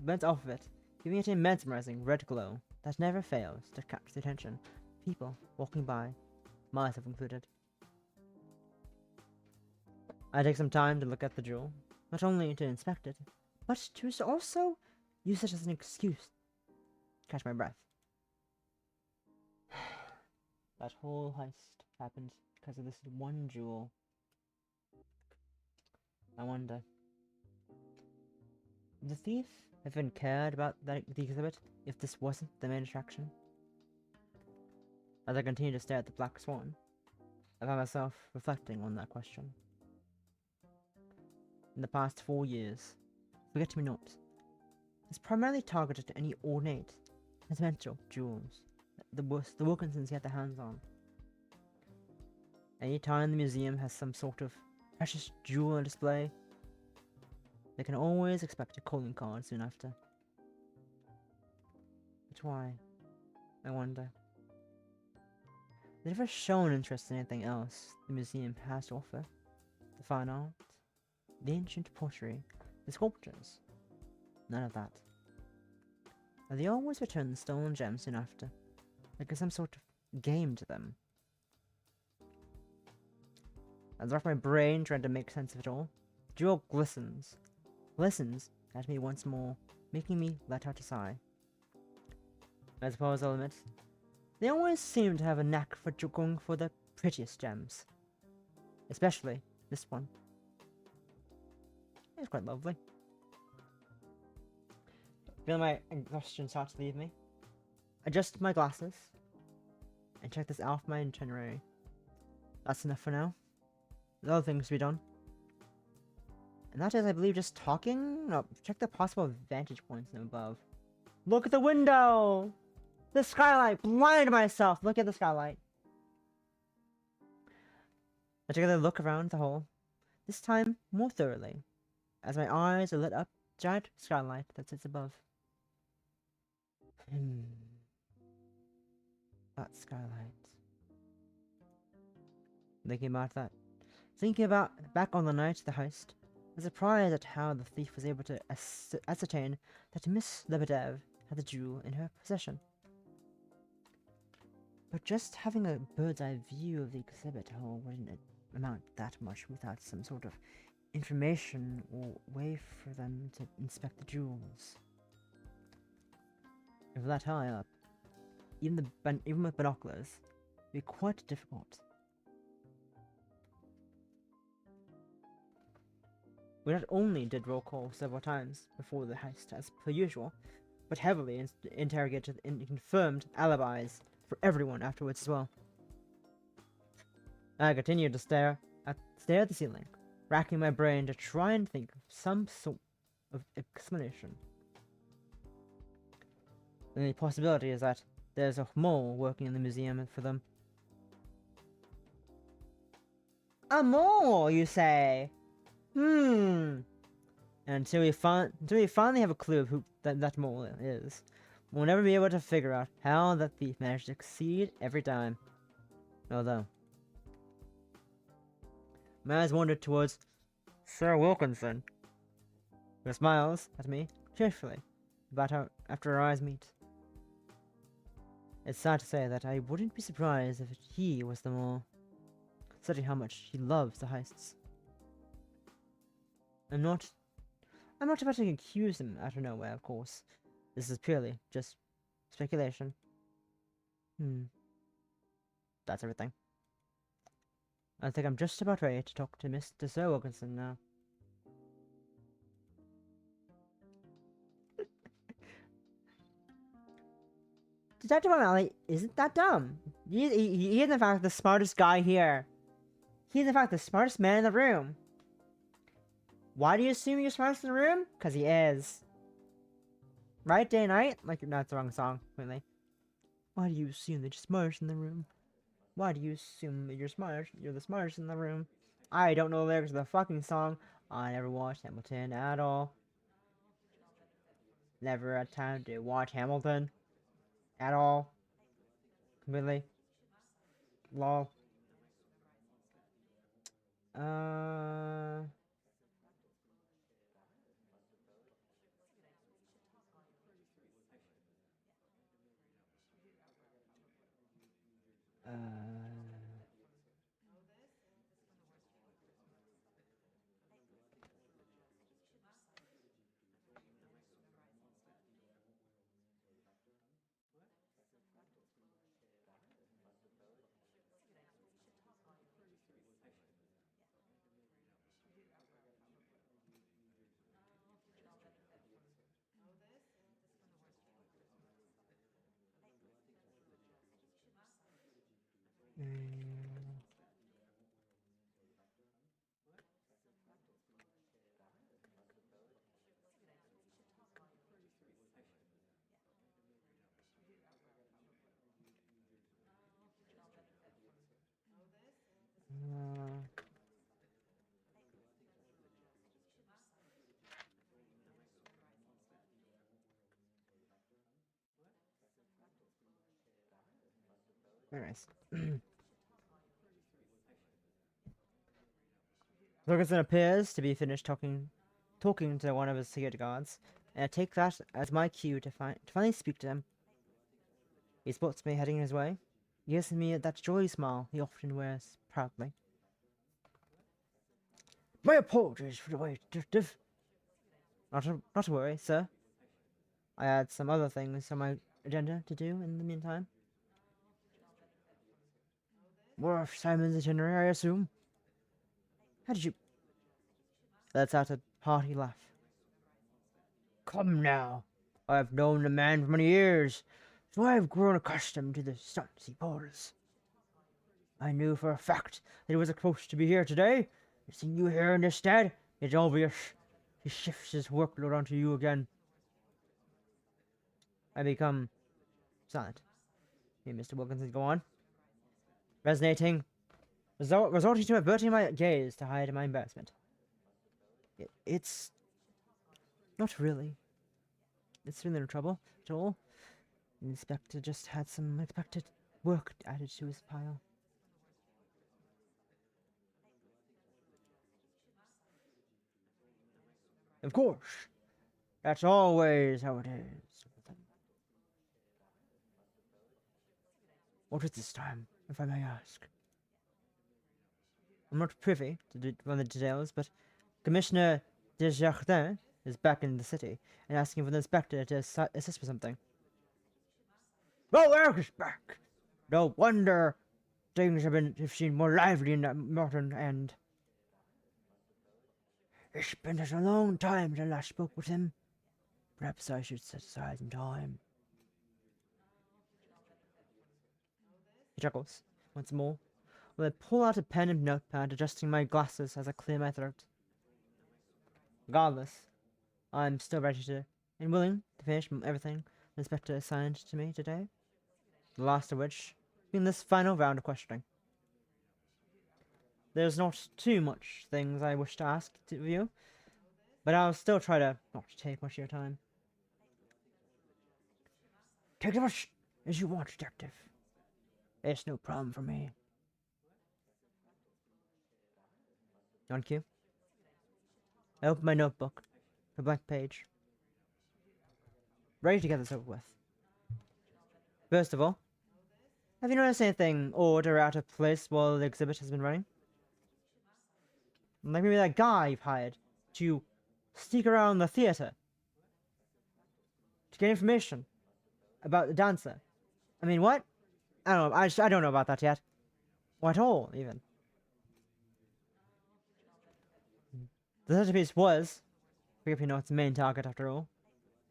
of it, giving it a mesmerizing red glow that never fails to capture the attention. People walking by, myself included. I take some time to look at the jewel, not only to inspect it, but to also use it as an excuse to catch my breath. That whole heist happened because of this one jewel. I wonder, would the thief have even cared about the exhibit if this wasn't the main attraction? As I continue to stare at the black swan, I find myself reflecting on that question. In the past 4 years, Forget Me Not has primarily targeted any ornate, sentimental jewels that the Wilkinsons get their hands on. Any time the museum has some sort of precious jewel on display, they can always expect a calling card soon after. But why? I wonder. They've never shown interest in anything else the museum has to offer. The fine art, the ancient pottery, the sculptures. None of that. And they always return the stolen gems soon after, like it's some sort of game to them. I rack my brain trying to make sense of it all. The jewel glistens at me once more, making me let out a sigh. I suppose I'll admit, they always seem to have a knack for going for the prettiest gems. Especially this one. It's quite lovely. Feeling my exhaustion start to leave me. Adjust my glasses and check this out for my itinerary. That's enough for now. There's other things to be done. And that is, I believe, just talking? No, check the possible vantage points from above. Look at the window! The skylight! Blind myself! Look at the skylight. I take another look around the hall, this time more thoroughly, as my eyes are lit up the giant skylight that sits above. That skylight. Thinking about back on the night of the heist, I'm surprised at how the thief was able to ascertain that Miss Lebedev had the jewel in her possession. But just having a bird's eye view of the exhibit hall wouldn't amount that much without some sort of information or way for them to inspect the jewels. If that high up, even with binoculars, it'd be quite difficult. We not only did roll call several times before the heist as per usual, but heavily interrogated and confirmed alibis for everyone afterwards as well. I continued to stare at the ceiling, racking my brain to try and think of some sort of explanation. The only possibility is that there's a mole working in the museum for them. A mole, you say? And until we finally have a clue of who that mole is, we'll never be able to figure out how that thief managed to succeed every time. Although, my eyes wandered towards Sir Wilkinson, who smiles at me cheerfully after our eyes meet. It's sad to say that I wouldn't be surprised if he was the mole, considering how much he loves the heists. I'm not about to accuse him out of nowhere, of course. This is purely just speculation. That's everything. I think I'm just about ready to talk to Mr. Sir Wilkinson now. Detective O'Malley isn't that dumb. He is in fact the smartest guy here. He's in fact the smartest man in the room. Why do you assume you're smartest in the room? Because he is. Right, day and night? Like, that's the wrong song, completely. Why do you assume that you're smartest in the room? Why do you assume that you're the smartest in the room? I don't know the lyrics of the fucking song. I never watched Hamilton at all. Never had time to watch Hamilton. At all. Completely. Lol. Very nice. Ferguson appears to be finished talking to one of his security guards, and I take that as my cue to finally speak to him. He spots me heading his way. He gives me that jolly smile he often wears proudly. My apologies for the wait, detective. Not to worry, sir. I had some other things on my agenda to do in the meantime. More of Simon's itinerary, I assume. How did you... Let's out a hearty laugh. Come now. I have known the man for many years, so I have grown accustomed to the stunts he pulls. I knew for a fact that he was supposed to be here today. And seeing you here in this stead, it's obvious he shifts his workload onto you again. I become silent. Hey, Mr. Wilkinson, go on. Resonating, resorting to averting my gaze to hide my embarrassment. It's not really. It's really no trouble at all. The inspector just had some unexpected work added to his pile. Of course. That's always how it is. What is this time, if I may ask? I'm not privy to the details, but Commissioner Desjardins is back in the city and asking for the inspector to assist with something. Oh, Eric is back! No wonder things have seemed more lively in that modern end. It's been such a long time since I last spoke with him. Perhaps I should set aside some time. He chuckles once more, while I pull out a pen and notepad, adjusting my glasses as I clear my throat. Regardless, I'm still ready to and willing to finish everything the inspector assigned to me today, the last of which being this final round of questioning. There's not too much things I wish to ask of you, but I'll still try to not take much of your time. Take as much as you want, detective. It's no problem for me. On cue, I open my notebook, a blank page. Ready to get this over with. First of all, have you noticed anything odd or out of place while the exhibit has been running? Like maybe that guy you've hired to sneak around the theater to get information about the dancer. I mean, what? I don't know. I don't know about that yet. Or at all, even. The centerpiece was, forgive me, its main target after all.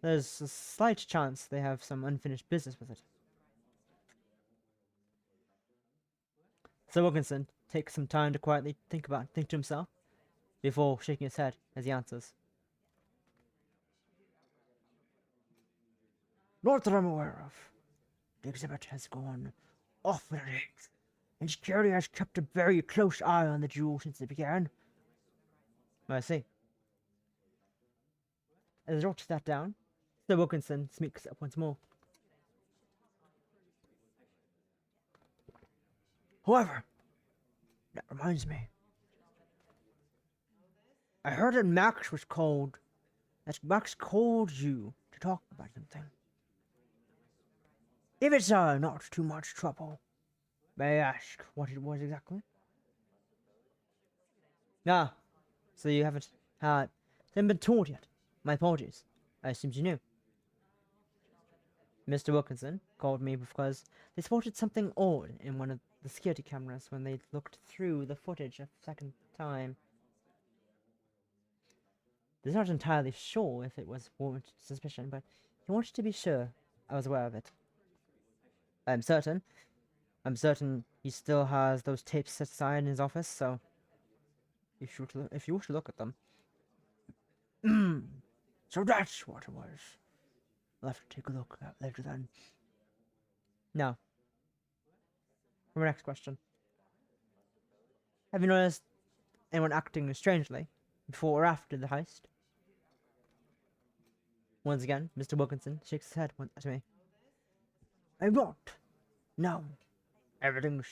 There's a slight chance they have some unfinished business with it. Sir Wilkinson takes some time to quietly think to himself, before shaking his head as he answers. Not that I'm aware of. The exhibit has gone off with it, and security has kept a very close eye on the jewel since it began. I see. As I jot that down, Sir Wilkinson speaks up once more. However, that reminds me. I heard that Max called you to talk about something. If it's not too much trouble, may I ask what it was exactly? Ah, so you haven't been told yet. My apologies. I assumed you knew. Mr. Wilkinson called me because they spotted something odd in one of the security cameras when they looked through the footage a second time. They're not entirely sure if it was warranted suspicion, but he wanted to be sure I was aware of it. I'm certain he still has those tapes set aside in his office, so if you wish to look at them. So that's what it was. I'll have to take a look at later then. Now, for my next question. Have you noticed anyone acting strangely before or after the heist? Once again, Mr. Wilkinson shakes his head at me. I'm not. No. Everything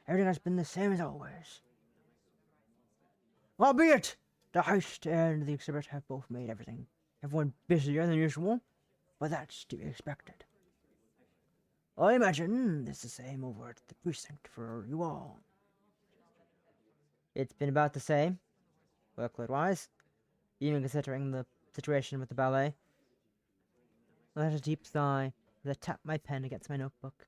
has been the same as always. Albeit, the heist and the exhibit have both made everyone busier than usual, but that's to be expected. I imagine it's the same over at the precinct for you all. It's been about the same, workload-wise, even considering the situation with the ballet. I had a deep sigh as I tapped my pen against my notebook.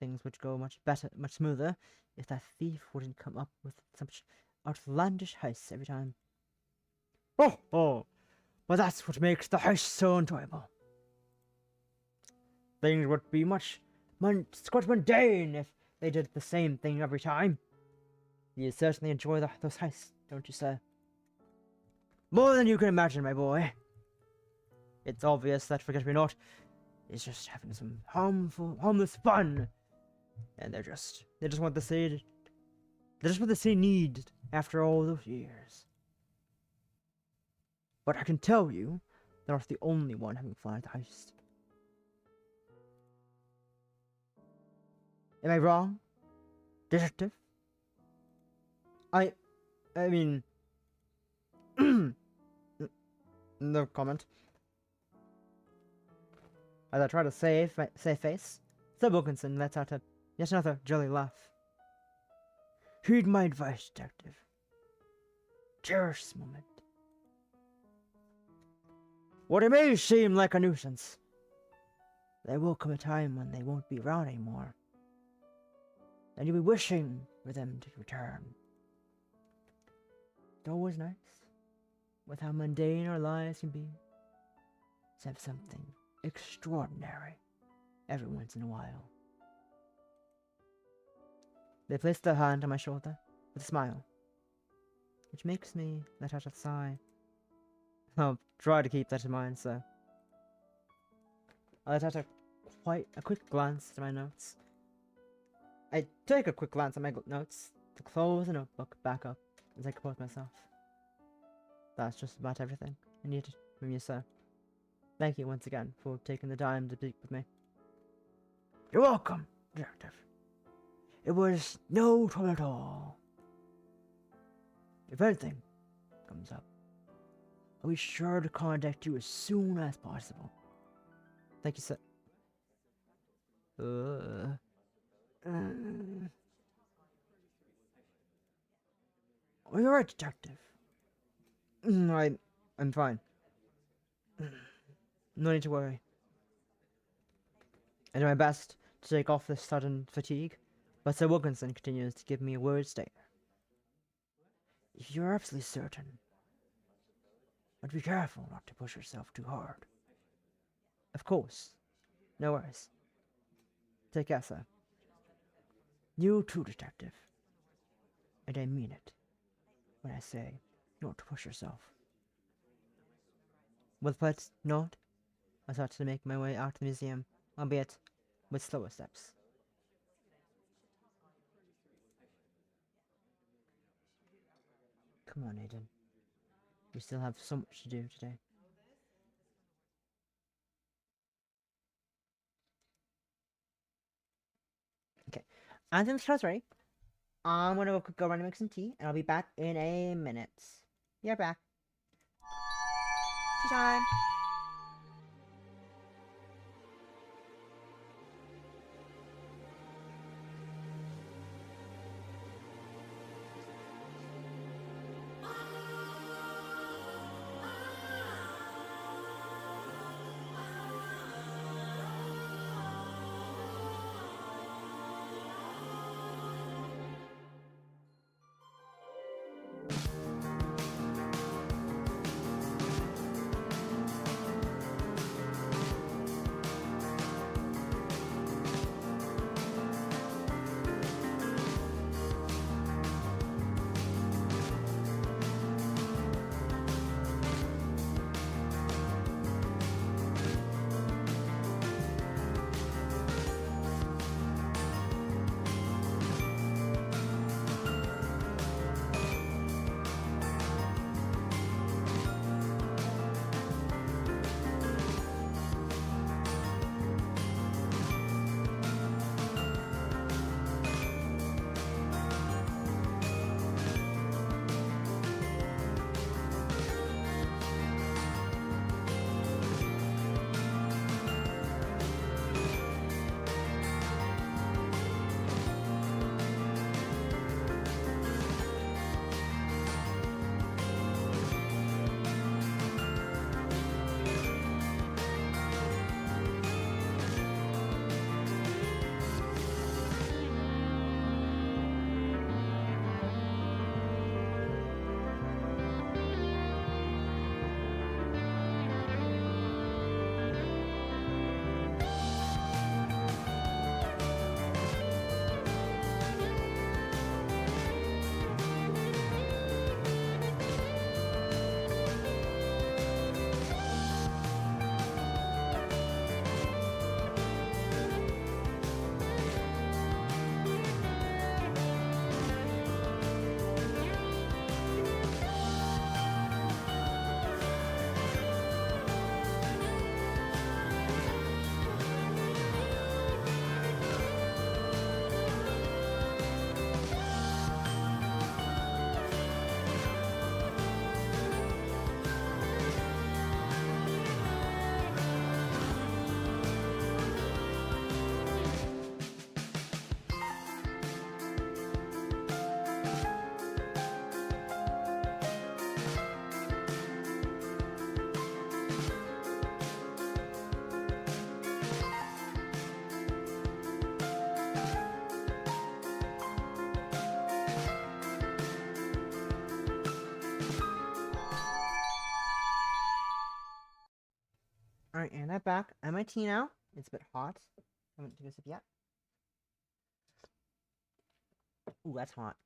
Things would go much smoother, if that thief wouldn't come up with such outlandish heists every time. Oh, but that's what makes the heist so enjoyable. Things would be quite mundane if they did the same thing every time. You certainly enjoy those heists, don't you, sir? More than you can imagine, my boy. It's obvious that Forget-Me-Not is just having some harmless fun, and they just want the scene. They just want the scene needed after all those years. But I can tell you, they're not the only one having fun at the heist. Am I wrong, detective? I mean, no comment. As I try to save face, Sir Wilkinson lets out yet another jolly laugh. Heed my advice, detective. Cherish this moment. What it may seem like a nuisance, there will come a time when they won't be around anymore, and you'll be wishing for them to return. It's always nice, with how mundane our lives can be, to have something extraordinary every once in a while. They placed their hand on my shoulder with a smile, which makes me let out a sigh. I'll try to keep that in mind, sir. I let out a quick glance at my notes. I take a quick glance at my notes to close the notebook back up as I compose myself. That's just about everything I needed from you, sir. Thank you once again for taking the time to speak with me. You're welcome, detective. It was no trouble at all. If anything comes up, I'll be sure to contact you as soon as possible. Thank you, sir. Are you alright, detective? I'm fine. No need to worry. I do my best to take off this sudden fatigue, but Sir Wilkinson continues to give me a worried stare. If you're absolutely certain, but be careful not to push yourself too hard. Of course. No worries. Take care, sir. You too, detective. And I mean it when I say not to push yourself. With a polite nod, I start to make my way out of the museum, albeit with slower steps. Come on, Aiden. We still have so much to do today. Okay, Anthem's class ready. I'm gonna go run and make some tea, and I'll be back in a minute. Yeah, back. Tea time. Alright, and I'm back. I'm my tea now. It's a bit hot. I haven't taken a sip yet. Ooh, that's hot.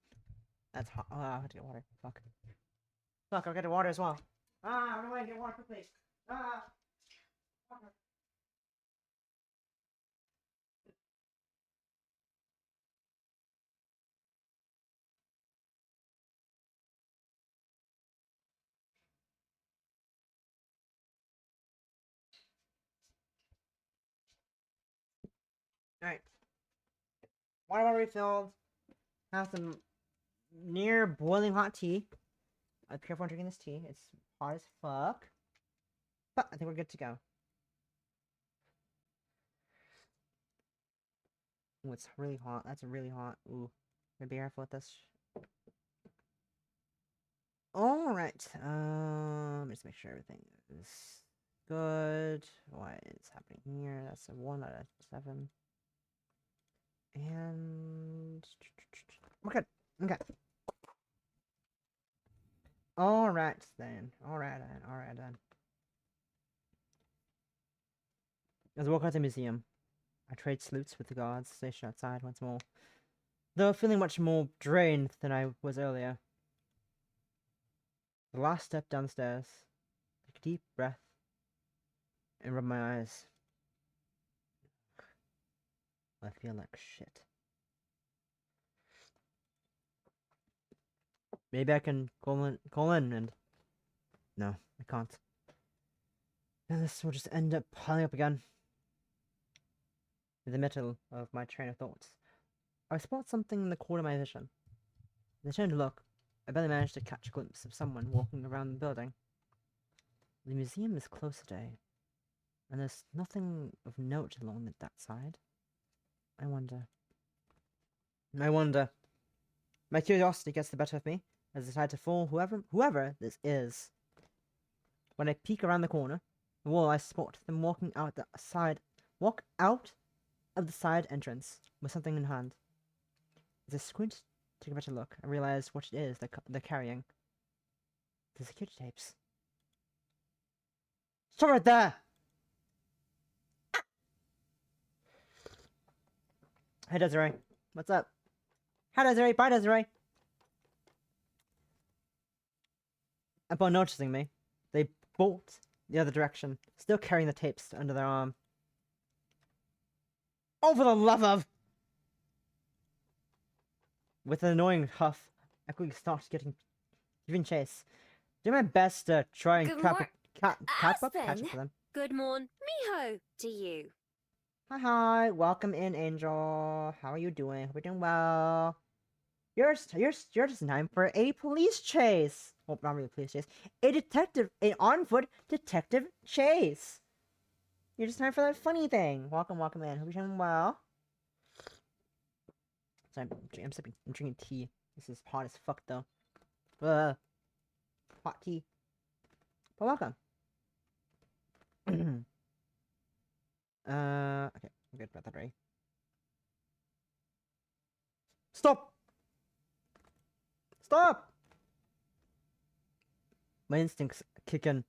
That's hot. Oh, I have to get water. Fuck. Fuck, I'll get the water as well. Ah, run away, get water quickly. Ah! Water. Alright. Water bottle refilled. Have some near boiling hot tea. I'm careful when drinking this tea. It's hot as fuck. But I think we're good to go. Ooh, it's really hot. That's really hot. Ooh. Gotta be careful with this. Alright. Let's make sure everything is good. What is happening here? That's a 1 out of 7. And we're good. Okay. Alright then. Alright then. As I walk out the museum, I trade salutes with the guards stationed outside once more, though feeling much more drained than I was earlier. The last step down the stairs, take a deep breath, and rub my eyes. I feel like shit. Maybe I can call in and... No, I can't. Then this will just end up piling up again. In the middle of my train of thoughts, I spot something in the corner of my vision. As I turned to look, I barely managed to catch a glimpse of someone walking around the building. The museum is closed today, and there's nothing of note along that side. I wonder. My curiosity gets the better of me as I decide to follow whoever this is. When I peek around the corner, the wall, I spot them walk out of the side entrance with something in hand. As I squint, take a better look, I realize what it is they're carrying. The security tapes. Stop right there! Ah! Hey Desiree, what's up? Hi Desiree, bye Desiree! Upon noticing me, they bolt the other direction, still carrying the tapes under their arm. Oh, for the love of! With an annoying huff, I quickly start giving chase. Do my best to try and catch up to them. Good morn, miho, to you. Hi, welcome in, Angel. How are you doing? Hope you're doing well. You're just in time for a police chase. Well, not really a police chase. An on-foot detective chase. You're just in time for that funny thing. Welcome in. Hope you're doing well. Sorry, I'm drinking tea. This is hot as fuck, though. Hot tea. But welcome. Okay, I'm good about that, right? Stop! Stop! My instincts kick in,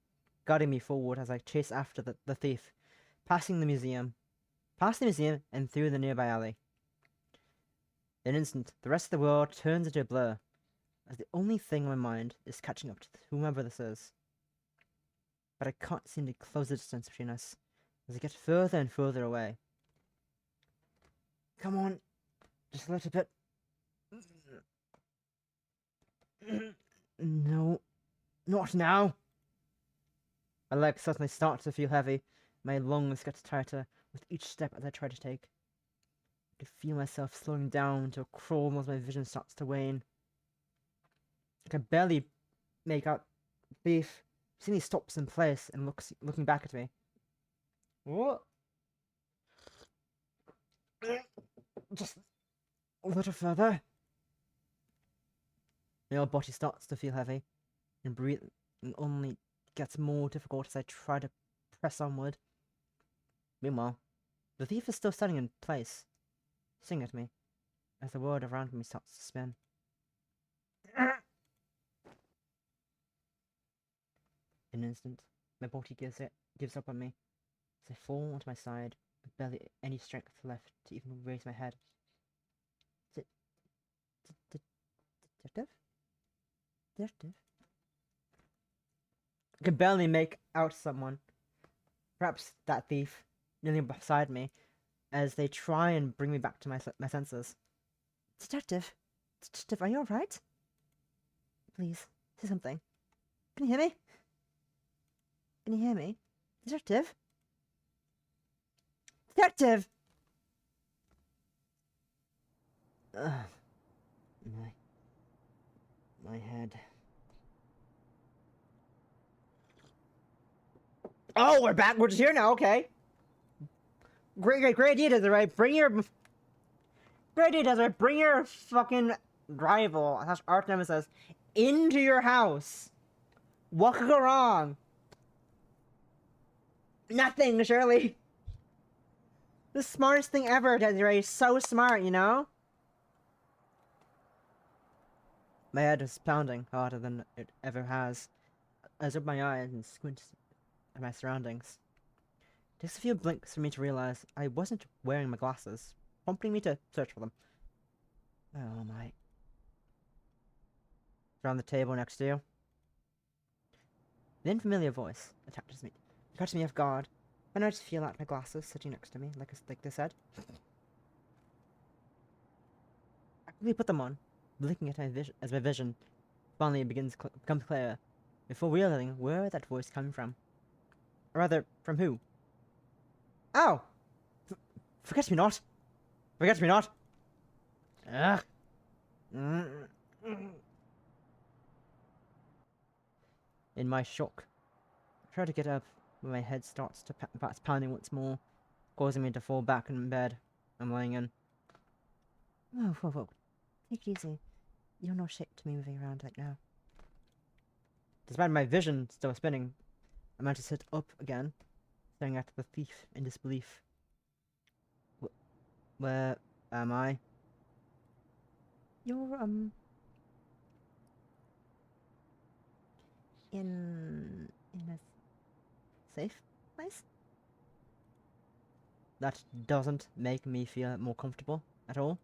guiding me forward as I chase after the thief, past the museum and through the nearby alley. In an instant, the rest of the world turns into a blur, as the only thing on my mind is catching up to whomever this is. But I can't seem to close the distance between us, as I get further and further away. Come on, just a little bit. No, not now. My legs suddenly start to feel heavy. My lungs get tighter with each step as I try to take. I can feel myself slowing down into a crawl as my vision starts to wane. I can barely make out Beef. Suddenly stops in place and looking back at me. What? Just a little further. My old body starts to feel heavy, and breathing only gets more difficult as I try to press onward. Meanwhile, the thief is still standing in place, staring at me, as the world around me starts to spin. In an instant, my body gives up on me, as I fall onto my side, with barely any strength left to even raise my head. Detective? Detective? I can barely make out someone. Perhaps that thief, kneeling beside me, as they try and bring me back to my senses. Detective? Detective, are you alright? Please, say something. Can you hear me? Can you hear me? Detective? Detective! Ugh. My head. Oh, we're back. We're just here now. Okay. Great idea, Desiree. Great idea, Desiree. Bring your fucking rival / arch nemesis into your house. What could go wrong? Nothing, Shirley. The smartest thing ever, Desiree. So smart, you know? My head is pounding harder than it ever has. I open my eyes and squint at my surroundings. It takes a few blinks for me to realize I wasn't wearing my glasses, prompting me to search for them. Oh my. Around the table next to you. An unfamiliar voice catches me off guard. I know to feel out my glasses sitting next to me, like they said. I quickly put them on, blinking at as my vision finally becomes clearer, before realizing where that voice coming from. Or rather, from who? Oh! Forget me not! Forget me not! Ugh! In my shock, I try to get up, but my head starts pounding once more, causing me to fall back in bed I'm lying in. Whoa. Take it easy. You're no shape to me moving around right now. Despite my vision still spinning, I managed to sit up again, staring at the thief in disbelief. Where am I? You're, in a safe place? That doesn't make me feel more comfortable at all.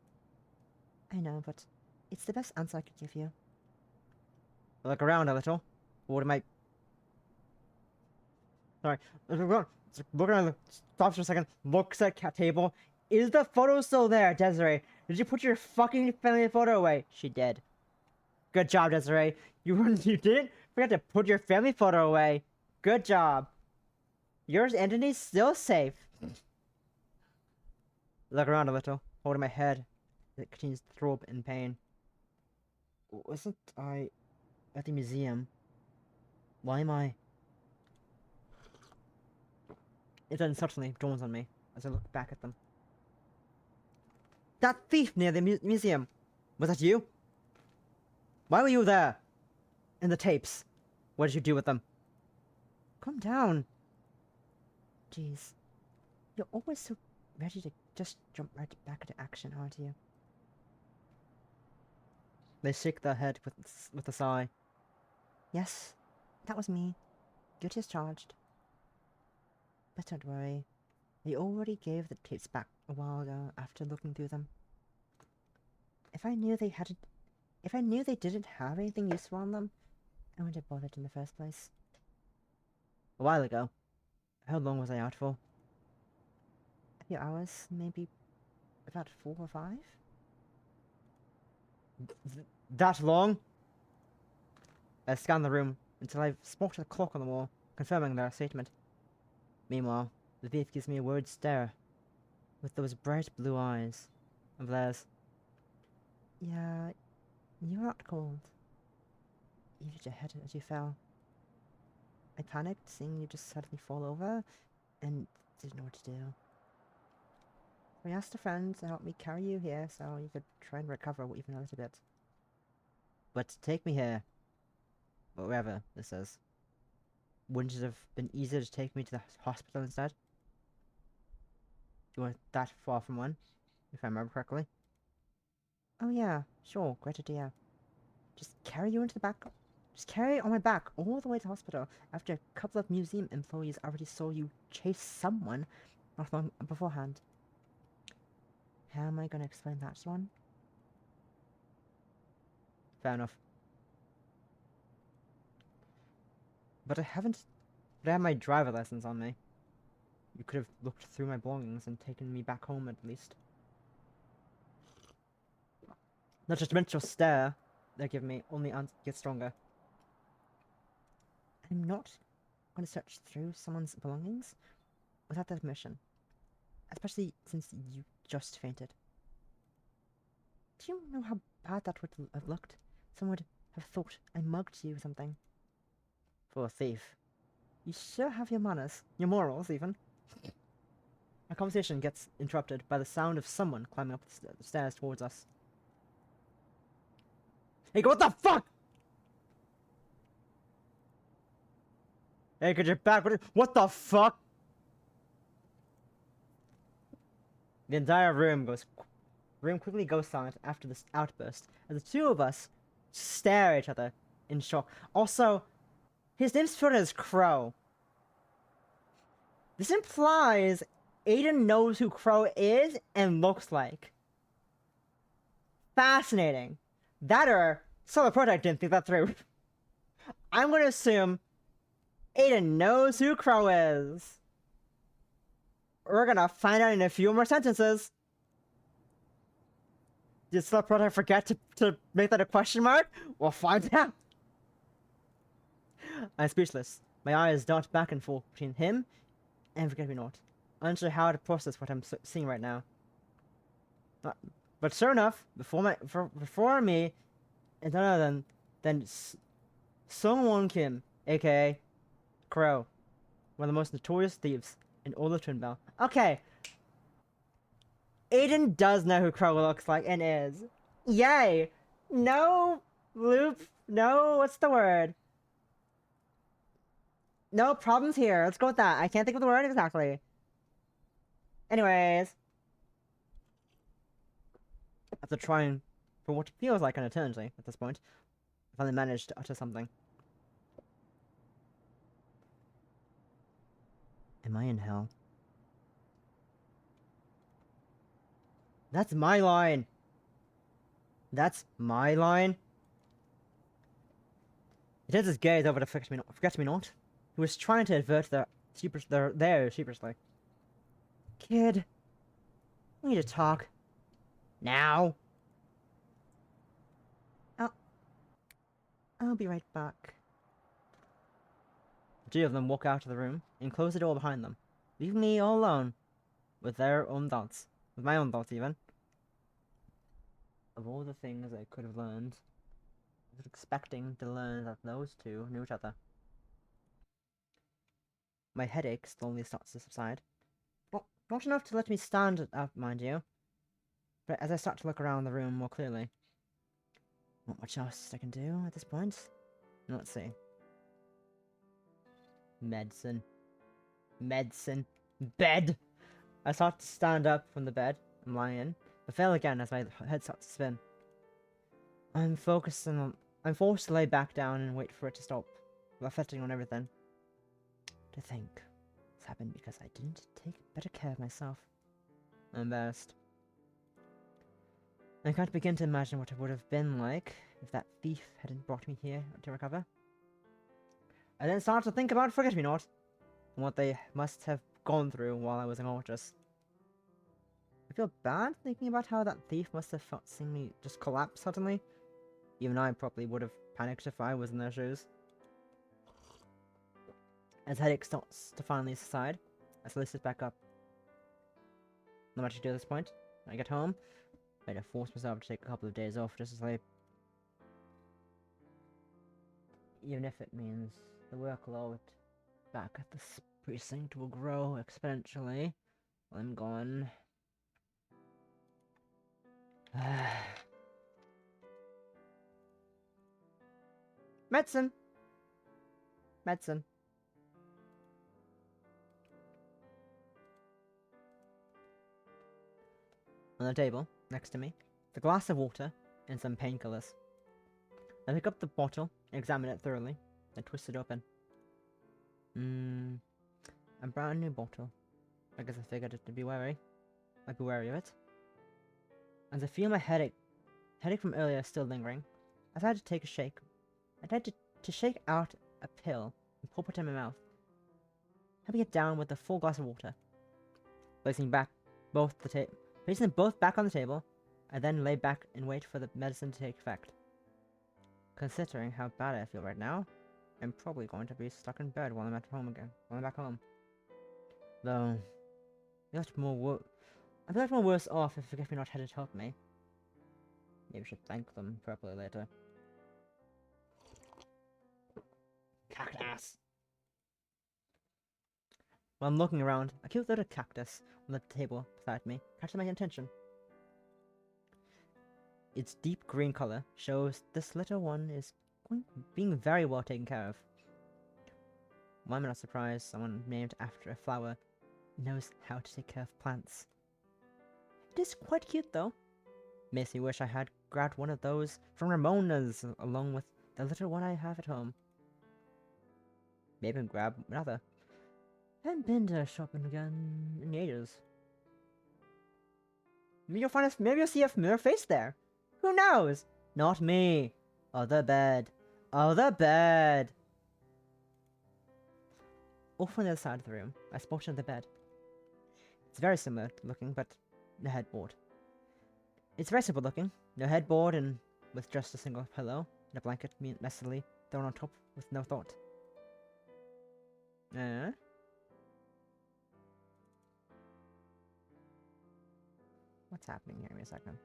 I know, but it's the best answer I could give you. Look around a little. What am I... Sorry. Look around. Stop for a second. Looks at cat table. Is the photo still there, Desiree? Did you put your fucking family photo away? She did. Good job, Desiree. You didn't forget to put your family photo away. Good job. Yours, Anthony's still safe. Look around a little, holding my head. It continues to throb in pain. Wasn't I at the museum? Why am I? It then suddenly dawns on me as I look back at them. That thief near the museum! Was that you? Why were you there? In the tapes. What did you do with them? Calm down. Jeez. You're always so ready to just jump right back into action, aren't you? They shake their head with a sigh. Yes, that was me. Guilty as charged. But don't worry. I already gave the tapes back a while ago after looking through them. If I knew they didn't have anything useful on them, I wouldn't have bothered in the first place. A while ago. How long was I out for? A few hours, maybe about 4 or 5? That long? I scan the room until I've spotted a clock on the wall, confirming their statement. Meanwhile, the thief gives me a worried stare, with those bright blue eyes of theirs. Yeah, you're not cold. You hit your head as you fell. I panicked, seeing you just suddenly fall over, and didn't know what to do. I asked a friend to help me carry you here so you could try and recover even a little bit. But take me here. Wherever this is. Wouldn't it have been easier to take me to the hospital instead? You weren't that far from one, if I remember correctly. Oh yeah, sure, great idea. Just carry you into the back Just carry it on my back all the way to the hospital after a couple of museum employees already saw you chase someone beforehand. How am I going to explain that one? Fair enough. But I have my driver license on me. You could have looked through my belongings and taken me back home at least. The judgmental stare they give me only gets stronger. I'm not going to search through someone's belongings without their permission. Especially since you just fainted. Do you know how bad that would have looked? Someone would have thought I mugged you or something. For a thief. You sure have your manners. Your morals, even. Our conversation gets interrupted by the sound of someone climbing up the stairs towards us. Hey, what the fuck?! Hey, get your back. What the fuck?! The entire room quickly goes silent after this outburst, as the two of us stare at each other in shock. Also, his name's spelled as Crow. This implies Aiden knows who Crow is and looks like. Fascinating. That or solarProtag didn't think that through. I'm gonna assume Aiden knows who Crow is. We're gonna find out in a few more sentences. Did solarProtag forget to make that a question mark? We'll find out. I'm speechless. My eyes dart back and forth between him and Forget-Me-Not. Unsure how to process what I'm seeing right now. But sure enough, before me, is none other than Sung-Won Kim, aka Crow, one of the most notorious thieves in all of Twinbells. Okay. Aiden does know who Crow looks like and is. Yay! No loop. No, what's the word? No problems here. Let's go with that. I can't think of the word exactly. Anyways. After trying for what feels like an eternity at this point, I finally managed to utter something. Am I in hell? That's my line! That's my line? He turns his gaze over to Forget-Me-Not, who was trying to avert their sheepishly. Kid, we need to talk. Now. I'll be right back. The two of them walk out of the room and close the door behind them, leaving me all alone with their own thoughts. With my own thoughts, even. Of all the things I could have learned, I was expecting to learn that those two knew each other. My headache slowly starts to subside. Not enough to let me stand up, mind you. But as I start to look around the room more clearly, not much else I can do at this point. Let's see. Medicine. Bed! I start to stand up from the bed I'm lying in, but fail again as my head starts to spin. I'm forced to lay back down and wait for it to stop, reflecting on everything. To think this happened because I didn't take better care of myself. I'm embarrassed. I can't begin to imagine what it would have been like if that thief hadn't brought me here to recover. I then start to think about Forget-Me-Not and what they must have gone through while I was unconscious. I feel bad thinking about how that thief must have felt seeing me just collapse suddenly. Even I probably would have panicked if I was in their shoes. As headache starts to finally subside, I slowly sit back up. Not much to do at this point. When I get home, I had to force myself to take a couple of days off just to sleep. Even if it means the workload back at the precinct will grow exponentially while I'm gone. Medicine. On the table, next to me, the glass of water and some painkillers. I pick up the bottle, examine it thoroughly, then twist it open. A brand new bottle. I guess I figured it to be wary. I'd be wary of it. As I feel my headache from earlier still lingering, I decided to take a shake. I tried to shake out a pill and pop it in my mouth, having it down with a full glass of water. Placing them both back on the table, I then lay back and wait for the medicine to take effect. Considering how bad I feel right now, I'm probably going to be stuck in bed while I'm back home. Though, I feel like more worse off if Forget-Me-Not had to help me. Maybe I should thank them properly later. Cactus! While I'm looking around, a cute little cactus on the table beside me catches my attention. Its deep green color shows this little one is being very well taken care of. Why am I not surprised someone named after a flower knows how to take care of plants? It is quite cute though. Makes me wish I had grabbed one of those from Ramona's along with the little one I have at home. Maybe grab another. Haven't been to shopping again in ages. Maybe you'll see a familiar face there. Who knows? Not me. Other bed. Other bed. Off on the other side of the room, I spotted the bed. It's very similar looking, but no headboard. It's very simple looking, no headboard, and with just a single pillow and a blanket messily thrown on top with no thought. What's happening here? Give me a second.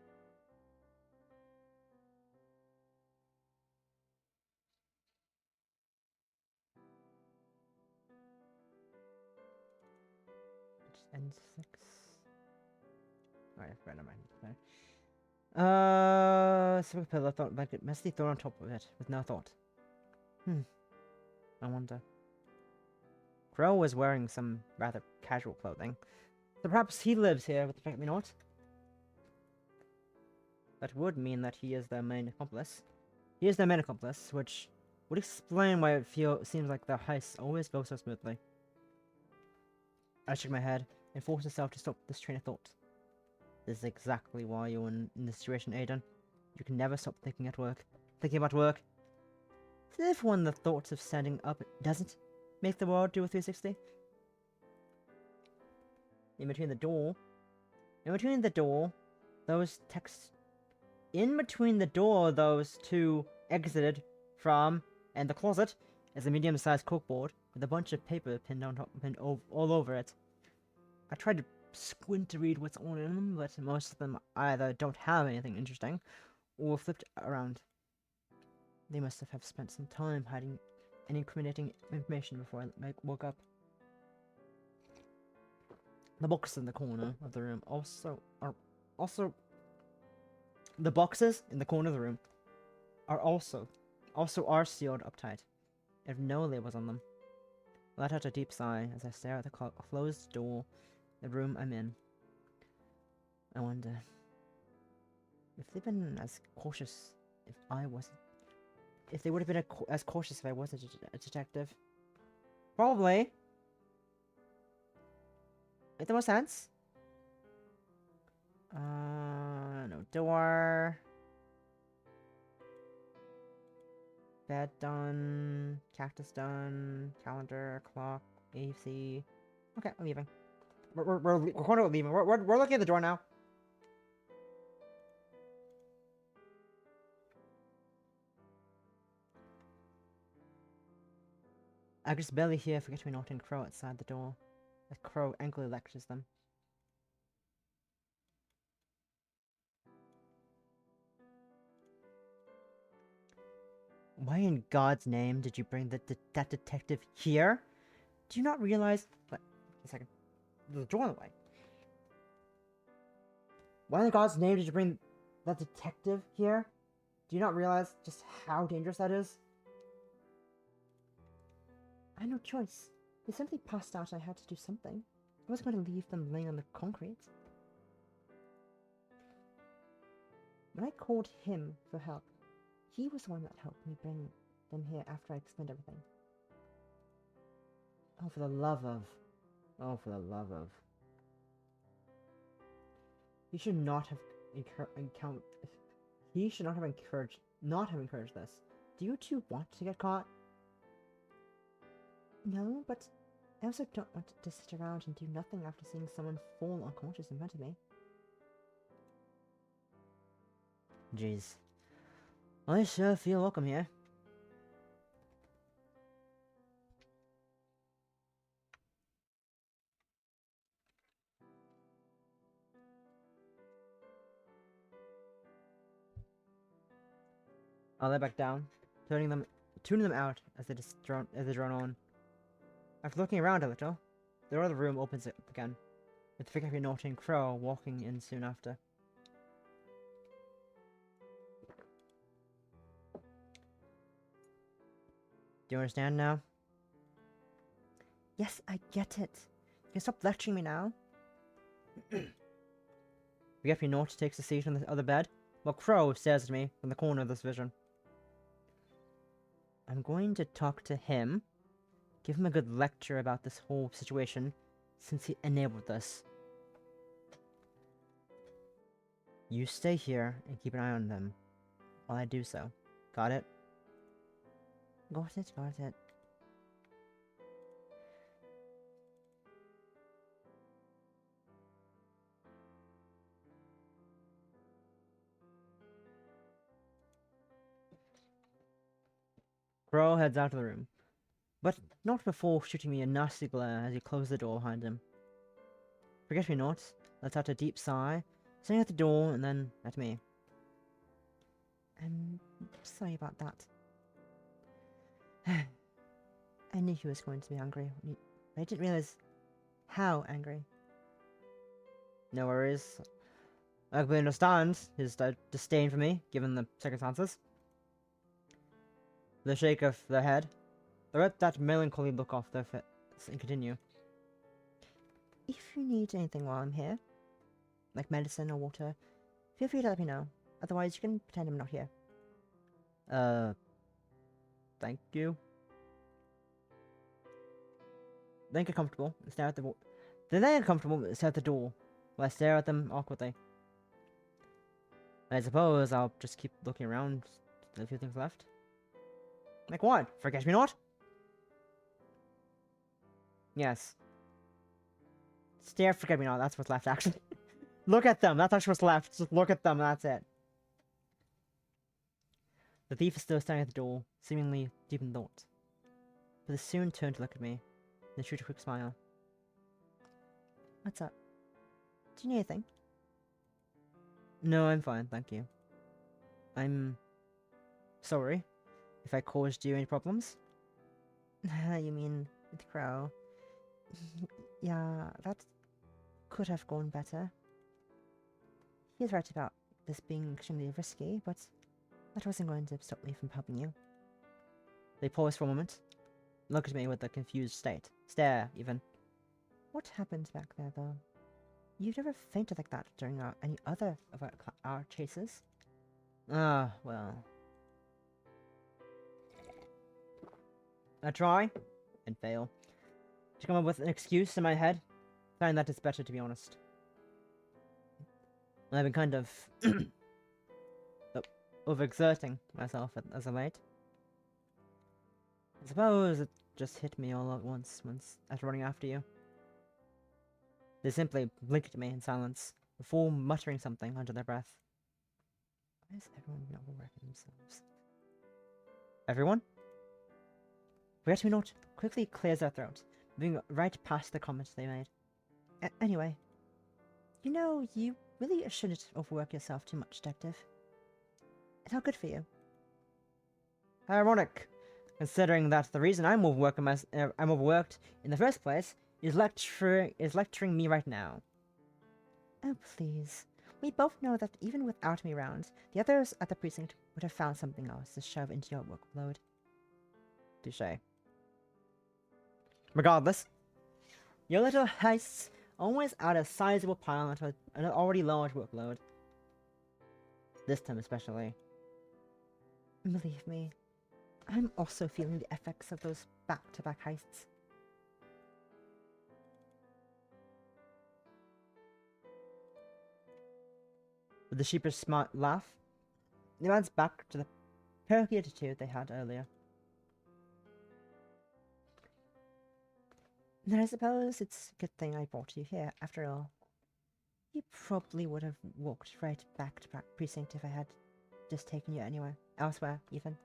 N6. Alright, never mind. Simple pillow thought blanket messily thrown on top of it with no thought. I wonder. Crow was wearing some rather casual clothing, so perhaps he lives here with the Forget-Me-Not. That would mean that he is their main accomplice. He is their main accomplice, which would explain why it seems like the heist always goes so smoothly. I shook my head and forced myself to stop this train of thought. This is exactly why you're in this situation, Aiden. You can never stop thinking about work. As if when the thoughts of standing up doesn't make the world do a 360. In between the door, those two exited from, and the closet is a medium-sized corkboard with a bunch of paper pinned all over it. I tried to squint to read what's on in them, but most of them either don't have anything interesting or flipped around. They must have spent some time hiding any incriminating information before I woke up. The boxes in the corner of the room the boxes in the corner of the room are sealed up tight. They have no labels on them. I let out a deep sigh as I stare at the closed door, the room I'm in. I wonder if they've been as cautious if they would have been as cautious if I wasn't a detective. Probably. Make the most sense. No door. Bed done. Cactus done. Calendar, clock, AC. Okay, I'm leaving. We're going to leaving. We're looking at the door now. I just barely hear Forget-Me-Not and Crow outside the door, as Crow angrily lectures them. Why in God's name did you bring that detective here? Do you not realize... Wait a second. There's a door in the way. Why in God's name did you bring that detective here? Do you not realize just how dangerous that is? I had no choice. They simply passed out. I had to do something. I wasn't going to leave them laying on the concrete. When I called him for help, he was the one that helped me bring them here after I explained everything. Oh, for the love of. Oh, for the love of. He should not have He should not have encouraged this. Do you two want to get caught? No, but I also don't want to sit around and do nothing after seeing someone fall unconscious in front of me. Jeez. I sure feel welcome here. I'll lay back down, tuning them out as they drone on. After looking around a little, the door of the room opens up again, with the figure of a naughty crow walking in soon after. Do you understand now? Yes, I get it. You can stop lecturing me now. Forget-me not takes a seat on the other bed, while Crow stares at me from the corner of this vision. I'm going to talk to him, give him a good lecture about this whole situation, since he enabled this. You stay here and keep an eye on them, while I do so. Got it? Got it, got it. Crow heads out of the room, but not before shooting me a nasty glare as he closed the door behind him. Forget-me-not lets out a deep sigh, staring at the door and then at me. I'm sorry about that. I knew he was going to be angry, but I didn't realize how angry. No worries. I completely understand his disdain for me, given the circumstances. The shake of their head, they rip that melancholy look off their face and continue. If you need anything while I'm here, like medicine or water, feel free to let me know. Otherwise, you can pretend I'm not here. Thank you. Then get comfortable and stare at the wall. Then get comfortable and stare at the door, while I stare at them awkwardly. I suppose I'll just keep looking around. Still a few things left. Like what? Forget-me-not? Yes. Stare, forget-me-not. That's what's left, actually. Look at them. That's actually what's left. Just look at them. That's it. The thief is still staring at the door, seemingly deep in thought. But they soon turned to look at me, then shoot a quick smile. What's up? Do you need anything? No, I'm fine, thank you. I'm sorry if I caused you any problems. You mean with Crow? Yeah, that could have gone better. He's right about this being extremely risky, but that wasn't going to stop me from helping you. They pause for a moment, look at me with a confused stare, even. What happened back there, though? You've never fainted like that during any other of our chases? Ah, well. I try, and fail. To come up with an excuse in my head, find that it's better, to be honest. I've been kind of overexerting myself as of late. I suppose it just hit me all at once after running after you. They simply blinked at me in silence, before muttering something under their breath. Why is everyone not aware of themselves? Everyone? Forget-me-not quickly clears their throat, moving right past the comments they made. Anyway, you know, you really shouldn't overwork yourself too much, Detective. It's not good for you. Ironic, considering that the reason I'm overworked in the first place is lecturing me right now. Oh, please. We both know that even without me around, the others at the precinct would have found something else to shove into your workload. Touché. Regardless, your little heists always add a sizable pile onto an already large workload. This time especially. Believe me, I'm also feeling the effects of those back-to-back heists. With a sheepish smart laugh, he runs back to the perky attitude they had earlier. Then I suppose it's a good thing I brought you here, after all. You probably would have walked right back to precinct if I had just taken you anywhere, elsewhere, even.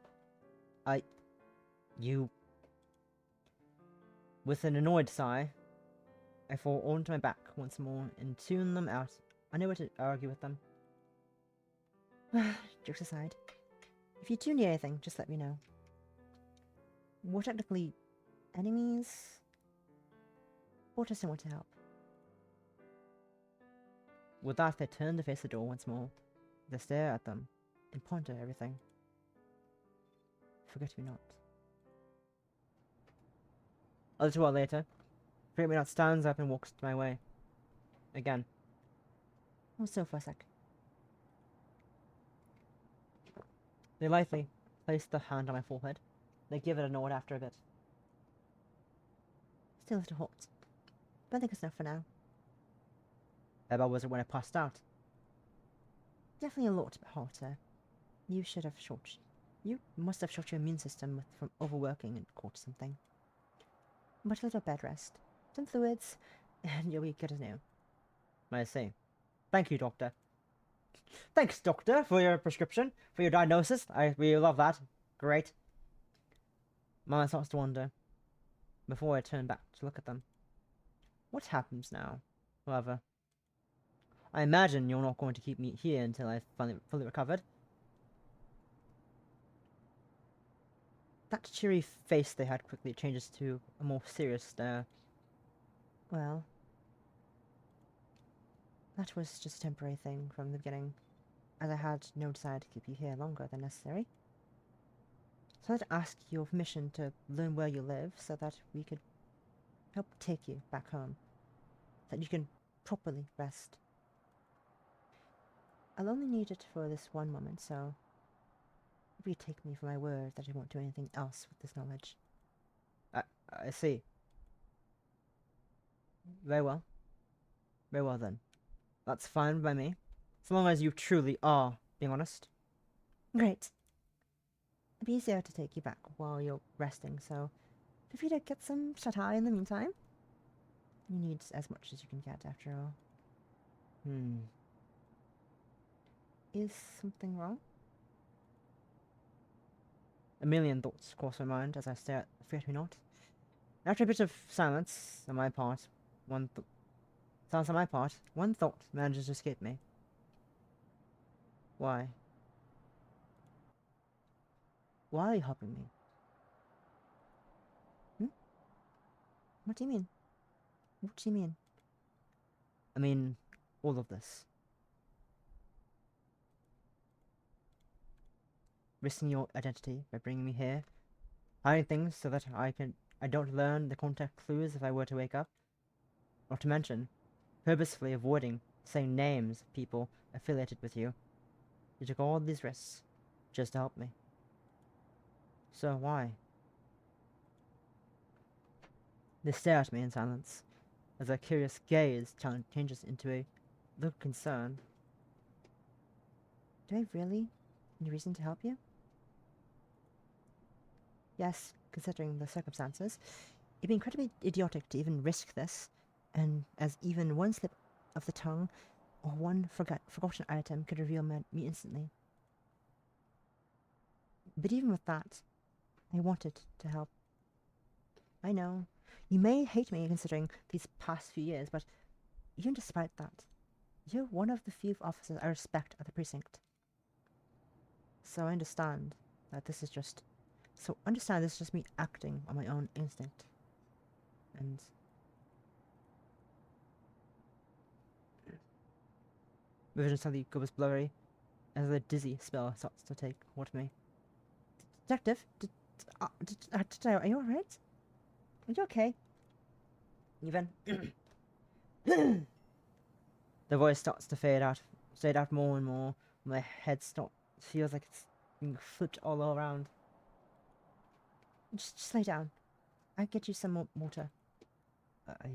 You... With an annoyed sigh, I fall onto my back once more and tune them out, unable to argue with them. Jokes aside, if you do need anything, just let me know. We're technically enemies, or just someone to help. With that, they turn to face the door once more. They stare at them and ponder everything. Forget me not. A little while later, Forget Me Not stands up and walks my way. Again. Also for a sec. They lightly place the hand on my forehead. They give it a nod after a bit. Still a little hot, but I think it's enough for now. How bad was it when I passed out? Definitely a lot hotter. You must have shot your immune system from overworking and caught something. But a little bed rest, some fluids, and you'll be good as new. I see. Thank you, Doctor. Thanks, Doctor, for your prescription, for your diagnosis. I really love that. Great. My mind starts to wander, before I turn back to look at them. What happens now, however? I imagine you're not going to keep me here until I've fully recovered. That cheery face they had quickly changes to a more serious stare. Well, that was just a temporary thing from the beginning, as I had no desire to keep you here longer than necessary. So I'd ask your permission to learn where you live so that we could help take you back home, so that you can properly rest. I'll only need it for this one moment, so if you take me for my word that I won't do anything else with this knowledge. I see. Very well. Very well then. That's fine by me. As long as you truly are being honest. Great. It'd be easier to take you back while you're resting, so feel free to get some shut-eye in the meantime. You need as much as you can get, after all. Is something wrong? A million thoughts cross my mind as I stare at Forget Me Not. After a bit of silence on my part, one thought manages to escape me. Why? Why are you helping me? What do you mean? What do you mean? I mean, all of this. Risking your identity by bringing me here, hiding things so that I don't learn the contact clues if I were to wake up. Not to mention, purposefully avoiding saying names of people affiliated with you. You took all these risks just to help me. So why? They stare at me in silence, as their curious gaze changes into a look of concern. Do I really need reason to help you? Yes, considering the circumstances. It'd be incredibly idiotic to even risk this, and as even one slip of the tongue or one forgotten item could reveal me instantly. But even with that, I wanted to help. I know, you may hate me considering these past few years, but even despite that, you're one of the few officers I respect at the precinct. So understand this is just me acting on my own instinct. And vision suddenly goes blurry as a dizzy spell starts to take hold of me. Detective, are you alright? Are you okay? Even the voice starts to fade out more and more. My head feels like it's being flipped all around. Just lay down. I'll get you some more water. Yeah.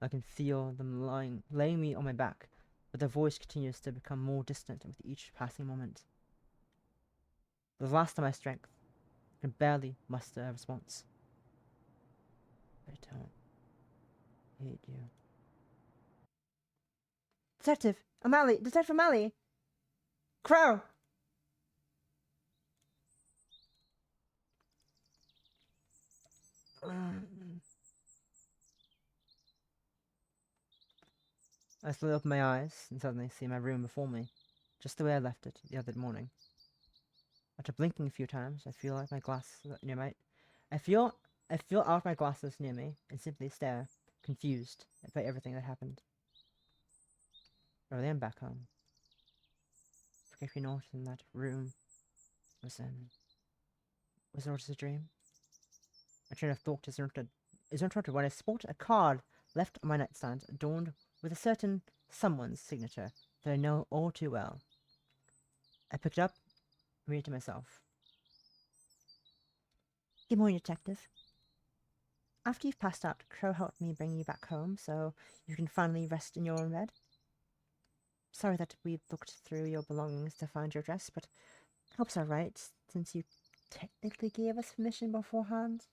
I can feel them laying me on my back, but their voice continues to become more distant with each passing moment. The last of my strength, I can barely muster a response. I don't hate you. Detective! O'Malley! Detective O'Malley! Crow! I slowly open my eyes and suddenly see my room before me, just the way I left it the other morning. After blinking a few times, I feel like my glasses near my I feel out my glasses near me and simply stare, confused by everything that happened. Early I'm back home. Forget me not in that room was it just a dream? My train of thought is interrupted when I spot a card left on my nightstand adorned with a certain someone's signature that I know all too well. I picked it up and read it to myself. Good morning, Detective. After you've passed out, Crow helped me bring you back home so you can finally rest in your own bed. Sorry that we looked through your belongings to find your address, but hope's alright, since you technically gave us permission beforehand.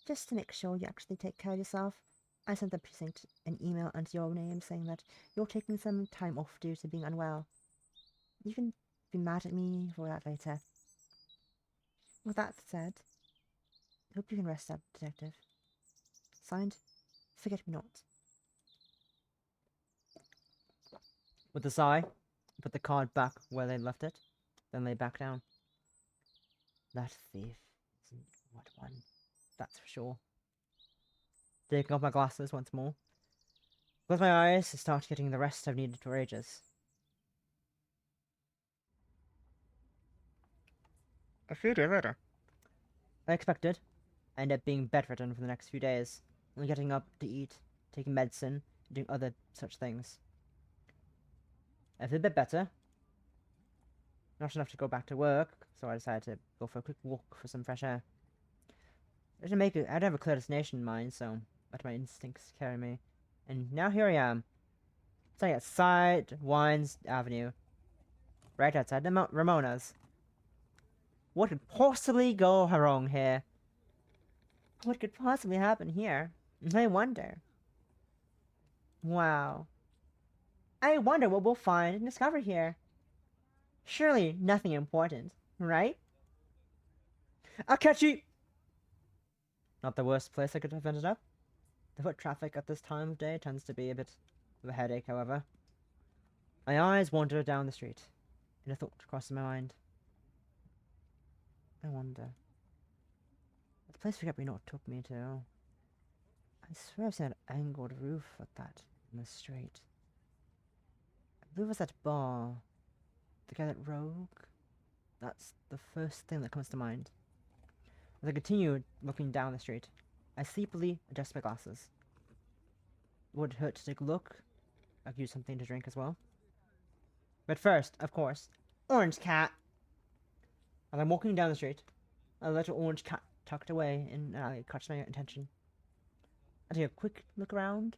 Just to make sure you actually take care of yourself, I sent the precinct an email under your name saying that you're taking some time off due to being unwell. You can be mad at me for that later. With that said, hope you can rest up, Detective. Signed, Forget Me Not. With a sigh, I put the card back where they left it, then lay back down. That thief isn't what one, that's for sure. Taking off my glasses once more. Close my eyes to start getting the rest I've needed for ages. A few days later. I expected. I ended up being bedridden for the next few days, only getting up to eat, taking medicine, and doing other such things. I feel a bit better. Not enough to go back to work, so I decided to go for a quick walk for some fresh air. I don't have a clear destination in mind, so let my instincts carry me. And now here I am, standing at Side Wines Avenue, right outside the Ramona's. What could possibly go wrong here? What could possibly happen here? I wonder. Wow. I wonder what we'll find and discover here. Surely nothing important, right? I'll catch you! Not the worst place I could have ended up. The foot traffic at this time of day tends to be a bit of a headache, however. My eyes wander down the street, and a thought crosses my mind. I wonder. The place Forget Me Not took me to. I swear I've seen an angled roof at that in the street. I believe it was that bar. The guy that rogue? That's the first thing that comes to mind. As I continue looking down the street, I sleepily adjust my glasses. It would hurt to take a look. I could use something to drink as well. But first, of course, orange cat. As I'm walking down the street, a little orange cat tucked away in an alley catches my attention. I take a quick look around,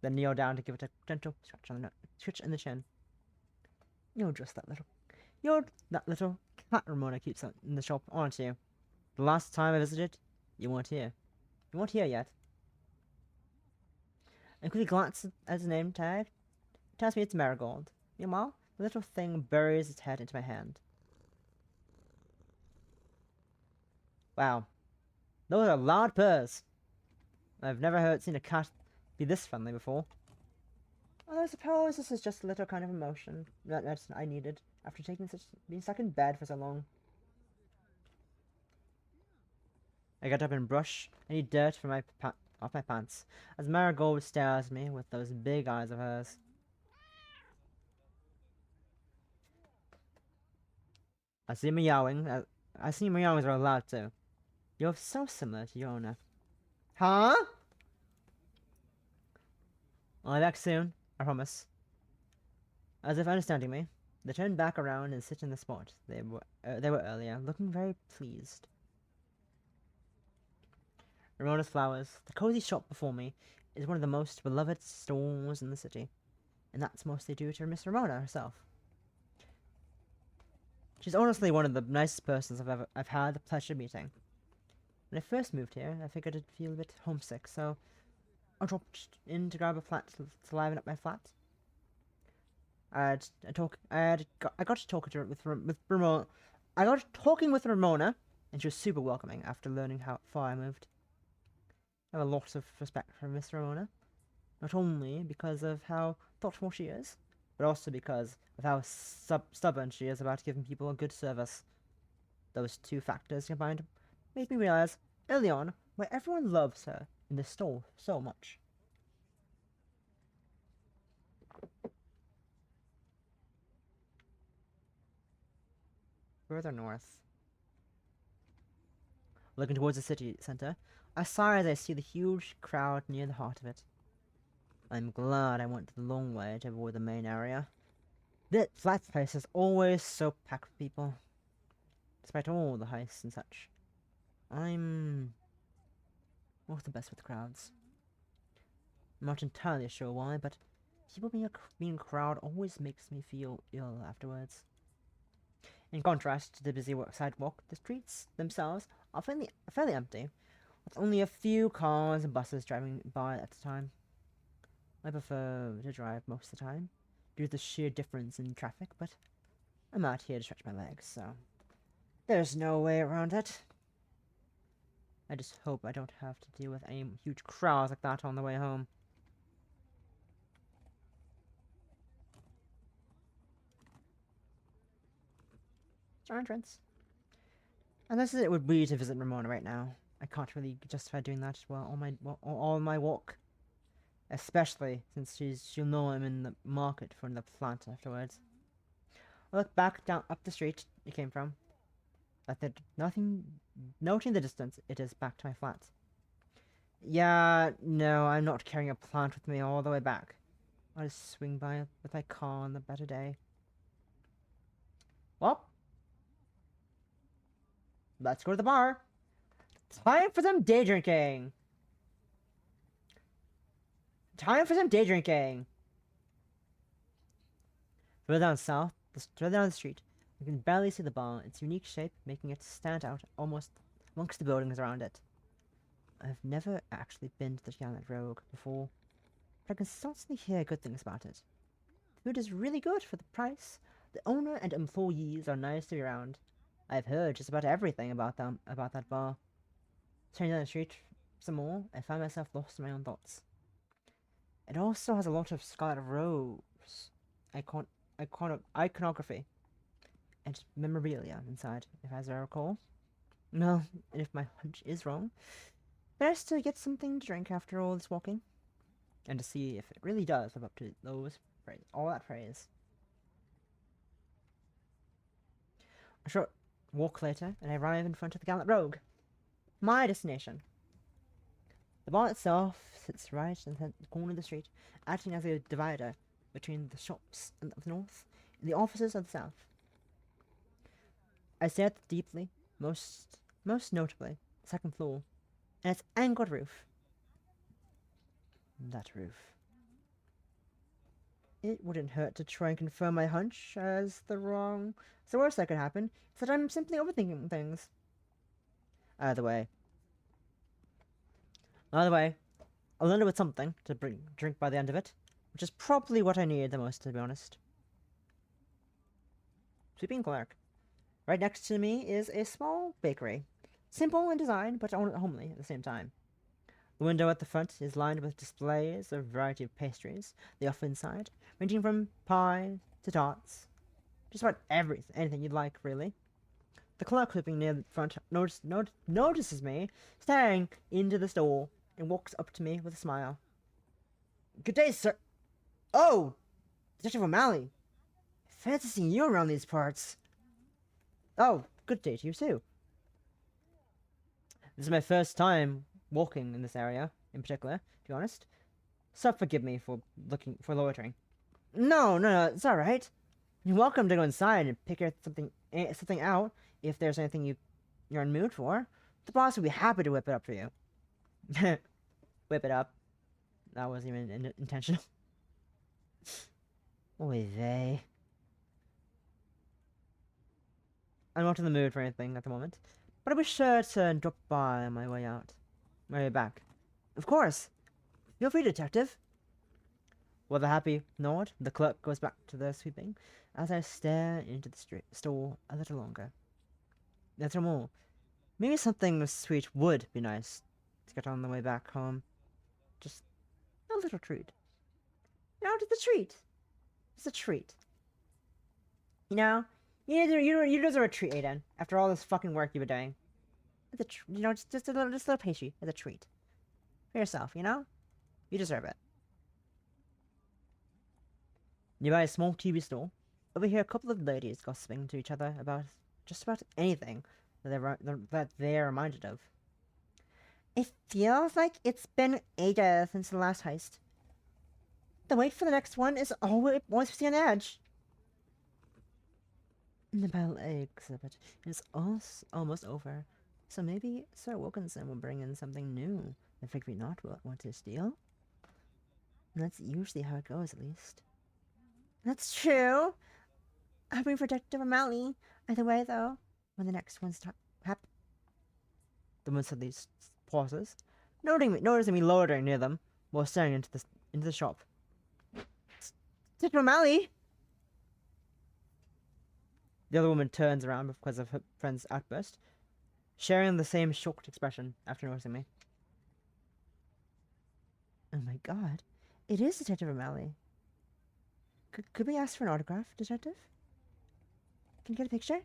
then kneel down to give it a gentle scratch in the chin. You're that little cat Ramona keeps in the shop, aren't you? The last time I visited, you weren't here. You weren't here yet. I quickly glance at his name tag. It tells me it's Marigold. Meanwhile, the little thing buries its head into my hand. Wow. Those are loud purrs. I've never seen a cat be this friendly before. Although I suppose this is just a little kind of emotion that medicine I needed after being stuck in bed for so long. I get up and brush any dirt from off my pants as Marigold stares at me with those big eyes of hers. I see meowing. I see meowings are loud too. You're so similar to your owner. Huh? I'll be back soon. I promise. As if understanding me, they turned back around and sit in the spot they were earlier, looking very pleased. Ramona's Flowers, the cozy shop before me, is one of the most beloved stores in the city, and that's mostly due to Miss Ramona herself. She's honestly one of the nicest persons I've had the pleasure of meeting. When I first moved here, I figured I'd feel a bit homesick, so I dropped in to grab a flat to liven up my flat. I got to talking to her with Ramona. I got talking with Ramona, and she was super welcoming after learning how far I moved. I have a lot of respect for Miss Ramona, not only because of how thoughtful she is, but also because of how stubborn she is about giving people a good service. Those two factors combined made me realize early on why everyone loves her in this store so much. Further north. Looking towards the city centre, I sigh as I see the huge crowd near the heart of it. I'm glad I went the long way to avoid the main area. That flat place is always so packed with people, despite all the heists and such. I'm not the best with crowds. I'm not entirely sure why, but people being a crowd always makes me feel ill afterwards. In contrast to the busy sidewalk, the streets themselves are fairly empty, with only a few cars and buses driving by at a time. I prefer to drive most of the time, due to the sheer difference in traffic, but I'm out here to stretch my legs, so there's no way around it. I just hope I don't have to deal with any huge crowds like that on the way home. It's our entrance. And this is it would be to visit Ramona right now. I can't really justify doing that all my walk. Especially since she'll know I'm in the market for the plant afterwards. I look back down up the street it came from. Noting the distance, it is back to my flat. Yeah, no, I'm not carrying a plant with me all the way back. I'll just swing by with my car on the better day. Well, let's go to the bar. Time for some day drinking. Further down the street, you can barely see the bar, its unique shape making it stand out almost amongst the buildings around it. I've never actually been to the Gallant Rogue before, but I constantly hear good things about it. The food is really good for the price. The owner and employees are nice to be around. I've heard just about everything about that bar. Turning down the street some more, I find myself lost in my own thoughts. It also has a lot of Scarlet Rose iconography and memorabilia inside, as I recall. Well, and if my hunch is wrong, best to get something to drink after all this walking, and to see if it really does live up to all that praise. A short walk later, and I arrive in front of the Gallant Rogue, my destination. The bar itself sits right in the corner of the street, acting as a divider between the shops of the north and the offices of the south. I stare at deeply, most notably, the second floor, and its angled roof. That roof. It wouldn't hurt to try and confirm my hunch as the worst that could happen is that I'm simply overthinking things. Either way, I'll end it with something to drink by the end of it, which is probably what I need the most, to be honest. Sweeping clerk. Right next to me is a small bakery. Simple in design, but homely at the same time. The window at the front is lined with displays of a variety of pastries they offer inside, ranging from pie to tarts. Just about anything you'd like, really. The clerk sweeping near the front notices me staring into the store and walks up to me with a smile. Good day, sir. Oh, Detective O'Malley. Fancy seeing you around these parts. Oh, good day to you too. This is my first time walking in this area, in particular, to be honest. So forgive me for loitering. No, it's alright. You're welcome to go inside and pick something out if there's anything you're in the mood for. The boss will be happy to whip it up for you. Whip it up. That wasn't even intentional. Oy vey. I'm not in the mood for anything at the moment, but I'll be sure to drop by on my way out. My way back. Of course! Feel free, detective! With a happy nod, the clerk goes back to their sweeping as I stare into the store a little longer. A little more. Maybe something sweet would be nice to get on the way back home. Just a little treat. Now to the treat. It's a treat. You know, you deserve a treat, Aiden. After all this fucking work you've been doing, it's just a little pastry as a treat for yourself. You know, you deserve it. Nearby a small TV store, over here a couple of ladies gossiping to each other about just about anything that they're reminded of. It feels like it's been ages since the last heist. The wait for the next one is always on edge. The ballet exhibit is almost over, so maybe Sir Wilkinson will bring in something new that Rigby not will want to steal. That's usually how it goes, at least. That's true. I'll bring Detective O'Malley. Either way, though, when the next one happens. The woman suddenly pauses, noticing me loitering near them while staring into the shop. Detective O'Malley! The other woman turns around because of her friend's outburst, sharing the same shocked expression after noticing me. Oh my god, it is Detective O'Malley. Could we ask for an autograph, Detective? Can you get a picture?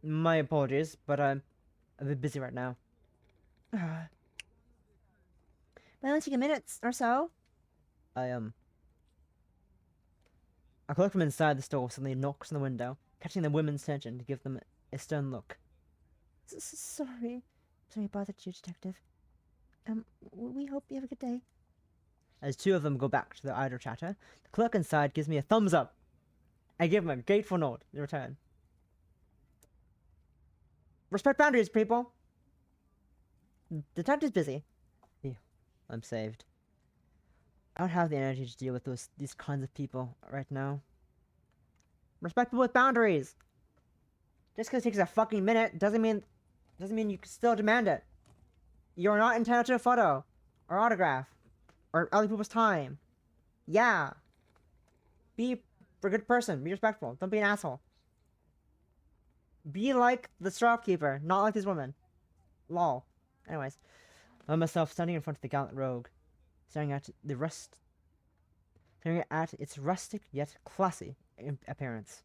My apologies, but I'm a bit busy right now. Why don't you take a minute or so? A clerk from inside the store suddenly knocks on the window, catching the women's attention to give them a stern look. Sorry I bothered you, Detective. We hope you have a good day. As two of them go back to their idle chatter, the clerk inside gives me a thumbs up. I give him a grateful nod in return. Respect boundaries, people! Detective's busy. Phew, I'm saved. I don't have the energy to deal with these kinds of people right now. Respect people with boundaries! Just because it takes a fucking minute doesn't mean you can still demand it. You're not entitled to a photo, or autograph, or other people's time. Yeah. Be a good person. Be respectful. Don't be an asshole. Be like the shopkeeper, not like this woman. Lol. Anyways, I found myself standing in front of the gallant rogue, staring at its rustic yet classy appearance.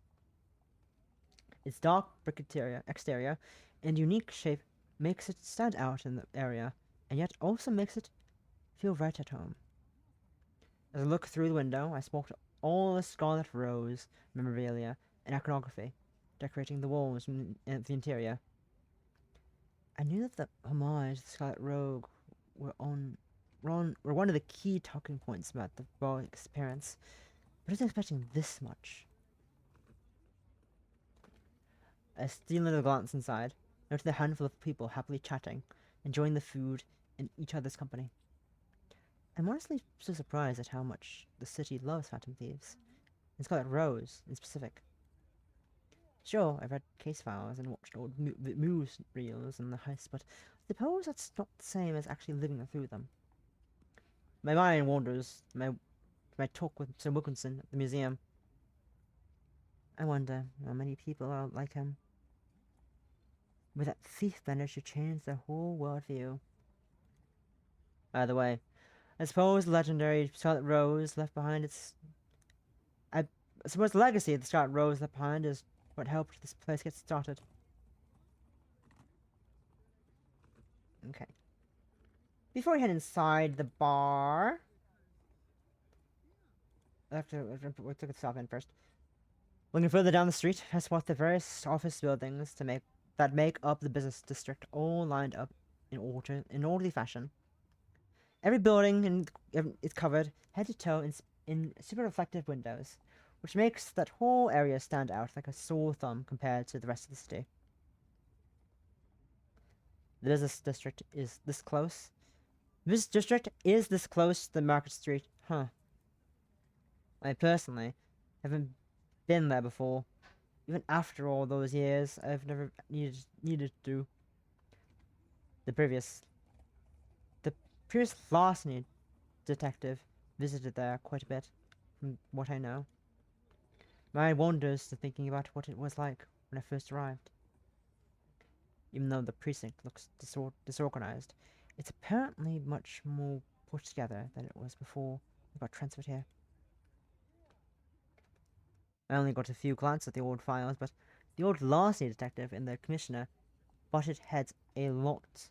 Its dark brick exterior and unique shape makes it stand out in the area, and yet also makes it feel right at home. As I look through the window, I spot all the scarlet rose memorabilia and iconography decorating the walls and the interior. I knew that the homage to the Scarlet Rogue were one of the key talking points about the ball experience, but I wasn't expecting this much. I steal another glance inside, noting the handful of people happily chatting, enjoying the food and each other's company. I'm honestly so surprised at how much the city loves Phantom Thieves, and Scarlet Rose in specific. Sure, I've read case files and watched old news reels and the heists, but I suppose that's not the same as actually living through them. My mind wanders to my talk with Sir Wilkinson at the museum. I wonder how many people are like him. With that thief managed to change their whole worldview. By the way, I suppose the legendary Scarlet Rose left behind I suppose the legacy of the Scarlet Rose left behind is what helped this place get started. Okay. Before we head inside the bar, we took a stop in first. Looking further down the street, I spot the various office buildings that make up the business district, all lined up in orderly fashion. Every building is covered head to toe in super reflective windows, which makes that whole area stand out like a sore thumb compared to the rest of the city. The business district is this close. This district is this close to the market street, huh? I personally haven't been there before. Even after all those years, I've never needed to. The previous the previous larceny detective visited there quite a bit, from what I know. My wonders to thinking about what it was like when I first arrived. Even though the precinct looks disorganized, it's apparently much more put together than it was before I got transferred here. I only got a few glances at the old files, but the old larceny detective and the commissioner butted heads a lot.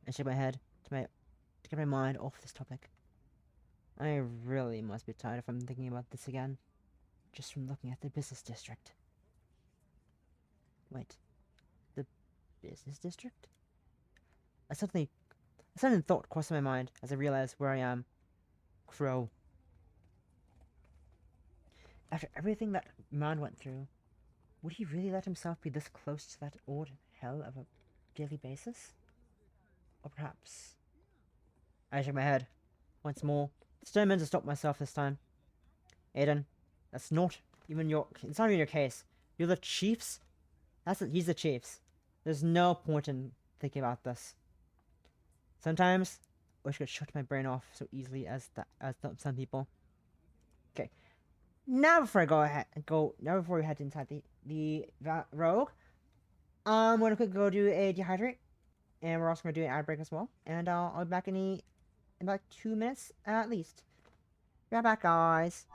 I shook my head to get my mind off this topic. I really must be tired if I'm thinking about this again, just from looking at the business district. Wait, the business district? A sudden thought crossed my mind as I realized where I am. Crow. After everything that man went through, would he really let himself be this close to that old hell of a daily basis? Or perhaps... I shook my head. Once more, determined to stop myself this time. Aiden, that's not even your... It's not even your case. You're the chief's? He's the chief's. There's no point in thinking about this. Sometimes, I wish I could shut my brain off so easily as some people. Okay. Now before we head inside the rogue, I'm gonna quickly go do a dehydrate, and we're also gonna do an ad break as well. And I'll be back in about 2 minutes at least. Be right back, guys.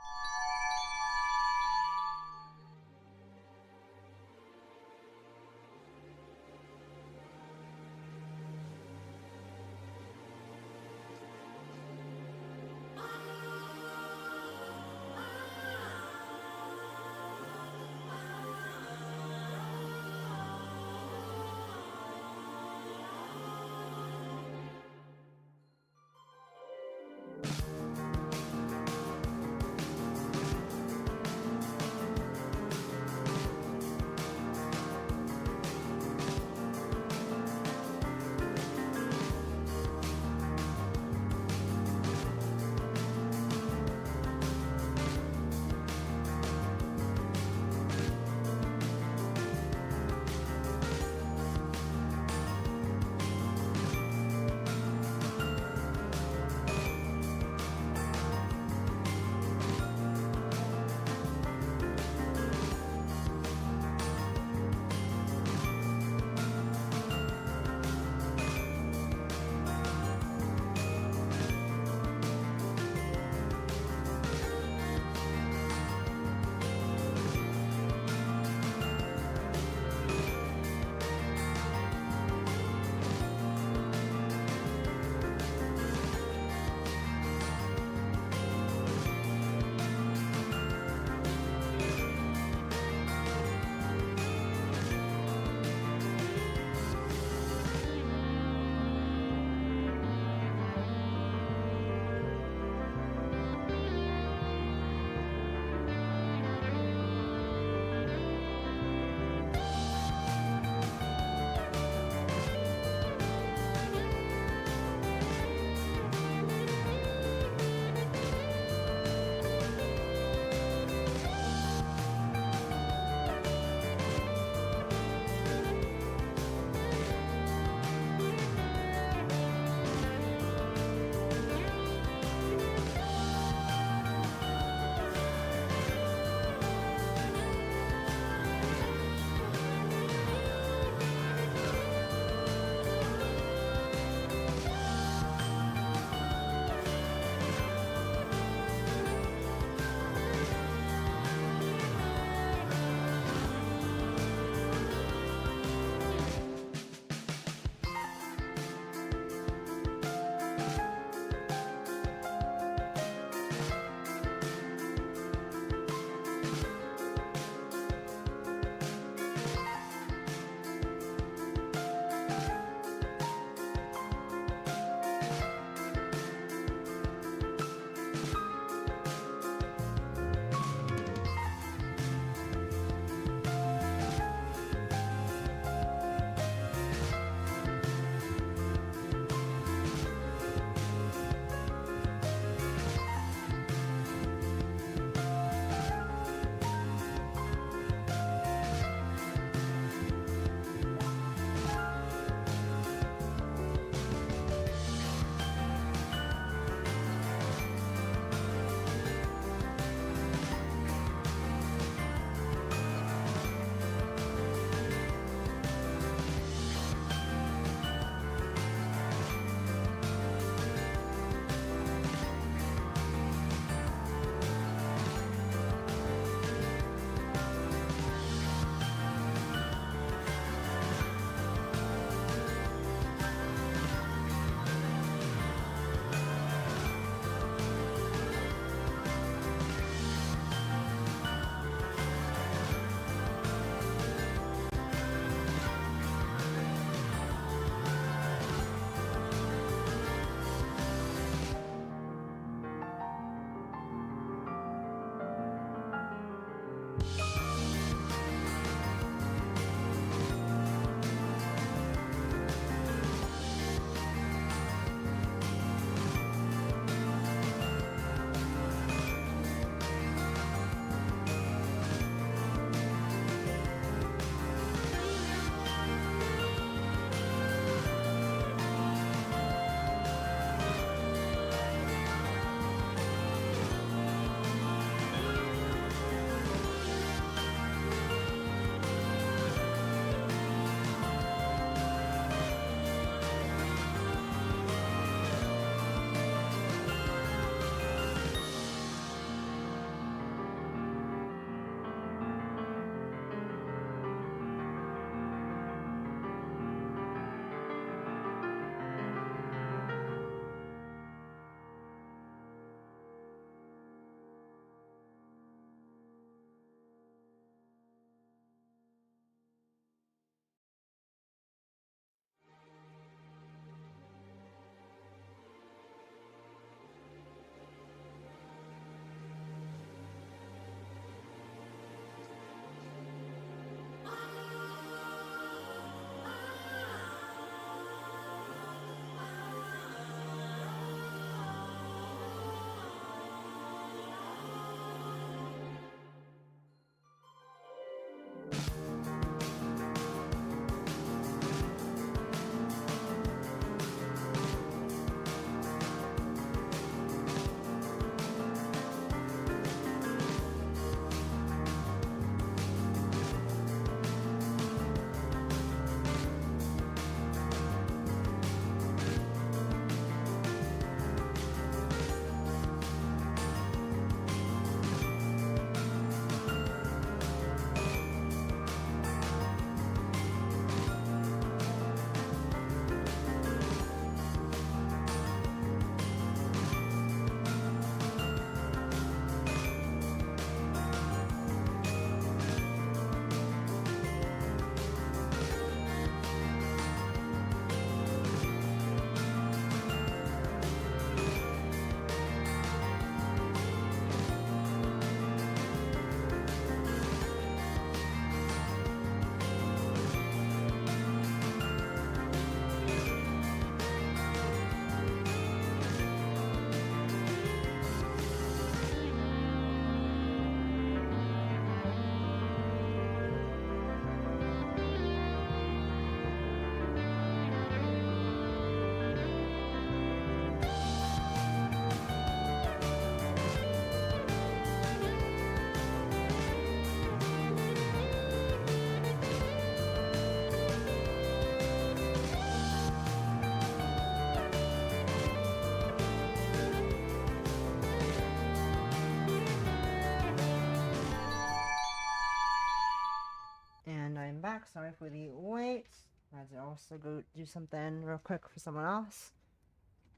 sorry for the wait. I had to also go do something real quick for someone else.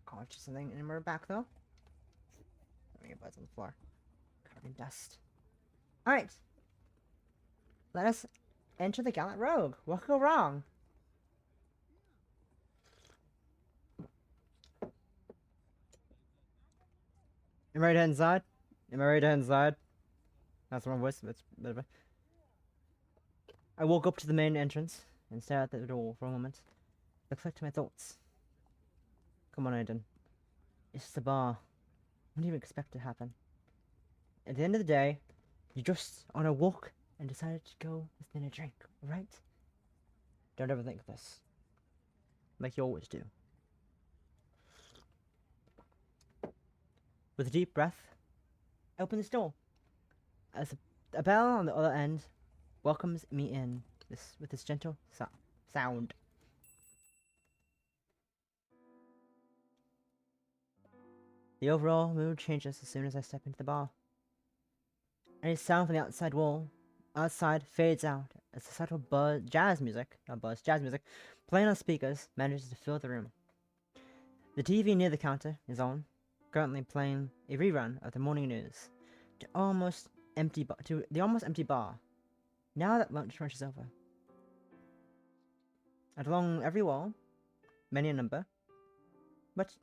Can't do something, and we're back though. Let me get buds on the floor. Covered in dust. Alright. Let us enter the gallant rogue. What could go wrong? Am I ready to head inside? Am I ready to head inside? That's the wrong voice. That's a bit of a... I walk up to the main entrance and stare at the door for a moment. I collect my thoughts. Come on, Aiden. It's just a bar. What do you expect to happen? At the end of the day, you're just on a walk and decided to go within a drink, right? Don't ever think this. Like you always do. With a deep breath, I open this door. As a bell on the other end welcomes me in with this gentle sound. The overall mood changes as soon as I step into the bar. Any sound from the outside fades out as the subtle jazz music, playing on speakers manages to fill the room. The TV near the counter is on, currently playing a rerun of the morning news to the almost empty bar, now that lunch is over. And along every wall, many a number, but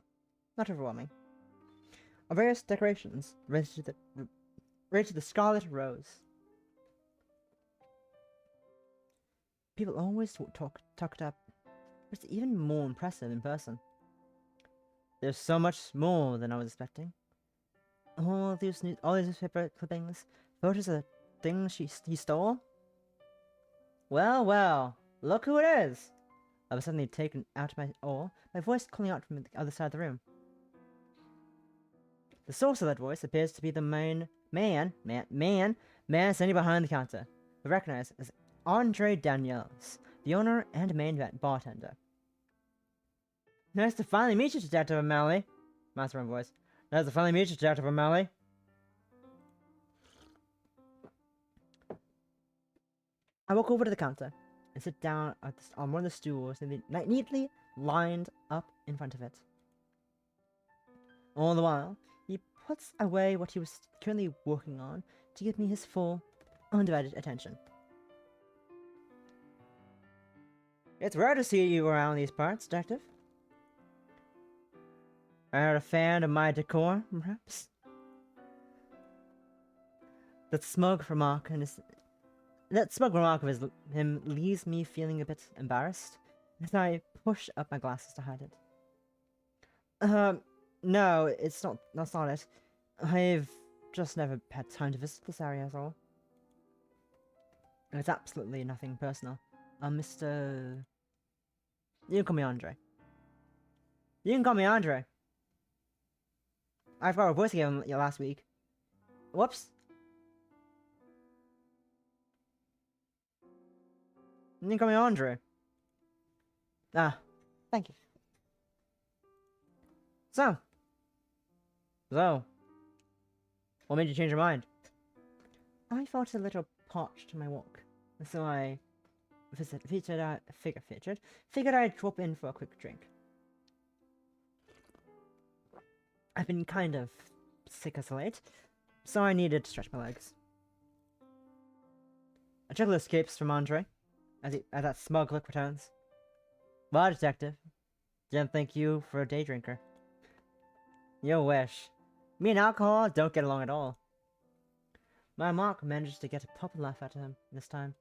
not overwhelming, are various decorations rated to the scarlet rose. People always talked up, but it's even more impressive in person. There's so much more than I was expecting. All these newspaper clippings, photos of the things he stole. Well, look who it is! I was suddenly taken out of my awe, my voice calling out from the other side of the room. The source of that voice appears to be the man standing behind the counter, who I recognize as Andre Daniels, the owner and main bartender. Nice to finally meet you, Detective O'Malley. Master voice. Nice to finally meet you, Detective O'Malley. I walk over to the counter and sit down on one of the stools neatly lined up in front of it. All the while, he puts away what he was currently working on to give me his full, undivided attention. It's rare to see you around these parts, Detective. Are you a fan of my decor, perhaps? That smug remark of him leaves me feeling a bit embarrassed, as I push up my glasses to hide it. No, that's not it. I've just never had time to visit this area, that's all. It's absolutely nothing personal. Mr... You can call me Andre. You can call me Andre. I forgot a voice I gave him last week. Whoops. You can call me Andre. Ah, thank you. So, what made you change your mind? I felt a little parched to my walk, so I figured I'd drop in for a quick drink. I've been kind of sick as of late, so I needed to stretch my legs. A chuckle escapes from Andre as that smug look returns. Well, Detective, didn't think you for a day drinker. You wish. Me and alcohol don't get along at all. My mark managed to get a proper laugh out of him this time.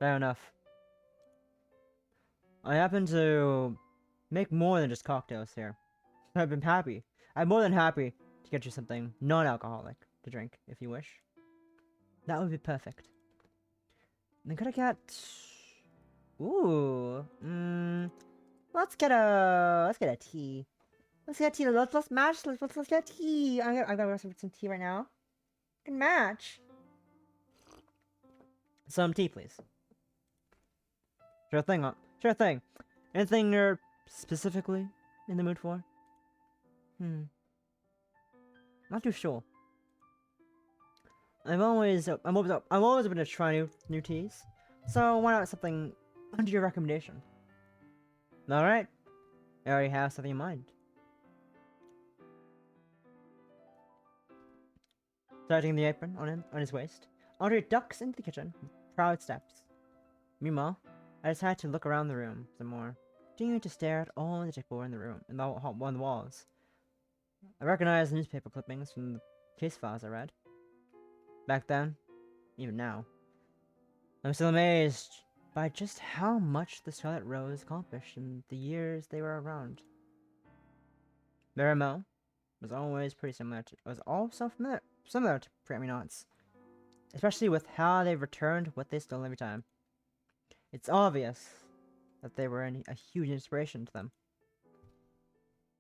Fair enough. I happen to make more than just cocktails here. I'm more than happy to get you something non-alcoholic to drink, if you wish. That would be perfect. Then could I get... Ooh. Let's get a tea. Let's get a tea. Let's get a tea. I gotta some tea right now. Good match. Some tea, please. Sure thing. Anything you're specifically in the mood for? Not too sure. I'm always open to try new teas. So why not something under your recommendation? All right, I already have something in mind. Starting the apron on his waist, Andre ducks into the kitchen with proud steps. Meanwhile, I decided to look around the room some more, continuing to stare at all the decor in the room and on the walls. I recognized the newspaper clippings from the case files I read. Back then, even now, I'm still amazed by just how much the Scarlet Rose accomplished in the years they were around. Miramel was always pretty similar to, was also similar to Forget-Me-Nots, especially with how they returned what they stole every time. It's obvious that they were a huge inspiration to them.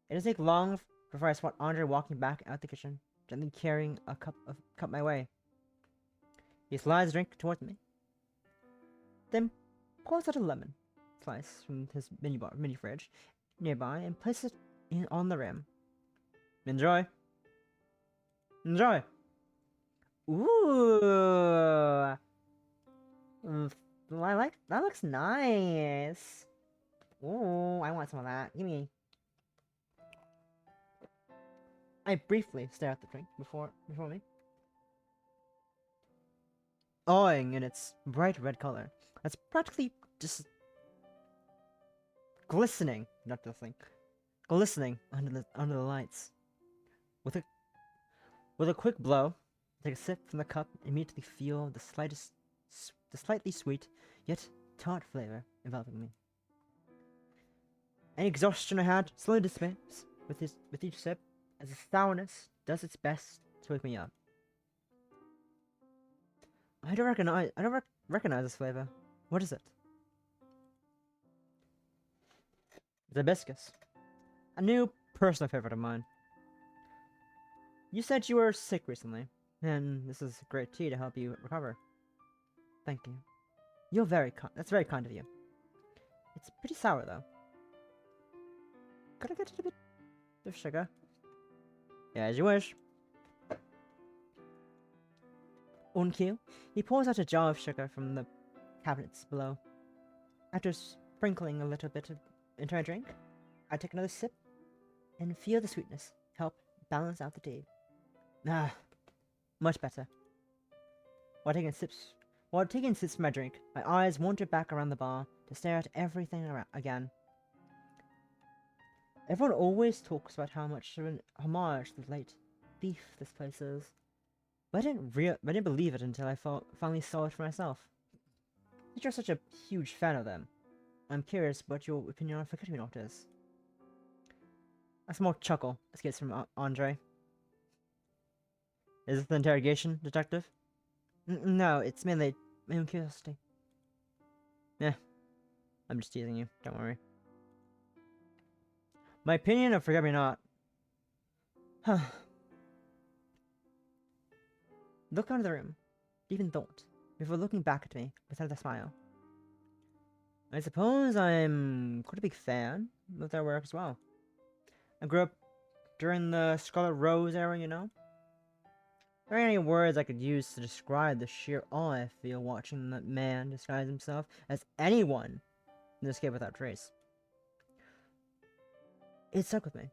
It didn't take long before I spot Andre walking back out the kitchen, gently carrying a cup my way. He slides a drink towards me, then pulls out a lemon slice from his mini fridge nearby and places it on the rim. Enjoy. Enjoy. Ooh. I like that. Looks nice. Ooh, I want some of that. Give me. I briefly stare at the drink before me, awing in its bright red color. That's practically just glistening, not to think, glistening under the lights. With a quick blow, take a sip from the cup, and immediately feel the slightly sweet yet tart flavor enveloping me. Any exhaustion I had slowly dissipates with each sip, as the sourness does its best to wake me up. I don't recognize this flavor. What is it? It's hibiscus, a new personal favorite of mine. You said you were sick recently, and this is great tea to help you recover. Thank you. That's very kind of you. It's pretty sour though. Could I get a bit of sugar? Yeah, as you wish. On cue, he pours out a jar of sugar from the cabinets below. After sprinkling a little bit into my drink, I take another sip and feel the sweetness help balance out the tea. Ah, much better. While taking sips from my drink, my eyes wander back around the bar to stare at everything around again. Everyone always talks about how much of an homage to the late thief this place is, but I didn't believe it until I finally saw it for myself. Since you're such a huge fan of them, I'm curious what your opinion on Forget-Me-Not is. A small chuckle escapes from Andre. Is this the interrogation, detective? No, it's mainly my own curiosity. Yeah, I'm just teasing you, don't worry. My opinion of Forget-Me-Not. Huh. Look out of the room, deep in thought, before looking back at me without a smile. I suppose I'm quite a big fan of their work as well. I grew up during the Scarlet Rose era, you know? There aren't any words I could use to describe the sheer awe I feel watching that man disguise himself as anyone and escape without trace. It stuck with me,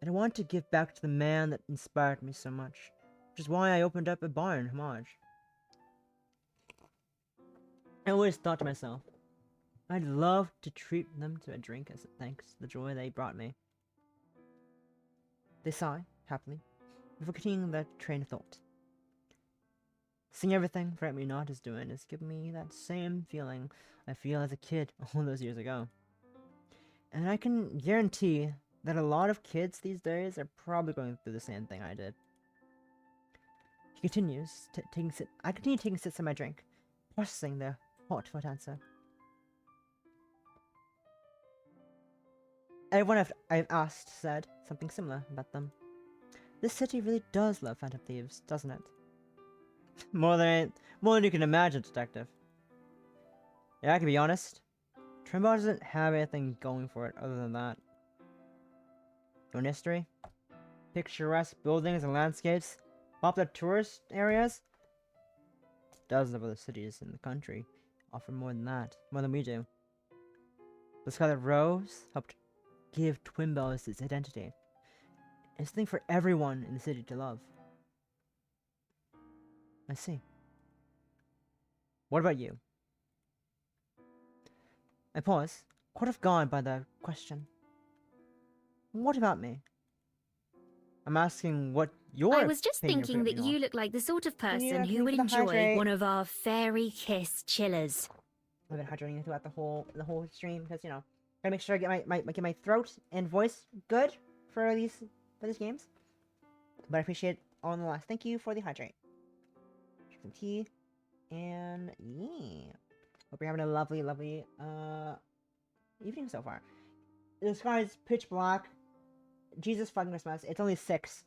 and I wanted to give back to the man that inspired me so much, which is why I opened up a bar in homage. I always thought to myself, I'd love to treat them to a drink as a thanks for the joy they brought me. They sigh, happily, before continuing their train of thought. Seeing everything Forget-Me-Not is doing is giving me that same feeling I feel as a kid all those years ago. And I can guarantee that a lot of kids these days are probably going through the same thing I did. He continues, I continue taking sips of my drink, processing their heartfelt answer. Everyone I've asked said something similar about them. This city really does love phantom thieves, doesn't it? more than you can imagine, detective. Yeah, I can be honest. Twinbells doesn't have anything going for it other than that. No history, picturesque buildings and landscapes, popular tourist areas, dozens of other cities in the country offer more than that, more than we do. The Scarlet Rose helped give Twinbells its identity. It's something for everyone in the city to love. I see. What about you? I pause, caught off guard by the question. What about me? I'm asking what your I was just opinion of thinking that forget-me-not. you look like the sort of Can you person actually who would for the enjoy hydrate? one of our fairy kiss chillers. I've been hydrating throughout the whole stream because gotta make sure I get my throat and voice good for these games. But I appreciate all the last. Thank you for the hydrate. Drink some tea, and yeah. Hope you're having a lovely evening so far. The sky is pitch black. Jesus fucking Christmas! It's only 6.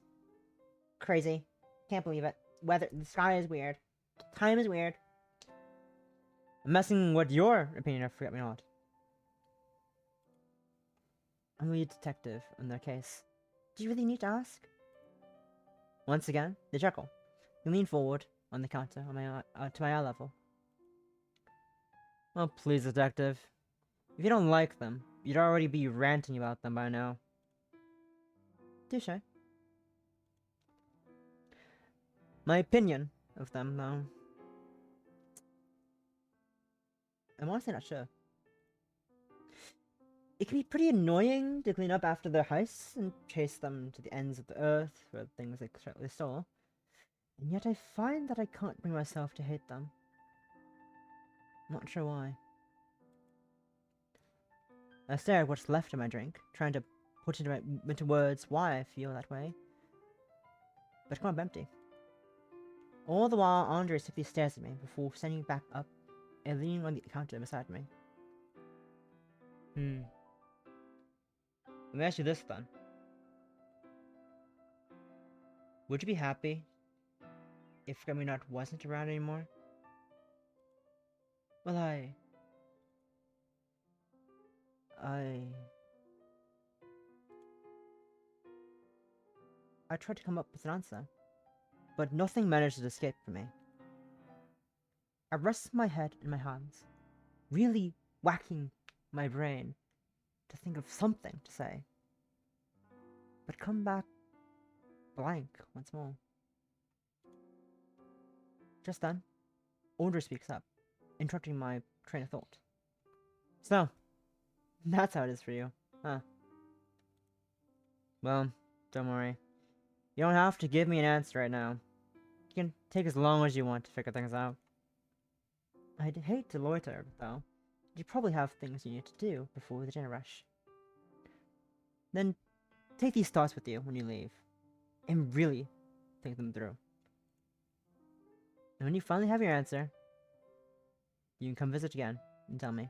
Crazy. Can't believe it. The sky is weird. Time is weird. I'm messing with your opinion of forget-me-not. I'm a detective in their case. Do you really need to ask? Once again, they chuckle. They lean forward on the counter on to my eye level. Oh, please, detective. If you don't like them, you'd already be ranting about them by now. Touche. My opinion of them, though. I'm honestly not sure. It can be pretty annoying to clean up after their heists and chase them to the ends of the earth for things they stole. And yet I find that I can't bring myself to hate them. Not sure why. I stare at what's left of my drink, trying to put into words why I feel that way. But it's quite empty. All the while, Andre simply stares at me before standing back up and leaning on the counter beside me. Let me ask you this then. Would you be happy if forget-me-not wasn't around anymore? Well, I tried to come up with an answer, but nothing managed to escape from me. I rest my head in my hands, really whacking my brain to think of something to say, but come back blank once more. Just then, Audrey speaks up, interrupting my train of thought. So, that's how it is for you, huh? Well, don't worry. You don't have to give me an answer right now. You can take as long as you want to figure things out. I'd hate to loiter, though. You probably have things you need to do before the dinner rush. Then, take these thoughts with you when you leave, and really think them through. And when you finally have your answer, you can come visit again and tell me.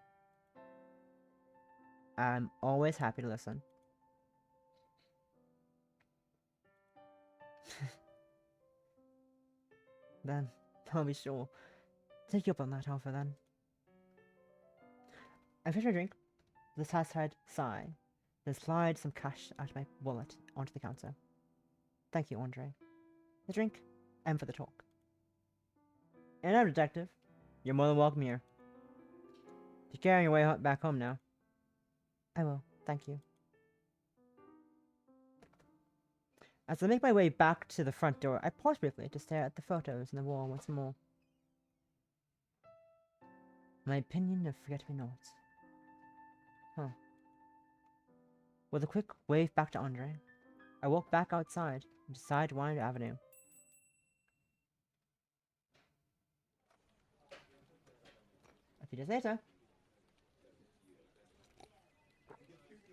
I'm always happy to listen. Then, I'll be sure to take you up on that offer then. I finish my drink with a satisfied sigh, then slide some cash out of my wallet onto the counter. Thank you, Andre. The drink, and for the talk. And now, detective, you're more than welcome here. Take care on your way back home now. I will, thank you. As I make my way back to the front door, I pause briefly to stare at the photos on the wall once more. My opinion of forget-me-not. Huh. With a quick wave back to Andre, I walk back outside and decide to wind Avenue. A few days later.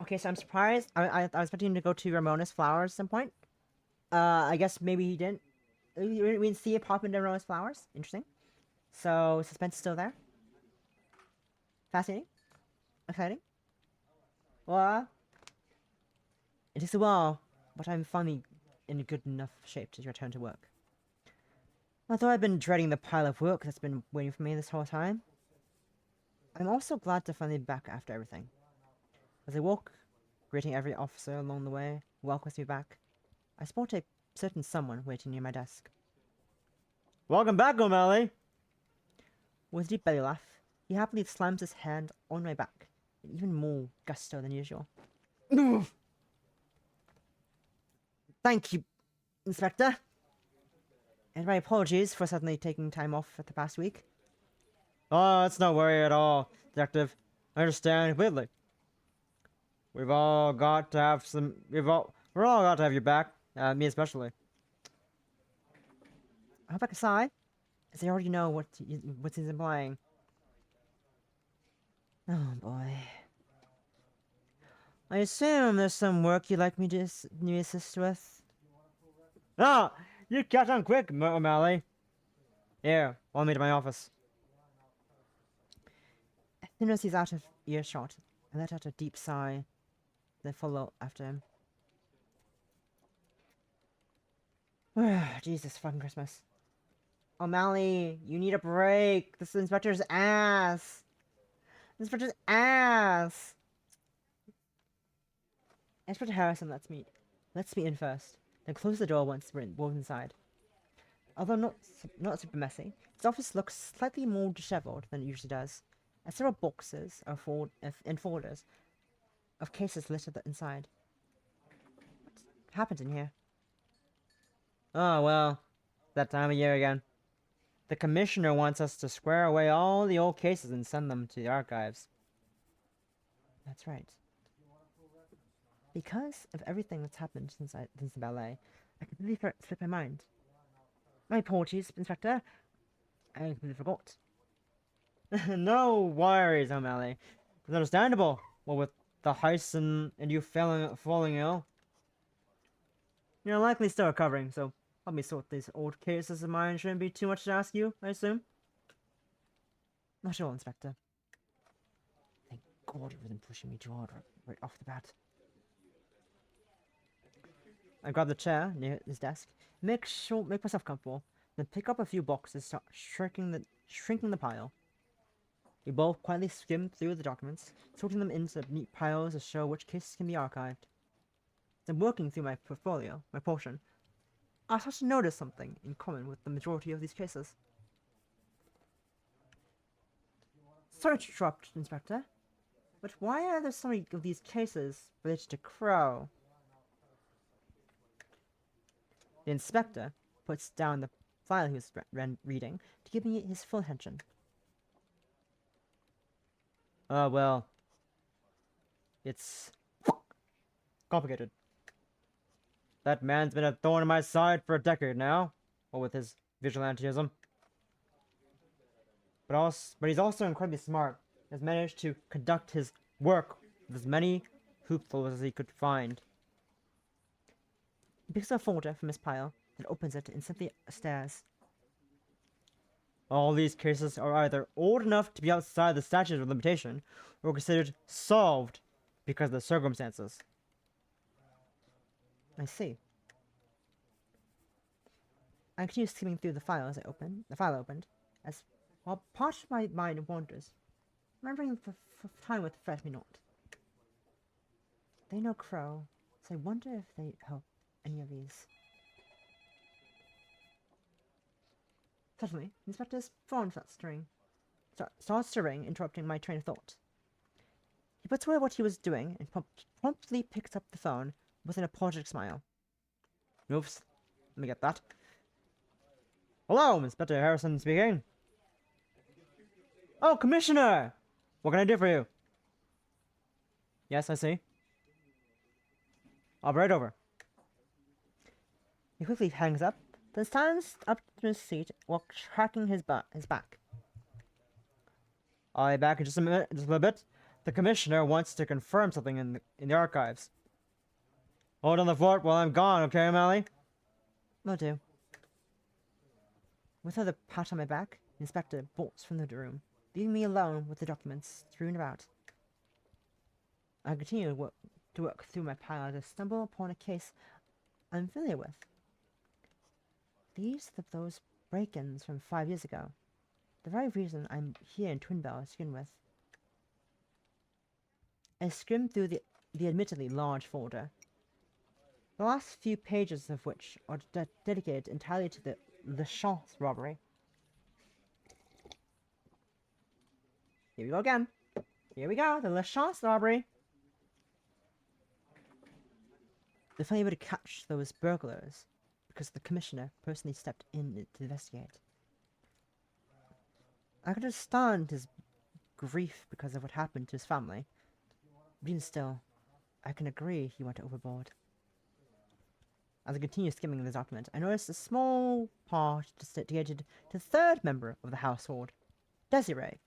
Okay, so I'm surprised. I was expecting him to go to Ramona's Flowers at some point. I guess maybe he didn't. We didn't see it pop into Ramona's Flowers. Interesting. So, suspense is still there. Fascinating. Exciting. Well, it takes a while, but I'm finally in a good enough shape to return to work. Although I've been dreading the pile of work that's been waiting for me this whole time, I'm also glad to finally be back after everything. As I walk, greeting every officer along the way who welcomes me back, I spot a certain someone waiting near my desk. Welcome back, O'Malley! With a deep belly laugh, he happily slams his hand on my back, in even more gusto than usual. Thank you, Inspector. And my apologies for suddenly taking time off for the past week. Oh, it's no worry at all, Detective. I understand completely. We're all got to have your back, me especially. I hope I can sigh, as I already know what he's implying. Oh boy. I assume there's some work you'd like me to assist with? Ah! You catch on quick, O'Malley. Here, follow me to my office. As soon as he's out of earshot, I let out a deep sigh, then follow after him. Jesus fucking Christmas. O'Malley, you need a break. This inspector's ass. Inspector's ass. Inspector Harrison lets me in first, then closes the door once we're both inside. Although not super messy, his office looks slightly more disheveled than it usually does, as several boxes and folders of cases littered inside. What happened in here? Oh well, that time of year again. The commissioner wants us to square away all the old cases and send them to the archives. That's right. Because of everything that's happened since the ballet, I completely slipped my mind. My apologies, Inspector. I completely forgot. No worries, O'Malley. It's understandable. Well, with the heist and you falling ill. You're likely still recovering, so help me sort these old cases of mine. Shouldn't be too much to ask you, I assume? Not at all, Inspector. Thank God it wasn't pushing me too hard right off the bat. I grab the chair near his desk, make myself comfortable, then pick up a few boxes, start shrinking the pile. We both quietly skim through the documents, sorting them into neat piles to show which cases can be archived. As I'm working through my portion, I start to notice something in common with the majority of these cases. Sorry to interrupt, Inspector, but why are there so many of these cases related to Crow? The inspector puts down the file he was reading to give me his full attention. Well, it's complicated. That man's been a thorn in my side for a decade now, what with his vigilantism. But he's also incredibly smart. Has managed to conduct his work with as many loopholes as he could find. He picks up a folder from his pile, then opens it and simply stares. All these cases are either old enough to be outside the statute of limitation, or considered solved because of the circumstances. I see. I continue skimming through the file opened, as while part of my mind wanders, remembering the time with Fred me not. They know Crow, so I wonder if they help any of these. Suddenly, the inspector's phone starts stirring, interrupting my train of thought. He puts away what he was doing and promptly picks up the phone with an apologetic smile. Oops, let me get that. Hello, Inspector Harrison speaking. Oh, Commissioner! What can I do for you? Yes, I see. I'll be right over. He quickly hangs up, then stands up to his seat while cracking his back. I'll be back in just a little bit. The Commissioner wants to confirm something in the archives. Hold on the fort while I'm gone, okay, O'Malley? Will do. With another pat on my back, the inspector bolts from the room, leaving me alone with the documents strewn about. I continue to work through my pile to stumble upon a case I'm familiar with. These are those break-ins from 5 years ago. The very reason I'm here in Twinbells to begin with. I skimmed through the admittedly large folder, the last few pages of which are dedicated entirely to the Chance robbery. Here we go again. Here we go, the La Chance robbery. They're finally able to catch those burglars because the commissioner personally stepped in to investigate. I could understand his grief because of what happened to his family. But even still, I can agree he went overboard. As I continue skimming this document, I noticed a small part dedicated to the third member of the household, Desiree.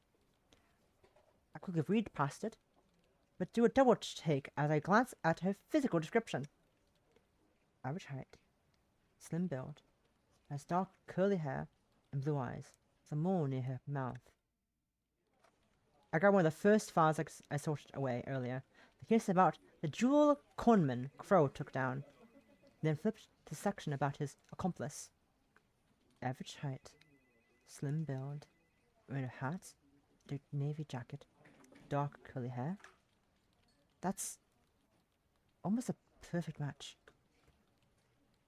I quickly read past it, but do a double take as I glance at her physical description. Average height, slim build, has dark curly hair and blue eyes, some more near her mouth. I grabbed one of the first files I sorted away earlier, the case about the jewel conman Crow took down, then flipped to the section about his accomplice. Average height, slim build, wearing a hat, dark navy jacket, dark curly hair. That's almost a perfect match.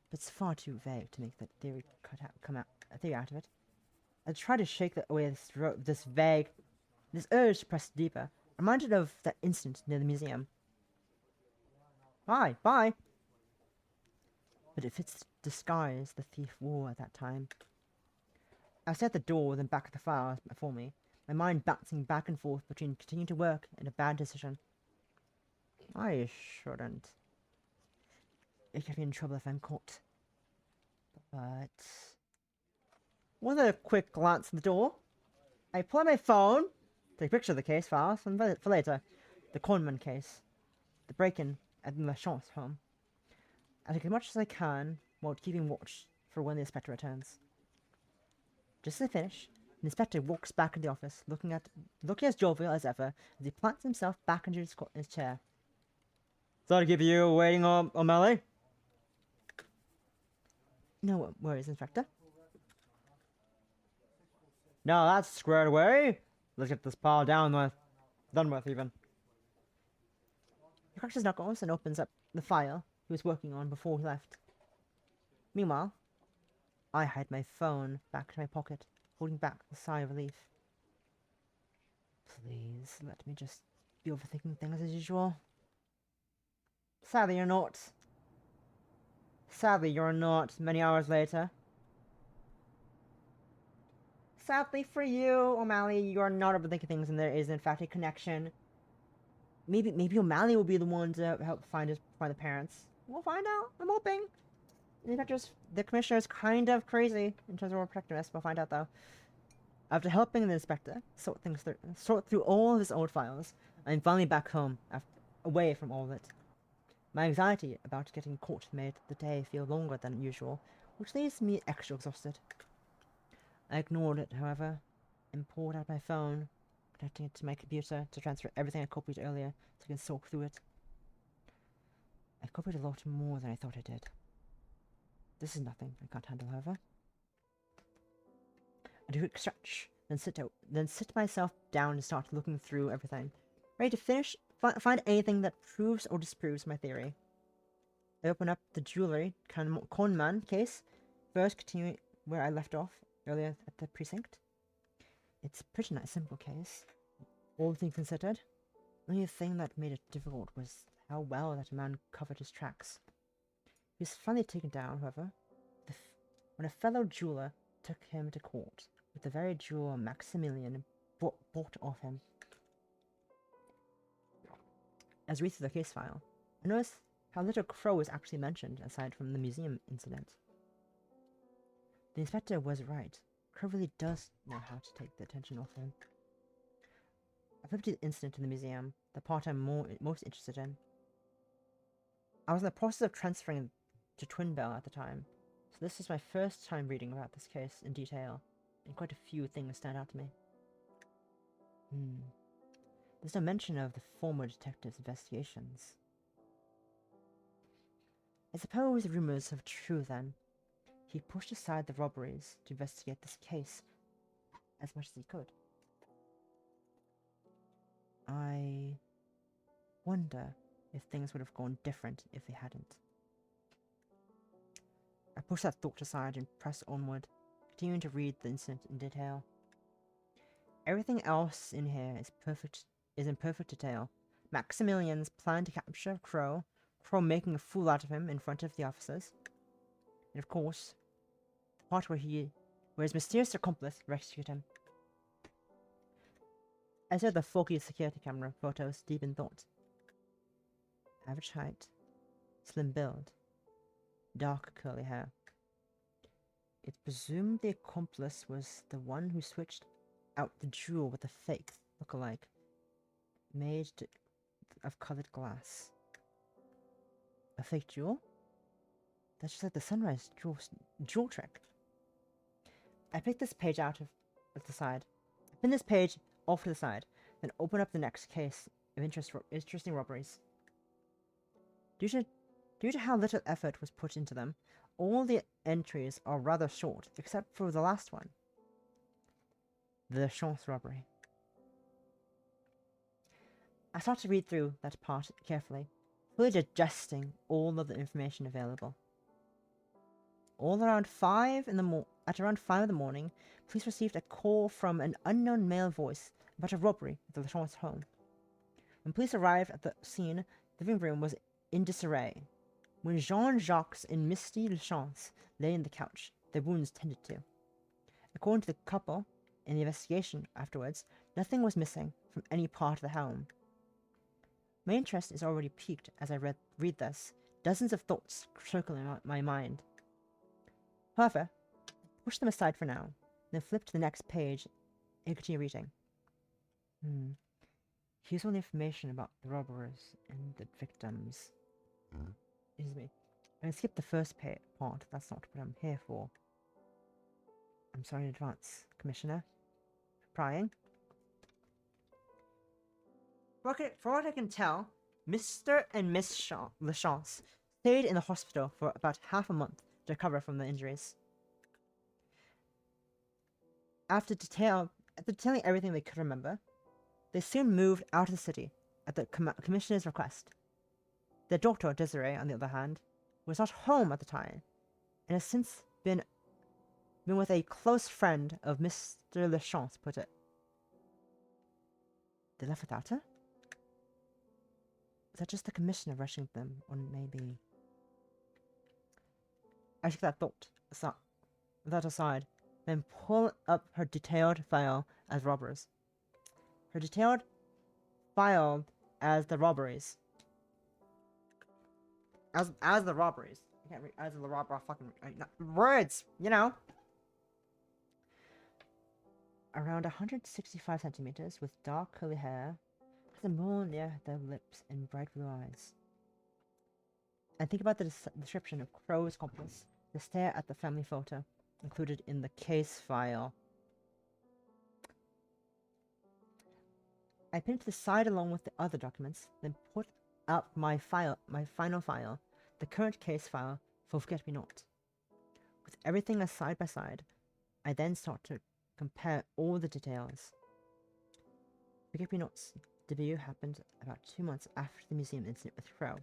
But it's far too vague to make that theory a theory out of it. I tried to shake away this urge to press deeper, reminded of that incident near the museum. Hi, bye! But it fits the disguise the thief wore at that time. I sat at the door and back of the files before me, my mind bouncing back and forth between continuing to work and a bad decision. I shouldn't. It could be in trouble if I'm caught. But... with a quick glance at the door, I pull out my phone, take a picture of the case files, and for later, the conman case, the break-in at the La Chance home. I take as much as I can while keeping watch for when the inspector returns. Just as I finish, the inspector walks back into the office, looking as jovial as ever as he plants himself back into his chair. Sorry to keep you waiting, O'Malley. No worries, Inspector. Now that's squared away. Let's get this pile done with even. He cracks his knuckles and opens up the file he was working on before he left. Meanwhile, I hide my phone back in my pocket, holding back a sigh of relief. Please, let me just be overthinking things as usual. Sadly, you're not. Sadly, you're not. Many hours later. Sadly for you, O'Malley, you're not overthinking things, and there is in fact a connection. Maybe O'Malley will be the one to help find the parents. We'll find out. I'm hoping. The commissioner is kind of crazy in terms of protecting us. We'll find out though. After helping the inspector sort through all of his old files, I'm finally back home, away from all of it. My anxiety about getting caught made the day feel longer than usual, which leaves me extra exhausted. I ignored it, however, and pulled out my phone, connecting it to my computer to transfer everything I copied earlier so I can soak through it. I copied a lot more than I thought I did. This is nothing I can't handle, however. I do a quick stretch, then sit myself down and start looking through everything, ready to find anything that proves or disproves my theory. I open up the jewelry conman case, first continuing where I left off earlier at the precinct. It's a pretty nice, simple case, all things considered. The only thing that made it difficult was how well that man covered his tracks. He was finally taken down, however, when a fellow jeweler took him to court with the very jewel Maximilian bought off him. As I read through the case file, I noticed how little Crow was actually mentioned aside from the museum incident. The inspector was right. Crow really does know how to take the attention off him. I flipped to the incident in the museum, the part I'm most interested in. I was in the process of transferring to Twinbells at the time, so this is my first time reading about this case in detail, and quite a few things stand out to me. There's no mention of the former detective's investigations. I suppose the rumors are true then. He pushed aside the robberies to investigate this case as much as he could. I wonder if things would have gone different if they hadn't. I pushed that thought aside and pressed onward, continuing to read the incident in detail. Everything else in here is in perfect detail. Maximilian's plan to capture Crow, Crow making a fool out of him in front of the officers, and of course, the part where his mysterious accomplice rescued him. I saw the foggy security camera photos deep in thought. Average height, slim build, dark curly hair. It's presumed the accomplice was the one who switched out the jewel with a fake look-alike, made of colored glass. A fake jewel? That's just like the sunrise jewel trick. I picked this page out of the side. I pin this page off to the side, then open up the next case of interesting robberies. Due to how little effort was put into them, all the entries are rather short, except for the last one. The Chance robbery. I start to read through that part carefully, fully digesting all of the information available. At around 5 in the morning, police received a call from an unknown male voice about a robbery at the Lachance home. When police arrived at the scene, the living room was in disarray. When Jean-Jacques and Misty Lachance lay in the couch, their wounds tended to. According to the couple, in the investigation afterwards, nothing was missing from any part of the home. My interest is already piqued as I read this, dozens of thoughts circling my mind. However, push them aside for now, then flip to the next page and continue reading. Here's all the information about the robbers and the victims. Excuse me. I'm gonna skip the first part. That's not what I'm here for. I'm sorry in advance, Commissioner. For prying. For what I can tell, Mr. and Miss Lachance stayed in the hospital for about half a month to recover from the injuries. After detailing everything they could remember, they soon moved out of the city at the Commissioner's request. Their daughter, Desiree, on the other hand, was not home at the time, and has since been with a close friend of Mr. Lachance, put it. They left without her? Is that just the Commissioner rushing them, or maybe... I took that aside, then pull up her detailed file as robbers. Her detailed file as the robberies. As the robberies. I can't read as the robber fucking words, you know. Around 165 centimeters, with dark curly hair, has a mole near their lips and bright blue eyes. And think about the description of Crow's accomplice. The stare at the family photo included in the case file. I pinned it to the side along with the other documents, then put up my final file, the current case file for Forget-Me-Not. With everything as side by side, I then start to compare all the details. Forget-Me-Not's debut happened about 2 months after the museum incident with Crow.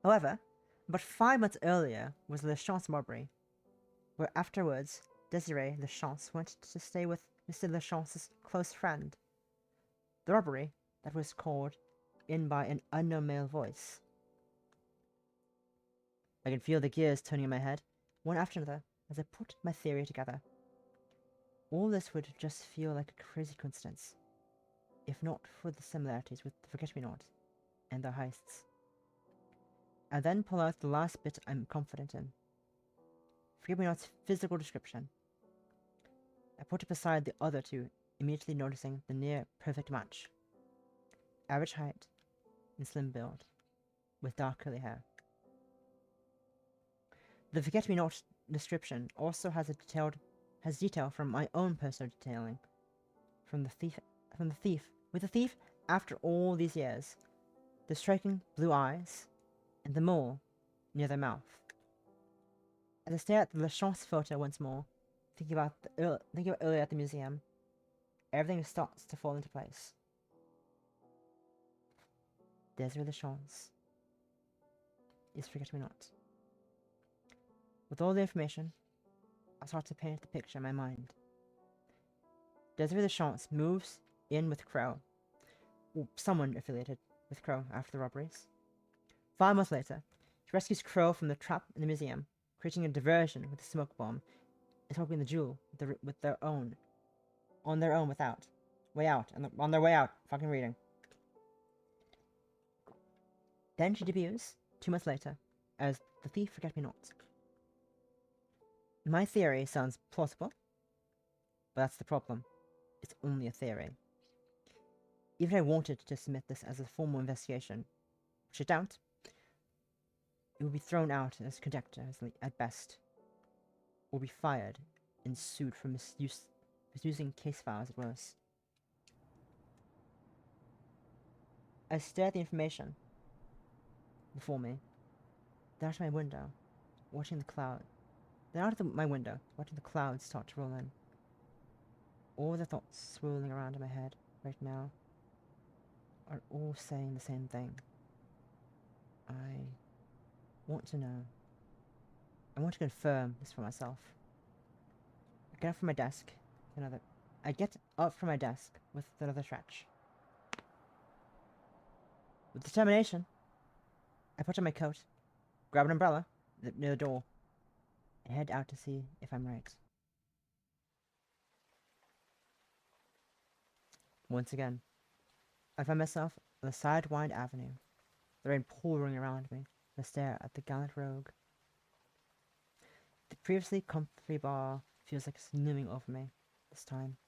However, about 5 months earlier was the Lachance robbery, where afterwards Desiree Lachance went to stay with Mr. Lachance's close friend. The robbery that was called in by an unknown male voice. I can feel the gears turning in my head, one after another, as I put my theory together. All this would just feel like a crazy coincidence, if not for the similarities with the Forget-Me-Not and their heists. I then pull out the last bit I'm confident in. Forget-Me-Not's physical description. I put it beside the other two, immediately noticing the near-perfect match. Average height and slim build, with dark curly hair. The Forget-Me-Not description also has detail from my own personal detailing. From the thief, after all these years, the striking blue eyes, and the mole near their mouth. As I stare at the Lachance photo once more, thinking about earlier at the museum, everything starts to fall into place. Desiree Lachance is Forget-Me-Not. With all the information, I start to paint the picture in my mind. Desiree the Chance moves in with Crow, or someone affiliated with Crow after the robberies. 5 months later, she rescues Crow from the trap in the museum, creating a diversion with a smoke bomb, and swapping the jewel with their own, on their own way out, and on their way out, fucking reading. Then she debuts, 2 months later, as the Thief Forget-Me-Not. My theory sounds plausible, but that's the problem. It's only a theory. Even if I wanted to submit this as a formal investigation, which I doubt, it would be thrown out as conjecture at best, or be fired and sued for misusing case files at worst. I stare at the information before me, then out of my window, watching the cloud. Then out of my window, watching the clouds start to roll in. All the thoughts swirling around in my head right now are all saying the same thing. I want to know. I want to confirm this for myself. I get up from my desk with another stretch. With determination, I put on my coat, grab an umbrella near the door, and head out to see if I'm right. Once again, I find myself on the sidewind avenue, the rain pouring around me, and I stare at the gallant rogue. The previously comfy bar feels like it's looming over me this time,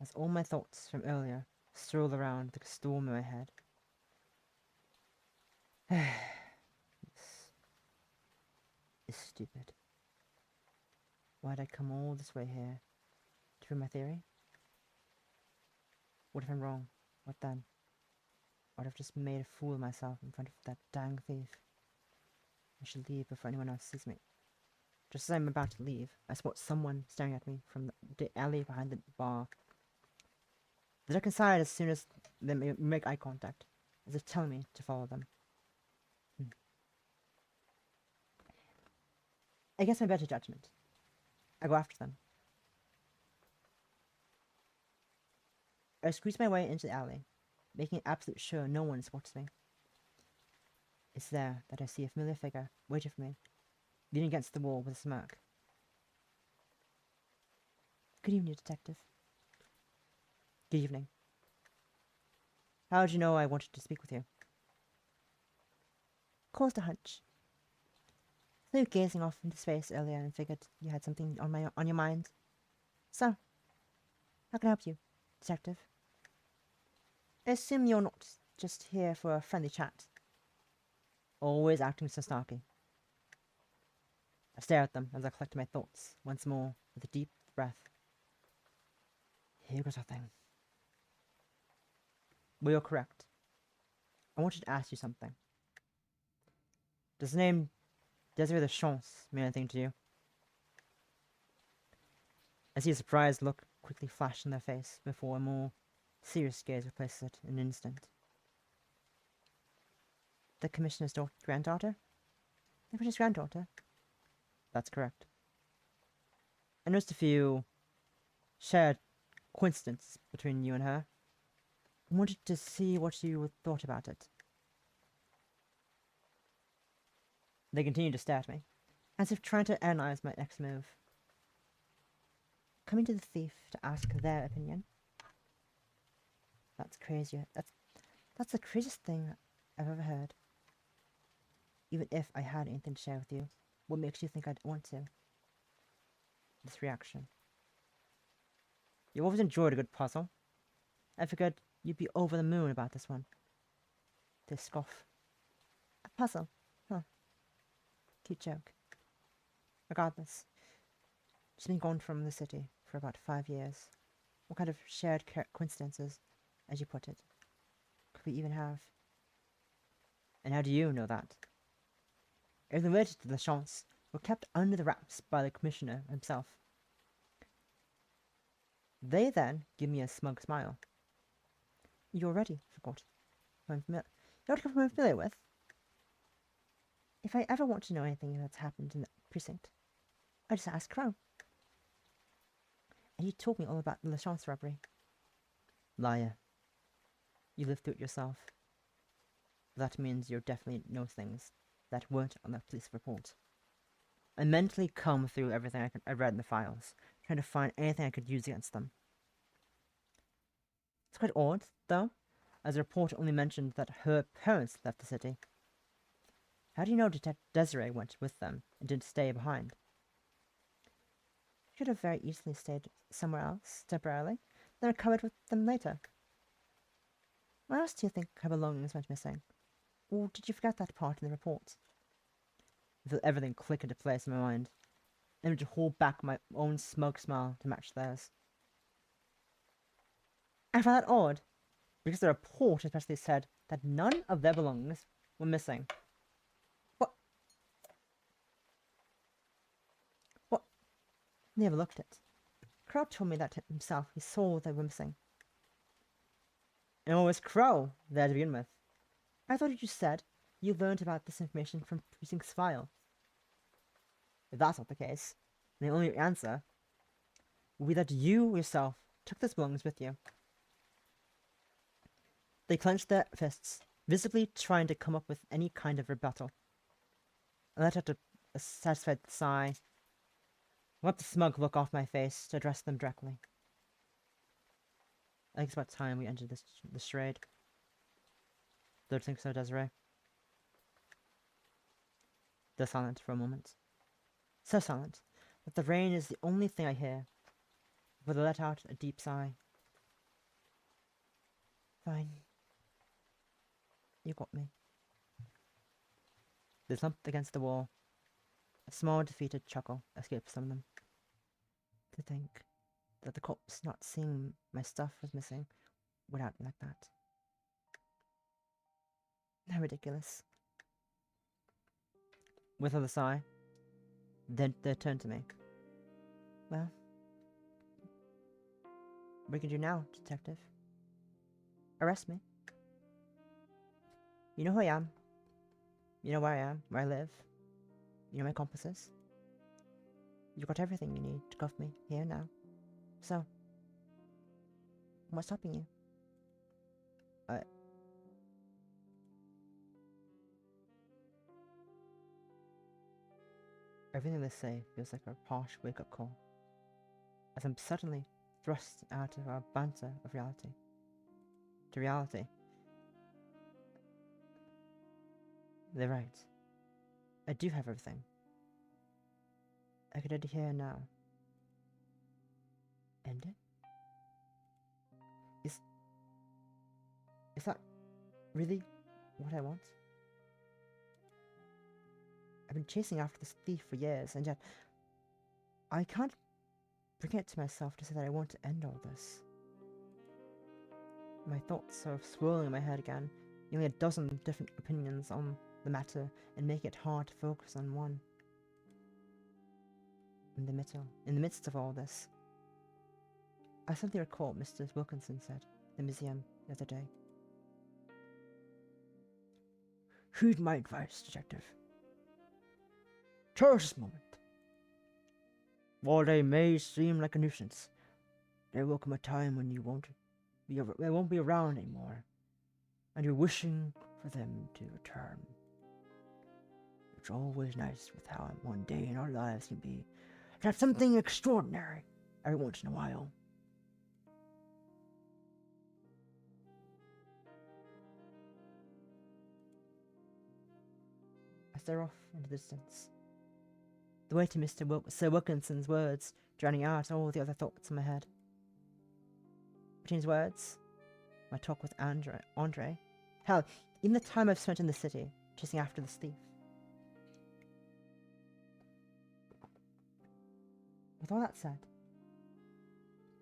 as all my thoughts from earlier swirl around like a storm in my head. This is stupid. Why'd I come all this way here? To prove my theory? What if I'm wrong? What then? What if I've just made a fool of myself in front of that dang thief? I should leave before anyone else sees me. Just as I'm about to leave, I spot someone staring at me from the alley behind the bar. They look inside as soon as they make eye contact, as if telling me to follow them. Against my better judgment, I go after them. I squeeze my way into the alley, making absolute sure no one spots me. It's there that I see a familiar figure waiting for me, leaning against the wall with a smirk. Good evening, detective. Good evening. How did you know I wanted to speak with you? Caused a hunch. I saw you gazing off into space earlier and figured you had something on your mind. So, how can I help you, detective? I assume you're not just here for a friendly chat. Always acting so snarky. I stare at them as I collect my thoughts once more with a deep breath. Here goes nothing. Well, you're correct. I wanted to ask you something. Does the name Desiree the Chance mean anything to you? I see a surprised look quickly flash in their face before a more serious gaze replaces it in an instant. The commissioner's granddaughter? The commissioner's granddaughter? That's correct. I noticed a few shared coincidences between you and her. I wanted to see what you thought about it. They continue to stare at me, as if trying to analyze my next move. Coming to the thief to ask their opinion? That's crazy. That's the craziest thing I've ever heard. Even if I had anything to share with you, what makes you think I'd want to? This reaction. You always enjoyed a good puzzle. I figured you'd be over the moon about this one. They scoff. A puzzle? Huh. Cute joke. Regardless, she's been gone from the city for about 5 years. What kind of shared coincidences, as you put it, could we even have? And how do you know that? Everything related to the Chance were kept under the wraps by the commissioner himself. They then give me a smug smile. You already forgot who I'm familiar. You know what I'm familiar with? If I ever want to know anything that's happened in the precinct, I just ask Crow. And you told me all about the Lachance robbery. Liar. You lived through it yourself. That means you definitely know things that weren't on that police report. I mentally combed through everything I read in the files, trying to find anything I could use against them. It's quite odd, though, as the report only mentioned that her parents left the city. How do you know Detective Desiree went with them and didn't stay behind? She could have very easily stayed somewhere else temporarily, then recovered with them later. Why else do you think her belongings went missing? Or did you forget that part in the report? I feel everything click into place in my mind. I need to hold back my own smug smile to match theirs. I found that odd, because the report especially said that none of their belongings were missing. What? What? They overlooked it. Crow told me that himself. He saw they were missing. And it was Crow there to begin with. I thought you said you learned about this information from Precinct's file. If that's not the case, then the only answer will be that you yourself took those belongings with you. They clenched their fists, visibly trying to come up with any kind of rebuttal. I let out a satisfied sigh, wiped the smug look off my face to address them directly. I think it's about time we entered this charade. Don't think so, Desiree? They're silent for a moment. So silent that the rain is the only thing I hear, before they let out a deep sigh. Fine. You got me. They slumped against the wall. A small, defeated chuckle escaped some of them. To think that the cops not seeing my stuff was missing would out me like that. How ridiculous. With another sigh, then they turned to me. Well, what can you do now, detective? Arrest me. You know who I am. You know where I am, where I live. You know my accomplices. You've got everything you need to cuff me here now. So, what's stopping you? Everything they say feels like a harsh wake-up call, as I'm suddenly thrust out of our banter of reality. To reality. They're right. I do have everything. I could end it here now. End it? Is that really what I want? I've been chasing after this thief for years, and yet I can't bring it to myself to say that I want to end all this. My thoughts are swirling in my head again, nearly a dozen different opinions on the matter, and making it hard to focus on one. In the midst of all this, I suddenly recall what Mr. Wilkinson said at the museum the other day. Heed my advice, detective. Cherish this moment. While they may seem like a nuisance, there will come a time when they won't be around anymore, and you're wishing for them to return. It's always nice with how one day in our lives can be to have something extraordinary every once in a while. I stare off into the distance, the weight of Sir Wilkinson's words drowning out all the other thoughts in my head. Between his words, my talk with Andre, hell, even the time I've spent in the city chasing after this thief. With all that said,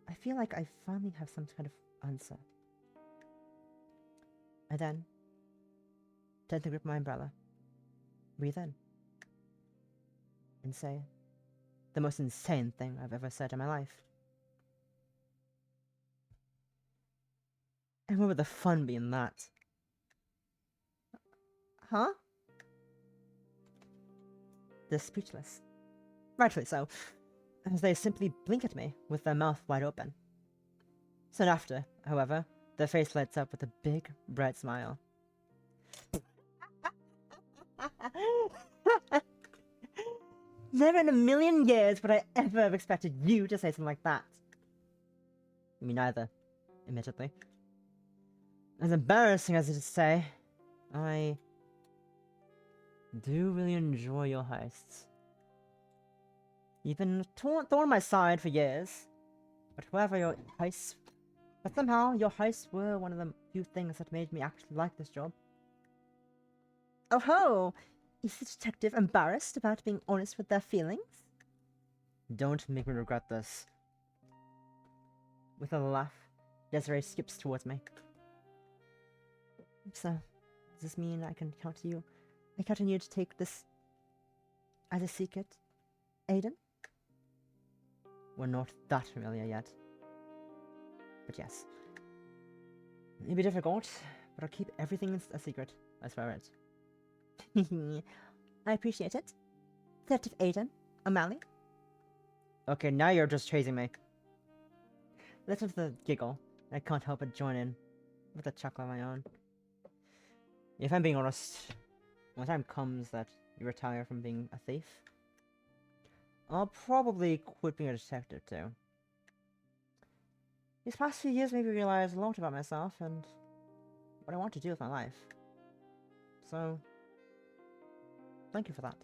I feel like I finally have some kind of answer. I then gently grip my umbrella, breathe in, and say the most insane thing I've ever said in my life. And where would the fun be in that? Huh? They're speechless. Rightfully so. as they simply blink at me with their mouth wide open. Soon after, however, their face lights up with a big, bright smile. Never in a million years would I ever have expected you to say something like that. Me neither, admittedly. As embarrassing as it is to say, I do really enjoy your heists. You've been a thorn on my side for years, but somehow your heists were one of the few things that made me actually like this job. Oh ho! Is the detective embarrassed about being honest with their feelings? Don't make me regret this. With a laugh, Desiree skips towards me. So, does this mean I can count on you to take this as a secret, Aiden? We're not that familiar yet. But yes. It may be difficult, but I'll keep everything a secret, I swear it. I appreciate it. Detective Aiden, O'Malley. Okay, now you're just chasing me. Listen to the giggle. I can't help but join in with a chuckle of my own. If I'm being honest, when the time comes that you retire from being a thief, I'll probably quit being a detective too. These past few years made me realize a lot about myself and what I want to do with my life. So, thank you for that.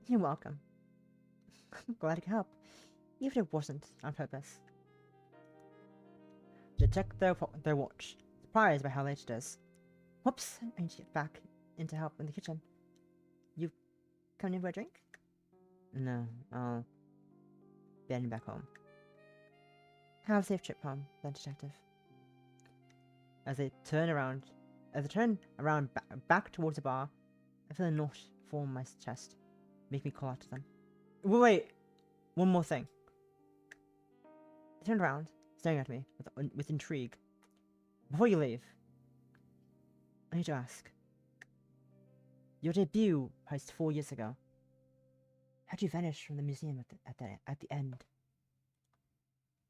You're welcome. I'm glad I could help, even if it wasn't on purpose. They check their watch, surprised by how late it is. Whoops, I need to get back in to help in the kitchen. You coming in for a drink? No, I'll be heading back home. Have a safe trip home, then, detective. As they turn around back towards the bar, I feel a knot form my chest, make me call out to them. Wait, one more thing. They turned around, staring at me with intrigue. Before you leave, I need to ask. Your debut heist 4 years ago. How'd you vanish from the museum at the end?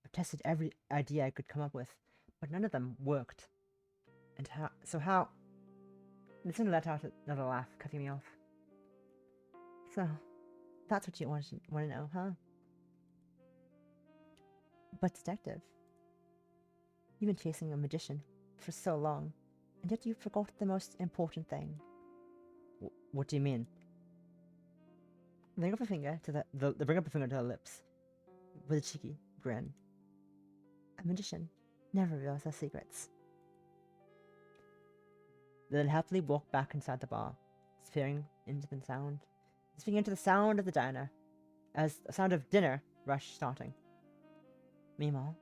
I've tested every idea I could come up with, but none of them worked. And how? Listen, let out another laugh, cutting me off. So, that's what you want to know, huh? But detective, you've been chasing a magician for so long, and yet you forgot the most important thing. What do you mean? They bring up a finger to their lips, with a cheeky grin. A magician never reveals their secrets. They then happily walk back inside the bar, sphering into the sound of the diner, as the sound of dinner rush starting. Meanwhile,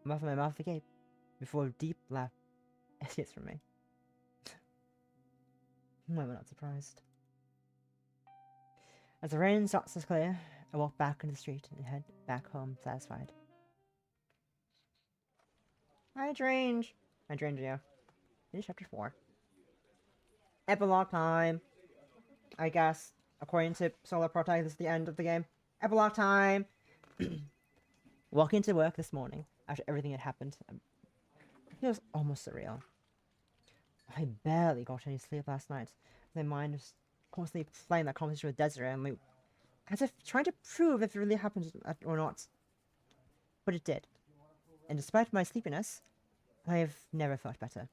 I'm off my mouth agape, before a deep laugh escapes from me. Why am I not surprised? As the rain starts to clear, I walk back into the street and head back home satisfied. I drained you. In chapter 4. Epilogue time. I guess, according to solarProtag, this is the end of the game. Epilogue time! Walking to work this morning, after everything had happened, it was almost surreal. I barely got any sleep last night. My mind was constantly playing that conversation with Desiree and loop, as if trying to prove if it really happened or not. But it did. And despite my sleepiness, I have never felt better.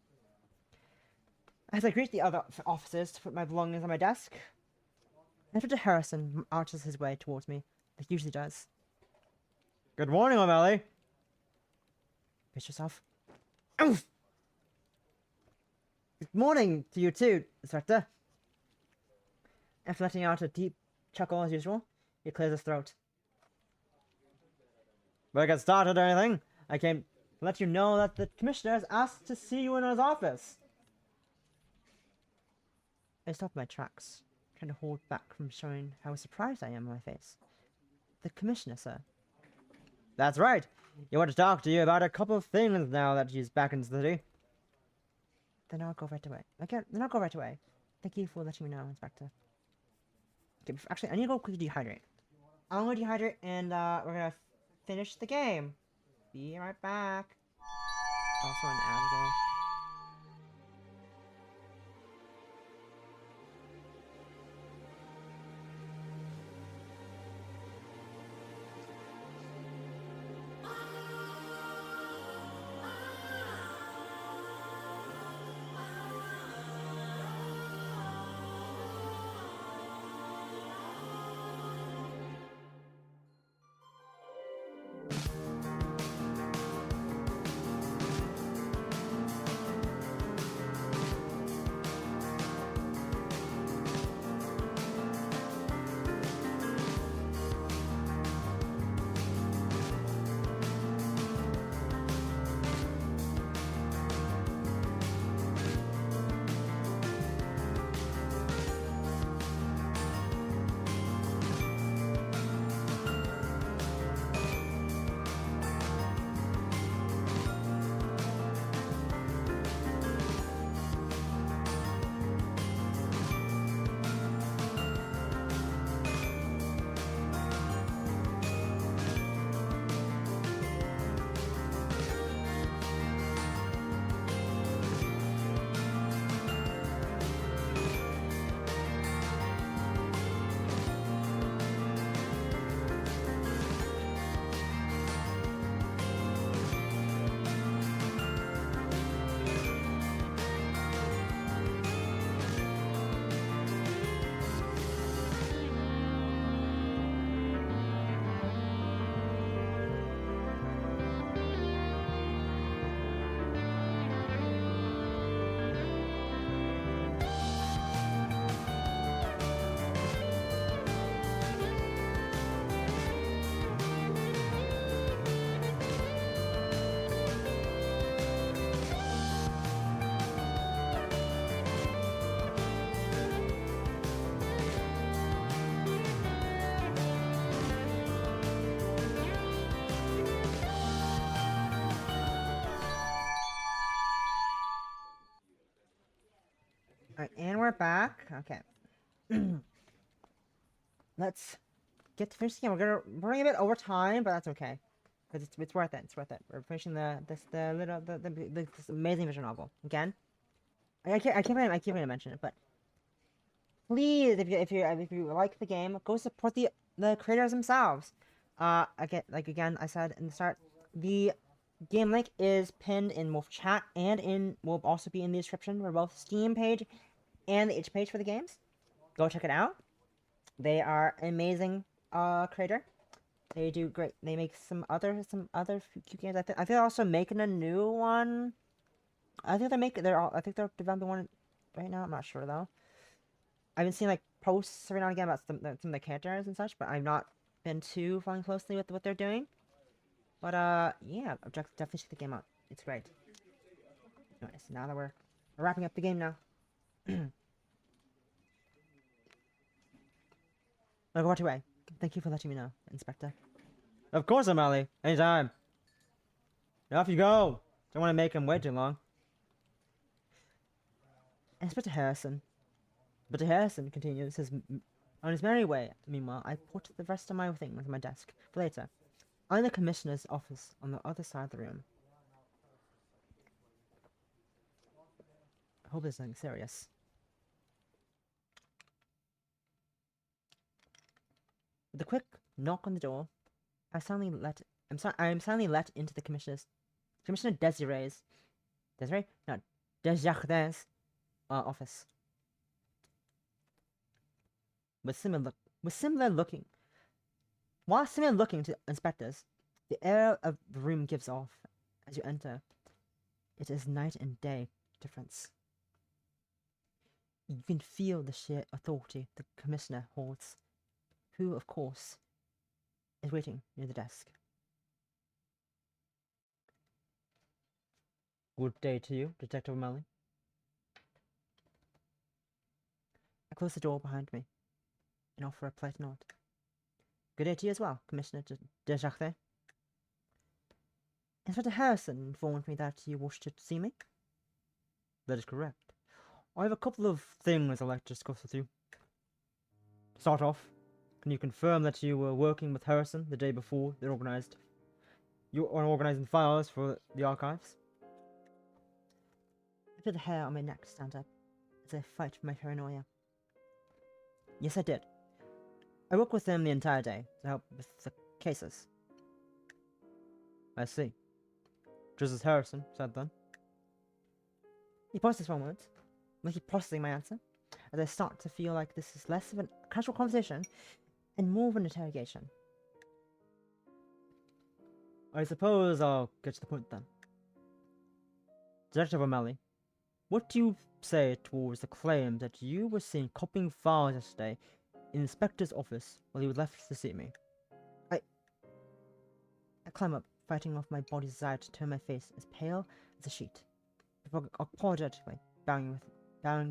As I greet the other officers to put my belongings on my desk, Inspector Harrison arches his way towards me, like he usually does. Good morning, O'Malley. Brace yourself. Oof! Good morning to you too, Inspector. After letting out a deep chuckle as usual, he clears his throat. Before I get started or anything, I came to let you know that the commissioner has asked to see you in his office. I stop my tracks, trying to hold back from showing how surprised I am on my face. The commissioner, sir. That's right. He wanted to talk to you about a couple of things now that he's back in the city. Then I'll go right away. Thank you for letting me know, Inspector. Okay, actually, I need to go quickly dehydrate. I'm gonna dehydrate and we're gonna finish the game. Be right back. Also an ad as well. Alright, and we're back. Okay. Let's get to finish the game. We're running a bit over time, but that's okay. Because it's worth it. It's worth it. We're finishing this amazing visual novel. Again. I keep going to mention it, but please, if you like the game, go support the creators themselves. Again, I said in the start, the game link is pinned in both chat and will also be in the description for both Steam page and the itch page for the games. Go check it out. They are amazing creator. They do great. They make some other cute games. I think they're also making a new one. I think they're developing one right now. I'm not sure though. I've been seeing like posts every now and again about some of the characters and such, but I've not been too following closely with what they're doing. But yeah, definitely check the game out. It's great. Anyways, now that we're wrapping up the game now. Look, what away. Thank you for letting me know, Inspector. Of course, O'Malley. Anytime. Now off you go. Don't want to make him wait too long. Inspector Harrison. But Harrison continues on his merry way. Meanwhile, I put the rest of my things on my desk for later. I'm in the commissioner's office on the other side of the room. I hope it's nothing serious. With a quick knock on the door, I'm suddenly let into the Commissioner Desiree's Desjardins office. While similar looking to inspectors, the air of the room gives off as you enter. It is night and day difference. You can feel the sheer authority the commissioner holds, who, of course, is waiting near the desk. Good day to you, Detective O'Malley. I close the door behind me and offer a polite nod. Good day to you as well, Commissioner Desjardins. Inspector Harrison informed me that you wish to see me. That is correct. I have a couple of things I'd like to discuss with you. To start off, Can you confirm that you were working with Harrison the day before you were organizing files for the archives? I feel the hair on my neck stand up as I fight my paranoia. Yes, I did. I worked with him the entire day to help with the cases. I see. Just as Harrison said then. He pauses for a moment, like he's processing my answer, as I start to feel like this is less of a casual conversation and more of an interrogation. I suppose I'll get to the point then. Detective O'Malley, what do you say towards the claim that you were seen copying files yesterday in the inspector's office while he was left to see me? I climb up, fighting off my body's desire to turn my face as pale as a sheet, before apologetically bowing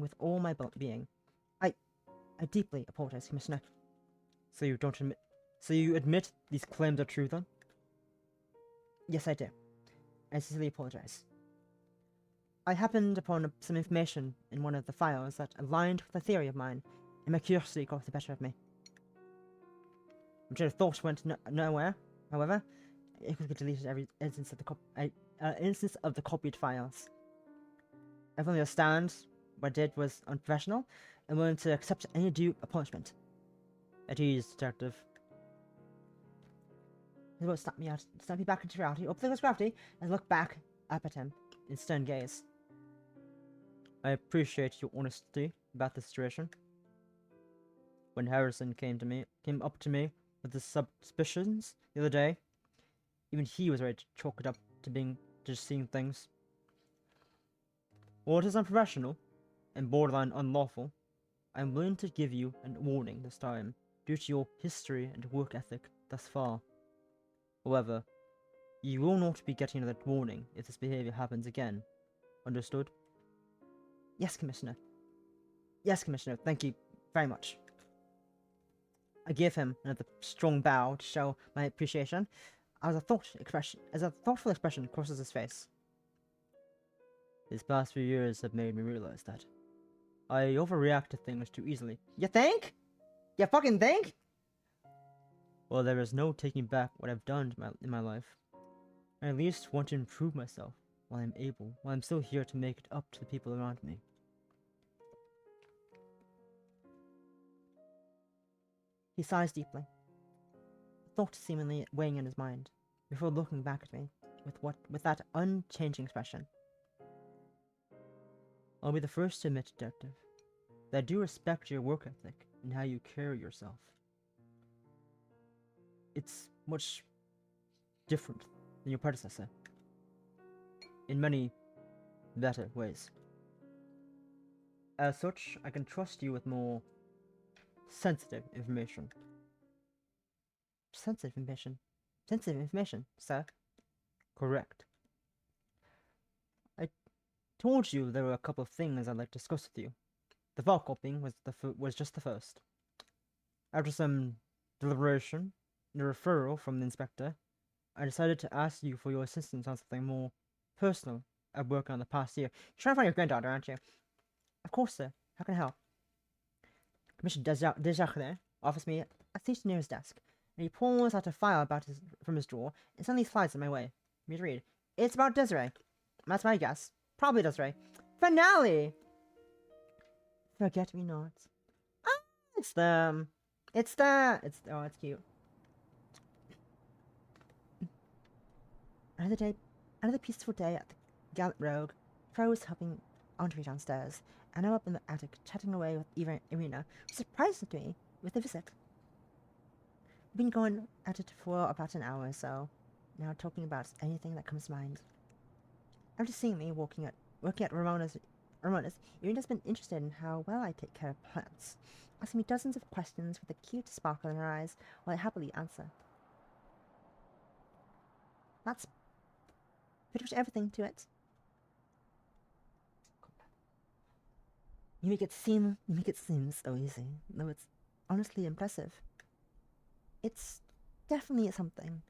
with all my being. I deeply apologize, Commissioner. So you admit these claims are true then? Yes, I do. I sincerely apologize. I happened upon some information in one of the files that aligned with a theory of mine, and my curiosity got the better of me. I'm sure the thought went nowhere, however. It quickly deleted every instance of the copied files. I fully understand what I did was unprofessional, and willing to accept any due punishment. At ease, Detective. He won't snap me back into reality, or physical gravity, and look back up at him in stern gaze. I appreciate your honesty about the situation. When Harrison came up to me with his suspicions the other day, even he was ready to chalk it up to just seeing things. While it is unprofessional and borderline unlawful, I am willing to give you a warning this time, due to your history and work ethic thus far. However, you will not be getting another warning if this behavior happens again. Understood? Yes, Commissioner. Yes, Commissioner. Thank you very much. I give him another strong bow to show my appreciation, as a thoughtful expression crosses his face. These past few years have made me realize that I overreact to things too easily. You think? You fucking think? Well, there is no taking back what I've done in my life. I at least want to improve myself while I'm still here to make it up to the people around me. He sighs deeply, thought seemingly weighing in his mind, before looking back at me with that unchanging expression. I'll be the first to admit, Detective, that I do respect your work ethic and how you carry yourself. It's much different than your predecessor, in many better ways. As such, I can trust you with more sensitive information. Sensitive information? Sensitive information, sir? Correct. I told you there were a couple of things I'd like to discuss with you. The file copying was just the first. After some deliberation and a referral from the inspector, I decided to ask you for your assistance on something more personal I've worked on the past year. You're trying to find your granddaughter, aren't you? Of course, sir. How can I help? Commissioner Desjardins offers me a seat near his desk, and he pulls out a file from his drawer and suddenly slides in my way. Me to read. It's about Desiree. That's my guess. Probably Desiree. Finale! Forget me not. Ah, it's them. It's that. Oh, it's cute. Another peaceful day at the Gallant Rogue. Fro was helping Andre downstairs, and I'm up in the attic chatting away with Irina, who surprised me with a visit. We've been going at it for about an hour or so, now talking about anything that comes to mind. After seeing me working at Ramona's, Irina's been interested in how well I take care of plants, asking me dozens of questions with a cute sparkle in her eyes, while I happily answer. That's pretty much everything to it. You make it seem so easy, though it's honestly impressive. It's definitely something.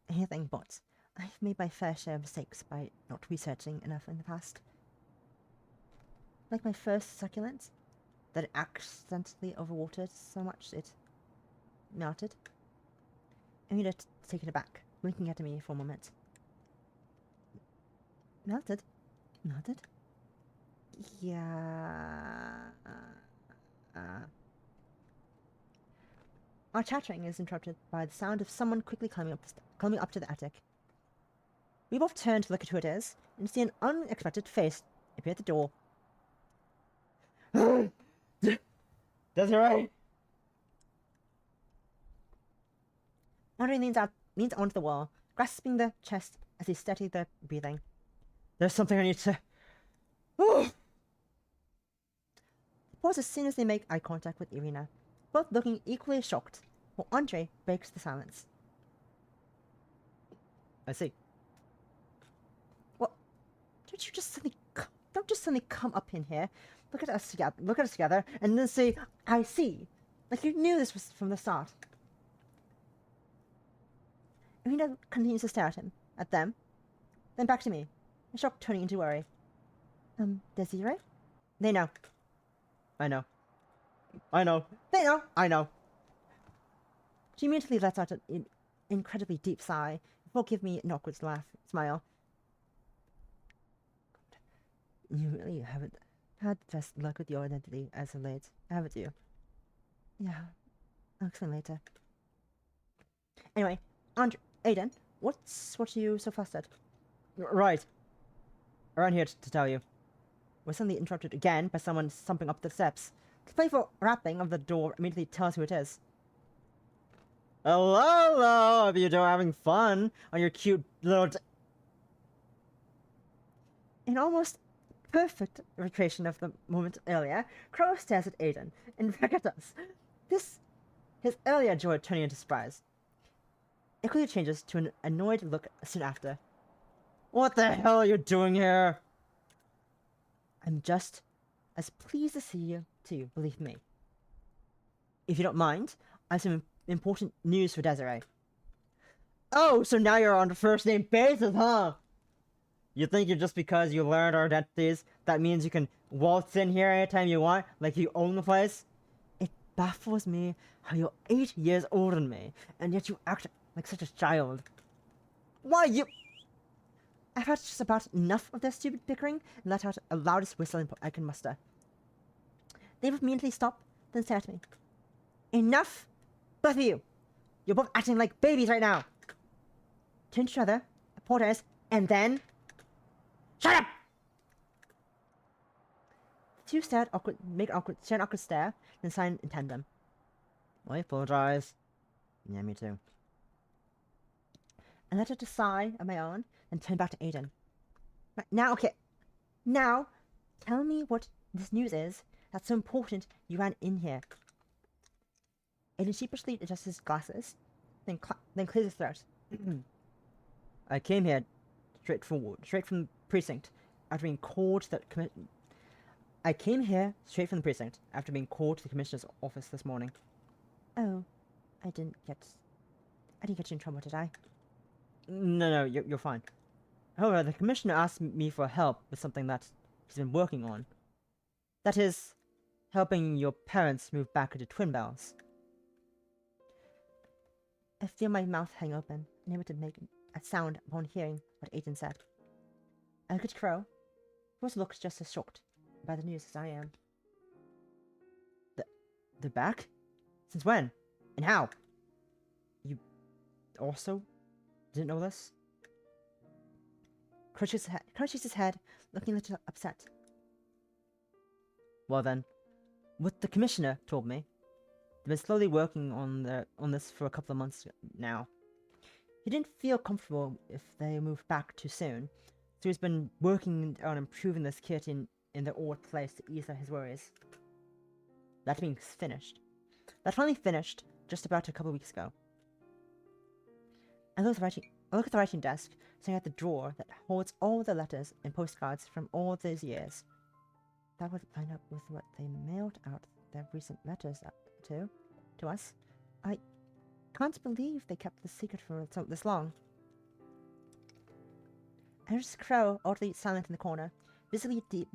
Anything but. I've made my fair share of mistakes by not researching enough in the past. Like my first succulent, that it accidentally overwatered so much it melted. Irina taken aback, blinking at me for a moment. Melted? Melted? Yeah. Our chattering is interrupted by the sound of someone quickly climbing up to the attic. We both turn to look at who it is and see an unexpected face appear at the door. Desiree! Andre leans onto the wall, grasping the chest as he steadies their breathing. There's something I need to... Oh! Pause as soon as they make eye contact with Irina, both looking equally shocked, while Andre breaks the silence. I see. Well, don't just suddenly come up in here, look at us together, and then say, I see. Like you knew this was from the start. Irina continues to stare at them, then back to me, a shock turning into worry. Desiree? They know. I know. They know. I know. She immediately lets out an incredibly deep sigh before giving me an awkward smile. You really haven't had the best luck with your identity as of late, haven't you? Yeah, I'll explain later. Anyway, Aiden, what's you so flustered? Right. Around here to tell you. We're suddenly interrupted again by someone stumping up the steps. The playful rapping of the door immediately tells who it is. Hello, hope you're having fun on your cute little... In almost perfect recreation of the moment earlier, Crow stares at Aiden and back at us. His earlier joy turning into surprise. It quickly changes to an annoyed look soon after. What the hell are you doing here? I'm just as pleased to see you too, believe me. If you don't mind, I have some important news for Desiree. Oh, so now you're on the first name basis, huh? You think just because you learned our identities, that means you can waltz in here anytime you want, like you own the place? It baffles me how you're 8 years older than me, and yet you act like such a child. Why, you... I've had just about enough of their stupid bickering and let out a loudest whistle I can muster. They immediately stop, then stare at me. Enough! Both of you! You're both acting like babies right now! Turn to each other, apologize, and then... Shut up! The two share an awkward stare, then sign in tandem. I apologize. Yeah, me too. I let out a sigh of my own, and turn back to Aiden. Now, okay. Now, tell me what this news is that's so important you ran in here. Aiden sheepishly adjusts his glasses, then clears his throat. I came here straight from the precinct after being called to the I came here straight from the precinct after being called to the commissioner's office this morning. Oh, I didn't get you in trouble, did I? No, you're fine. However, the commissioner asked me for help with something that he's been working on. That is, helping your parents move back into Twinbells. I feel my mouth hang open, unable to make a sound upon hearing what Aiden said. I look at Crow, who also looks just as shocked by the news as I am. They're back? Since when? And how? You also didn't know this? Crow shakes his head, looking a little upset. Well then, what the commissioner told me. They've been slowly working on this for a couple of months now. He didn't feel comfortable if they moved back too soon, so he's been working on improving this kit in their old place to ease his worries. That finally finished just about a couple of weeks ago. I look at the writing desk, staring at the drawer that holds all the letters and postcards from all those years. That would line up with what they mailed out their recent letters to us. I can't believe they kept the secret for this long. I notice Crow oddly silent in the corner, busily deep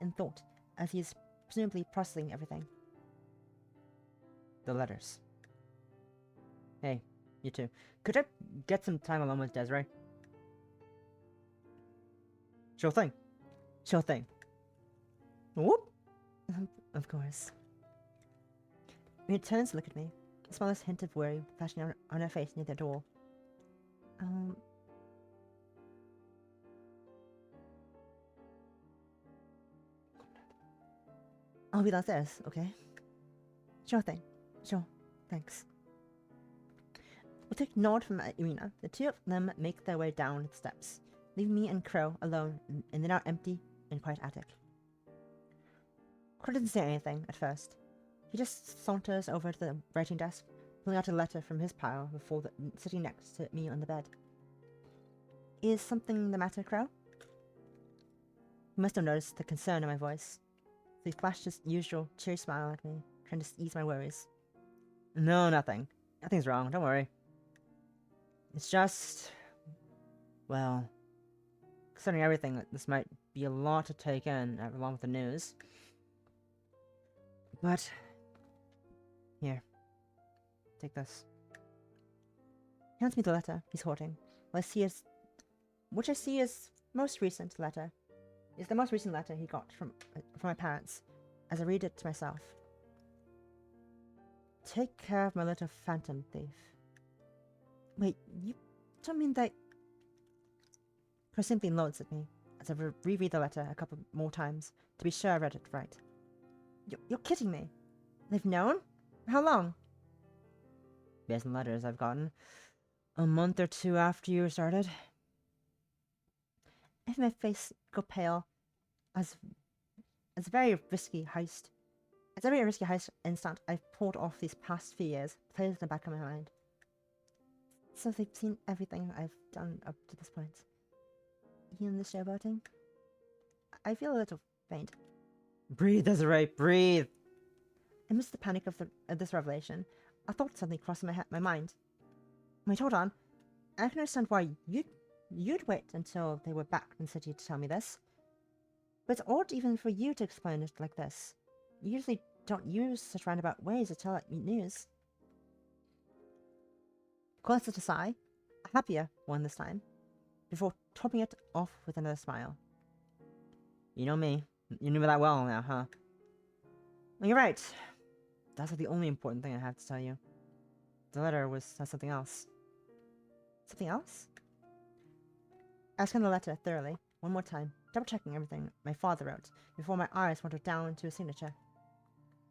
in thought, as he is presumably processing everything. The letters. Hey, you two. Could I get some time alone with Desiree? Sure thing. Sure thing. Whoop! Of course. She turns to look at me, the smallest hint of worry flashing on her face near the door. I'll be downstairs, okay? Sure thing. Sure. Thanks. With a nod from Irina, the two of them make their way down the steps, leaving me and Crow alone in the now empty and quiet attic. Crow doesn't say anything at first. He just saunters over to the writing desk, pulling out a letter from his pile before sitting next to me on the bed. Is something the matter, Crow? He must have noticed the concern in my voice, so he flashed his usual cheery smile at me, trying to ease my worries. No, nothing. Nothing's wrong, don't worry. It's just... well... considering everything, this might be a lot to take in, along with the news. But... here. Take this. He hands me the letter he's hoarding, which I see as most recent letter. It's the most recent letter he got from my parents, as I read it to myself. Take care of my little phantom thief. Wait, you don't mean that... Crow simply nods at me, as I reread the letter a couple more times, to be sure I read it right. You're kidding me. They've known? How long? Based on letters I've gotten. A month or two after you started. I feel my face go pale as a very risky heist. It's a very risky heist instant I've pulled off these past few years, plays in the back of my mind. So they've seen everything I've done up to this point. Even the showboating. I feel a little faint. Breathe, Desiree, breathe! Amidst the panic of this revelation, a thought suddenly crossed my mind. Wait, hold on. I can understand why you'd wait until they were back in the city to tell me this. But it's odd even for you to explain it like this. You usually don't use such roundabout ways to tell me news. Glanced at a sigh, a happier one this time, before topping it off with another smile. You know me. You knew me that well now, huh? Well, you're right. That's not the only important thing I have to tell you. The letter says something else. Something else? I scanned the letter thoroughly, one more time, double-checking everything my father wrote, before my eyes wandered down to his signature.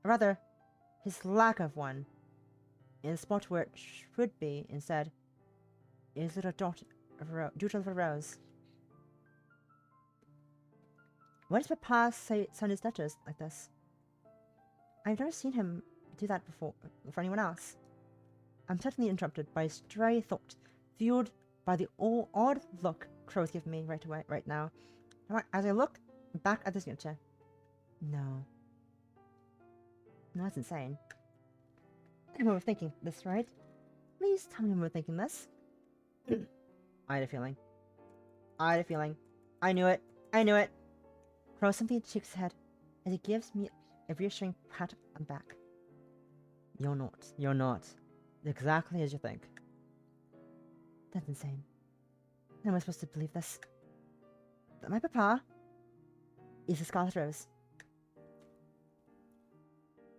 Or rather, his lack of one. In the spot where it should be, instead, is a little dot of a rose. Why does Papa send his letters like this? I've never seen him do that before for anyone else. I'm suddenly interrupted by a stray thought, fueled by the odd look Crow's giving me right now. As I look back at the signature. No, that's insane. I'm overthinking this, right? Please tell me I'm overthinking this. I had a feeling. I knew it. Crow simply shakes his head as he gives me a reassuring pat on the back. You're not. Exactly as you think. That's insane. How am I supposed to believe this? That my papa is a Scarlet Rose.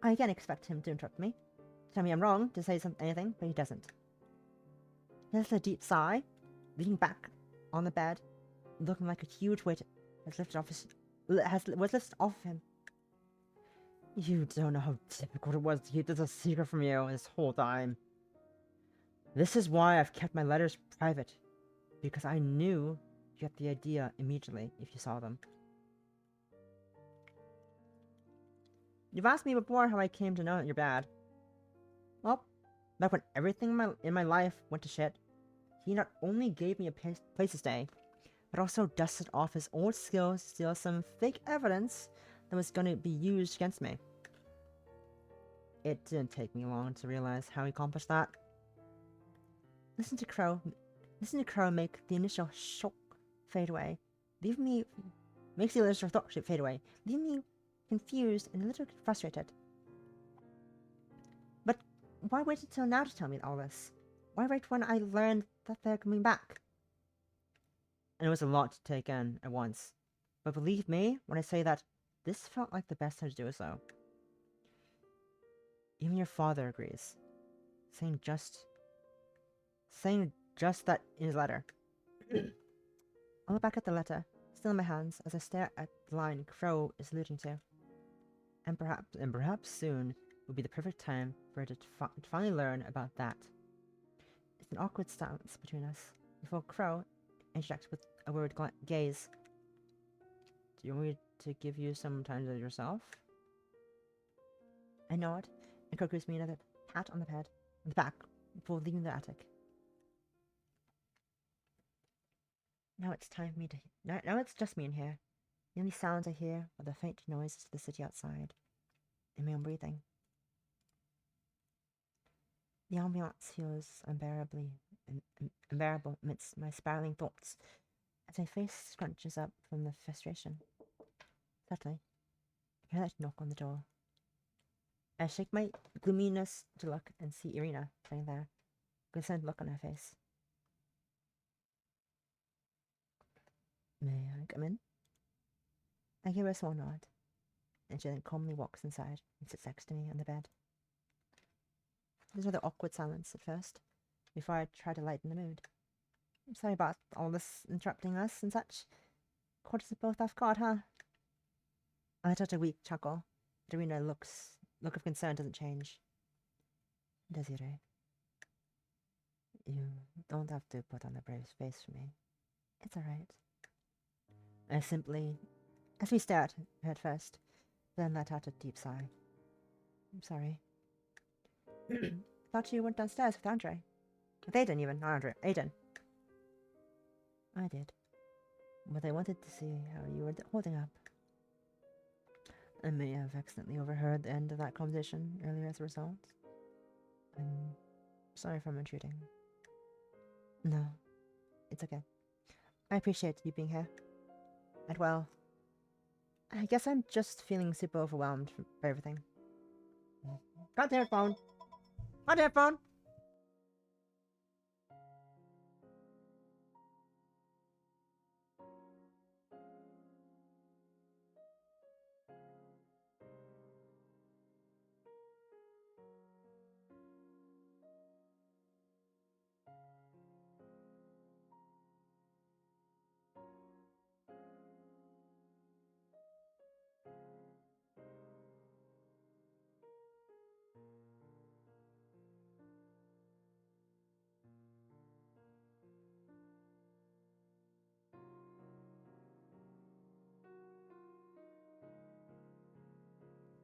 I again expect him to interrupt me, to tell me I'm wrong, to say anything, but he doesn't. He has a deep sigh, leaning back on the bed, looking like a huge weight was lifted off of him. You don't know how difficult it was to keep this a secret from you this whole time. This is why I've kept my letters private, because I knew you got the idea immediately if you saw them. You've asked me before how I came to know that you're bad. Well, back when everything in my life went to shit, he not only gave me a place to stay, but also dusted off his old skills to steal some fake evidence that was going to be used against me. It didn't take me long to realize how he accomplished that. Listen to Crow make the initial shock fade away, makes the initial thought fade away, leaving me confused and a little frustrated. But why wait until now to tell me all this? Why wait when I learned that they're coming back? And it was a lot to take in at once. But believe me when I say that this felt like the best time to do so. Even your father agrees, saying just that in his letter. I look back at the letter, still in my hands, as I stare at the line Crow is alluding to. And perhaps soon will be the perfect time for her to finally learn about that. It's an awkward silence between us, before Crow interjects with a worried gaze. Do you want me to give you some time to yourself? I nod, and Crow gives me another pat on the back, before leaving the attic. Now it's time for me to. Now it's just me in here. The only sounds I hear are the faint noises of the city outside, and my own breathing. The ambiance feels unbearable amidst my spiraling thoughts, as my face scrunches up from the frustration. Suddenly, I hear that knock on the door. I shake my gloominess to look and see Irina sitting there, a concerned look on her face. May I come in? I give her a small nod, and she then calmly walks inside and sits next to me on the bed. There's another awkward silence at first, before I try to lighten the mood. I'm sorry about all this interrupting us and such. Caught us both off guard, huh? I let out a weak chuckle, but Irina's look of concern doesn't change. Desiree, you don't have to put on a brave face for me. It's alright. I simply, as we stare at her at first, then let out a deep sigh. I'm sorry. I thought you went downstairs with Andre. With Aiden even, not Andre. Aiden. I did. But I wanted to see how you were holding up. I may have accidentally overheard the end of that conversation earlier as a result. I'm sorry for intruding. No, it's okay. I appreciate you being here. And well, I guess I'm just feeling super overwhelmed by everything. Got their phone. Got their phone.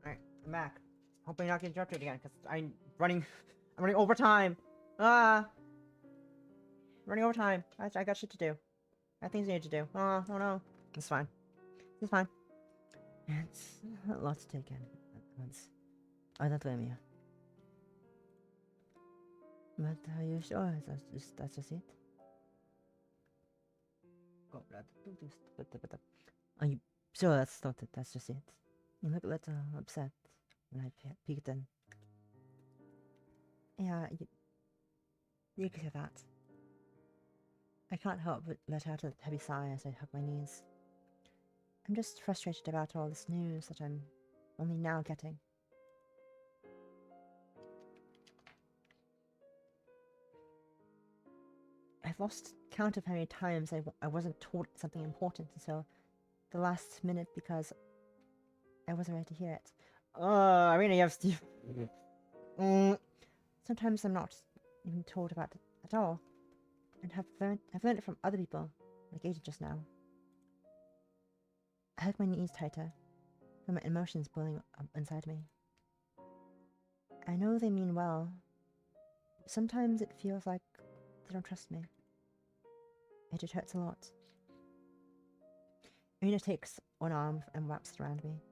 Alright, I'm back. Hoping not get interrupted again, because I'm running overtime. Running overtime. I got shit to do. I got things I need to do. Oh no. It's fine. It's fine. It's a lot to take in at once. I don't blame you. But are you sure that's just it? Are you sure that's just it? You look a little upset when I peeked in. Yeah, you can hear that. I can't help but let out a heavy sigh as I hug my knees. I'm just frustrated about all this news that I'm only now getting. I've lost count of how many times I wasn't told something important until the last minute because I wasn't ready to hear it. Oh, Irina, you have Steve. Sometimes I'm not even told about it at all, and I've learned it from other people, like Aiden just now. I hug my knees tighter, feel my emotions boiling up inside me. I know they mean well, but sometimes it feels like they don't trust me. It just hurts a lot. Irina takes one arm and wraps it around me,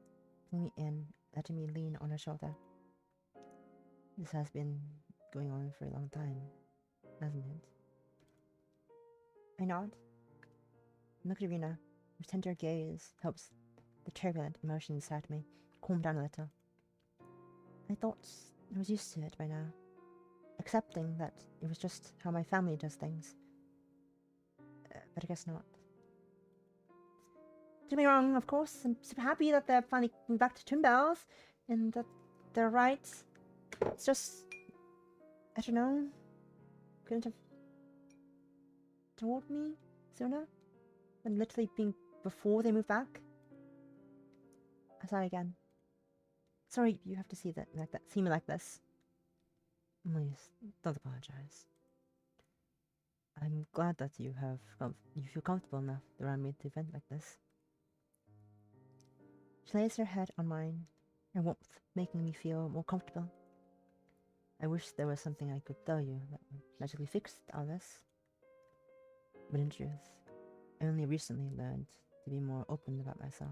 pulling me in, letting me lean on her shoulder. This has been going on for a long time, hasn't it? I nod. Look at Irina, whose tender gaze helps The turbulent emotion inside me calmed down a little. I thought I was used to it by now, accepting that it was just how my family does things. But I guess not. Don't get me wrong, of course. I'm super happy that they're finally coming back to Twinbells and that they're right. It's just, I don't know, couldn't have told me sooner than literally being before they moved back. I'm sorry again. Sorry you have to see me like this. Please, don't apologize. I'm glad that you feel comfortable enough around me to vent like this. She lays her head on mine, her warmth making me feel more comfortable. I wish there was something I could tell you that would magically fix all this. But in truth, I only recently learned to be more open about myself.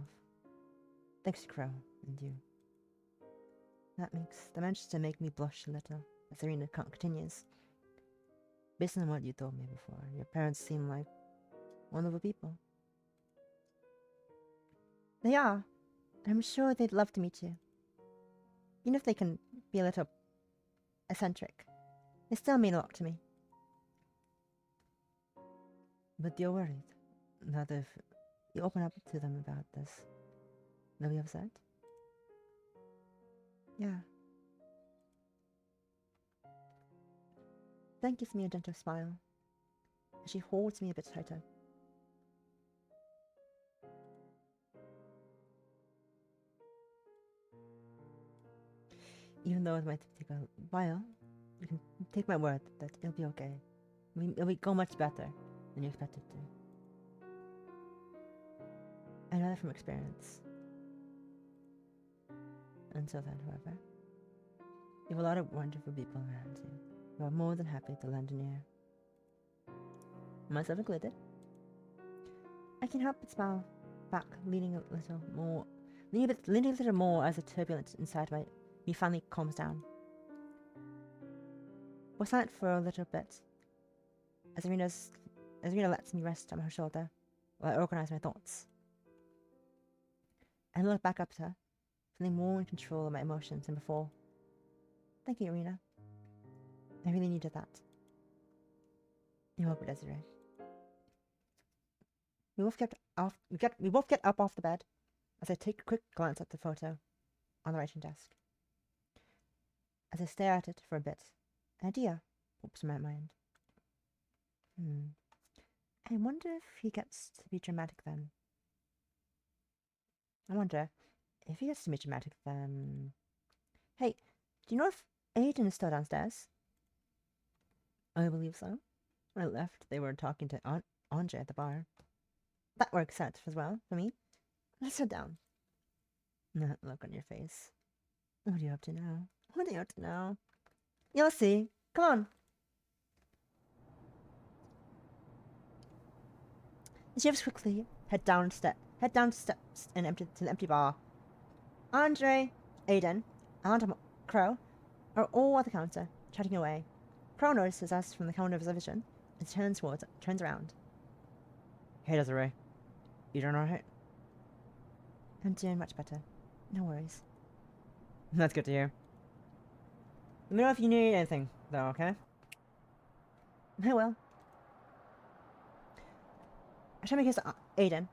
Thanks to Crow and you. That manages to make me blush a little as Irina continues. Based on what you told me before, your parents seem like wonderful people. They are. I'm sure they'd love to meet you. Even if they can be a little eccentric, they still mean a lot to me. But you're worried that if you open up to them about this, they'll be upset? Yeah. Then gives me a gentle smile, and she holds me a bit tighter. Even though it might take a while, you can take my word that it'll be okay. It'll go much better than you expected to. I know that from experience. Until then, however, you have a lot of wonderful people around you who are more than happy to lend an ear. Myself included. I can help but smile back, leaning a little more as the turbulence inside me finally calms down. We're silent for a little bit, as Irina lets me rest on her shoulder while I organize my thoughts. I look back up at her, feeling more in control of my emotions than before. Thank you, Irina. I really needed that. You're welcome, Desiree. We both get up off the bed as I take a quick glance at the photo on the writing desk. As I stare at it for a bit, an idea pops in my mind. I wonder if he gets to be dramatic then. Hey, do you know if Aiden is still downstairs? I believe so. When I left, they were talking to Andre at the bar. That works out as well for me. Let's sit down. That look on your face. What are you up to now? You'll see. Come on. The shifts quickly head down steps and to the empty bar. Andre, Aiden, and Crow are all at the counter, chatting away. Crow notices us from the corner of his vision and turns around. Hey, Desiree. You doing alright? I'm doing much better. No worries. That's good to hear. Let me know if you need anything, though, okay? I will. I try to make Aiden,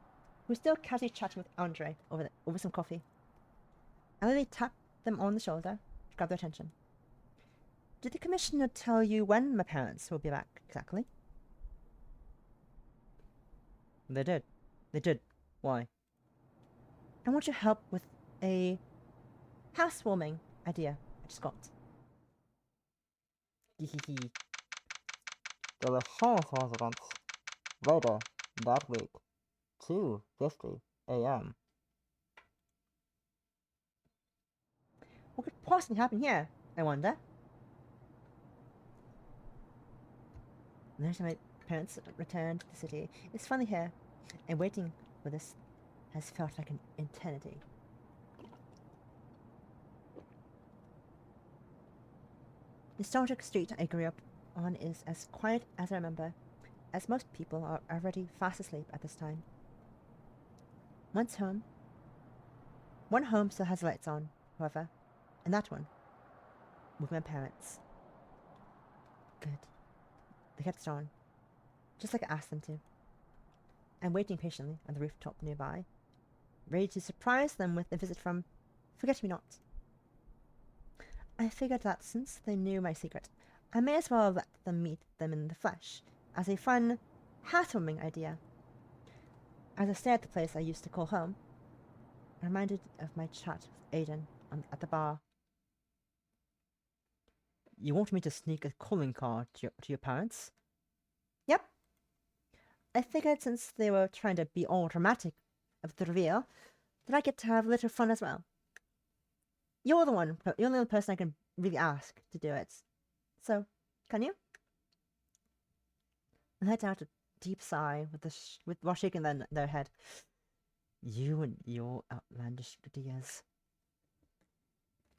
who's still casually chatting with Andre over some coffee. I literally tap them on the shoulder to grab their attention. Did the commissioner tell you when my parents will be back exactly? They did. Why? I want your help with a housewarming idea I just got. The Lachance residence later that week, 2:50 a.m. What could possibly happen here, I wonder? There's my parents returned to the city. It's finally here, and waiting for this has felt like an eternity. The Stardic street I grew up on is as quiet as I remember, as most people are already fast asleep at this time. Once home, One home still has lights on, however, and that one, with my parents. Good. They kept it on, just like I asked them to. I'm waiting patiently on the rooftop nearby, ready to surprise them with a visit from Forget-Me-Not. I figured that since they knew my secret, I may as well let them meet them in the flesh, as a fun, heartwarming idea. As I stared at the place I used to call home, I'm reminded of my chat with Aiden at the bar. You want me to sneak a calling card to your parents? Yep. I figured since they were trying to be all dramatic of the reveal, that I get to have a little fun as well. You're the only person I can really ask to do it. So, can you? I let out a deep sigh while shaking their head. You and your outlandish ideas.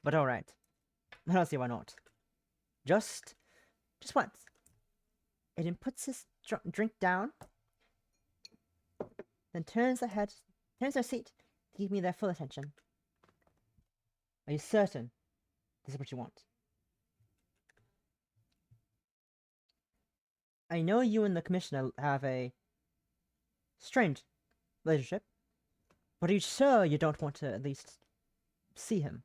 But alright. I don't see why not. Just once. Aiden puts his drink down, then turns their seat to give me their full attention. Are you certain this is what you want? I know you and the commissioner have a strained relationship, but are you sure you don't want to at least see him?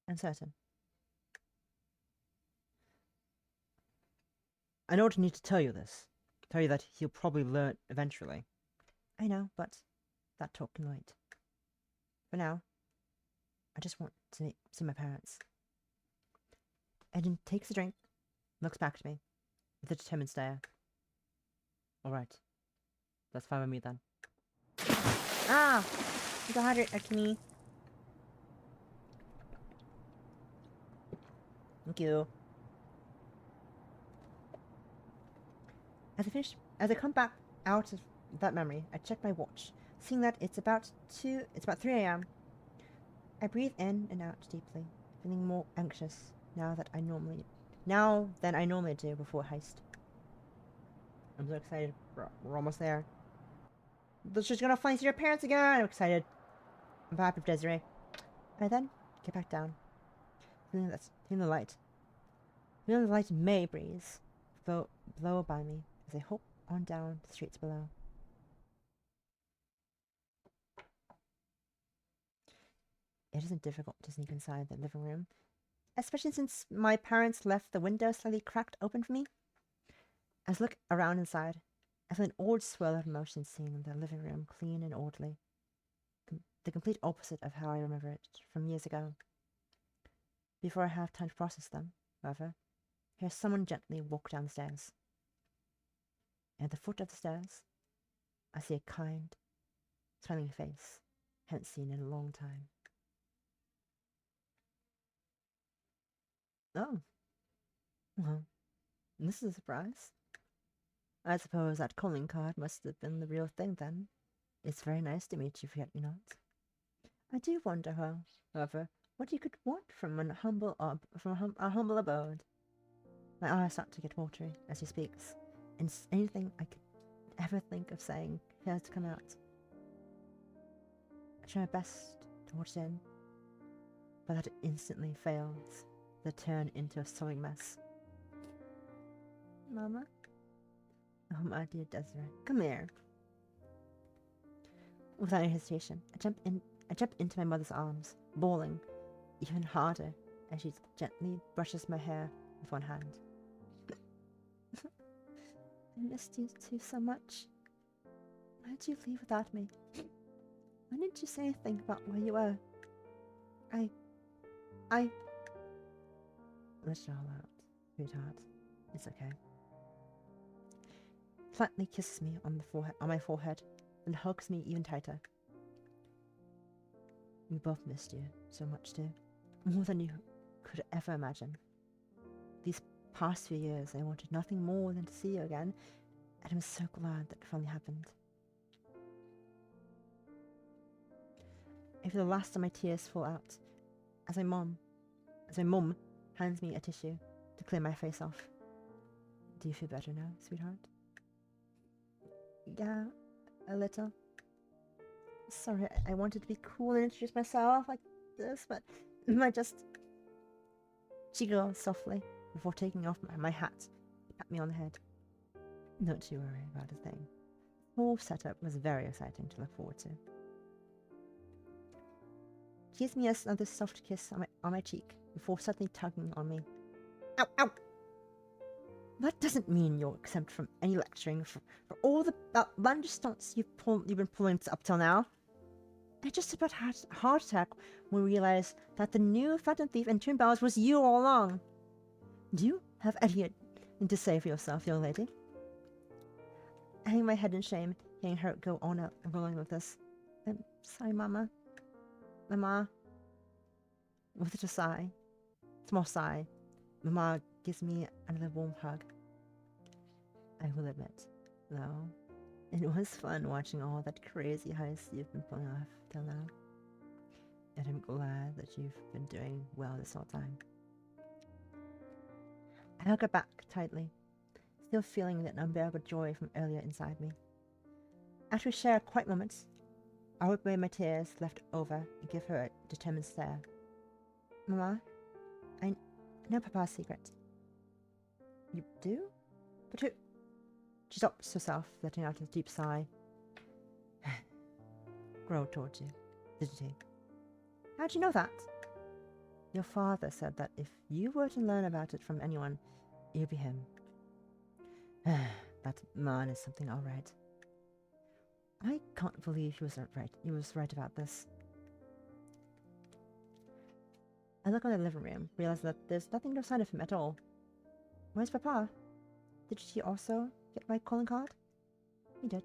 I'm certain. I don't need to tell you this. Tell you that he'll probably learn eventually. I know, but that talk can wait. For now, I just want to see my parents. Eden takes a drink, looks back at me with a determined stare. Alright. That's fine with me then. Ah! You got it, Akimi. Thank you. As I come back out of that memory, I check my watch, seeing that it's about 3 a.m. I breathe in and out deeply, feeling more anxious now than I normally do before a heist. I'm so excited. We're almost there. She's gonna finally see her parents again. I'm excited. I'm happy for Desiree. I then get back down, feeling the light. Feeling the light May breeze blow by me as I hop on down the streets below. It isn't difficult to sneak inside the living room, especially since my parents left the window slightly cracked open for me. As I look around inside, I feel an odd swirl of emotions seeing the living room clean and orderly. The complete opposite of how I remember it from years ago. Before I have time to process them, however, I hear someone gently walk down the stairs. And at the foot of the stairs, I see a kind, smiling face I haven't seen in a long time. Oh. Well, this is a surprise. I suppose that calling card must have been the real thing then. It's very nice to meet you, Forget-Me-Not. I do wonder, however, what you could want from a humble abode. My eyes start to get watery as he speaks, and anything I could ever think of saying has to come out. I try my best to hold it in, but that instantly fails to turn into a sobbing mess. Mama? Oh, my dear Desiree, come here. Without any hesitation, I jump into my mother's arms, bawling even harder as she gently brushes my hair with one hand. I missed you two so much. Why did you leave without me? Why didn't you say anything about where you were? I... Let it all out, sweetheart. It's okay. Slightly kisses me on my forehead, and hugs me even tighter. We both missed you so much too, more than you could ever imagine. These past few years, I wanted nothing more than to see you again, and I'm so glad that it finally happened. I feel the last of my tears fall out as my mum hands me a tissue to clear my face off. Do you feel better now, sweetheart? Yeah, a little. Sorry, I wanted to be cool and introduce myself like this, but I just... She giggled softly before taking off my hat. Pat me on the head. Don't you worry about a thing. The whole setup was very exciting to look forward to. She gives me another soft kiss on my cheek before suddenly tugging on me. Ow, ow! That doesn't mean you're exempt from any lecturing for all the outlandish stunts you've been pulling up till now. I just about had a heart attack when we realized that the new Phantom Thief in Twinbells was you all along. Do you have anything to say for yourself, young lady? I hang my head in shame, hearing her go on and rolling with this. I'm sorry, Mama. Mama. With a sigh. Small sigh. Mama gives me another warm hug. I will admit, though, it was fun watching all that crazy heist you've been pulling off till now. And I'm glad that you've been doing well this whole time. I hug her back tightly, still feeling that unbearable joy from earlier inside me. After we share a quiet moment, I wipe away my tears left over and give her a determined stare. Mama, I know Papa's secret. You do? But who? She stops herself, letting out a deep sigh. Grow towards you, didn't he? How'd you know that? Your father said that if you were to learn about it from anyone, it would be him. That man is something all right. I can't believe he was right. He was right about this. I look around the living room, realizing that there's nothing no sign of him at all. Where's Papa? Did he also get my calling card? He did.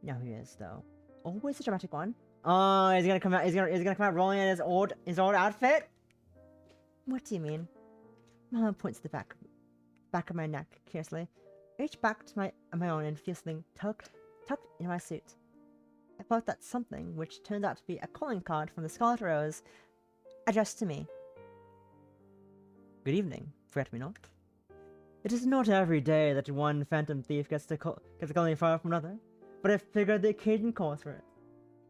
Now he is, though. Always a dramatic one. Oh, he's gonna come out. He's gonna come out rolling in his old outfit. What do you mean? Mama points to the back of my neck curiously. I reach back to my own and feel something tucked in my suit. I felt that something, which turned out to be a calling card from the Scarlet Rose, addressed to me. Good evening, forget-me-not. It is not every day that one Phantom Thief gets a calling card from another, but I figured the occasion calls for it.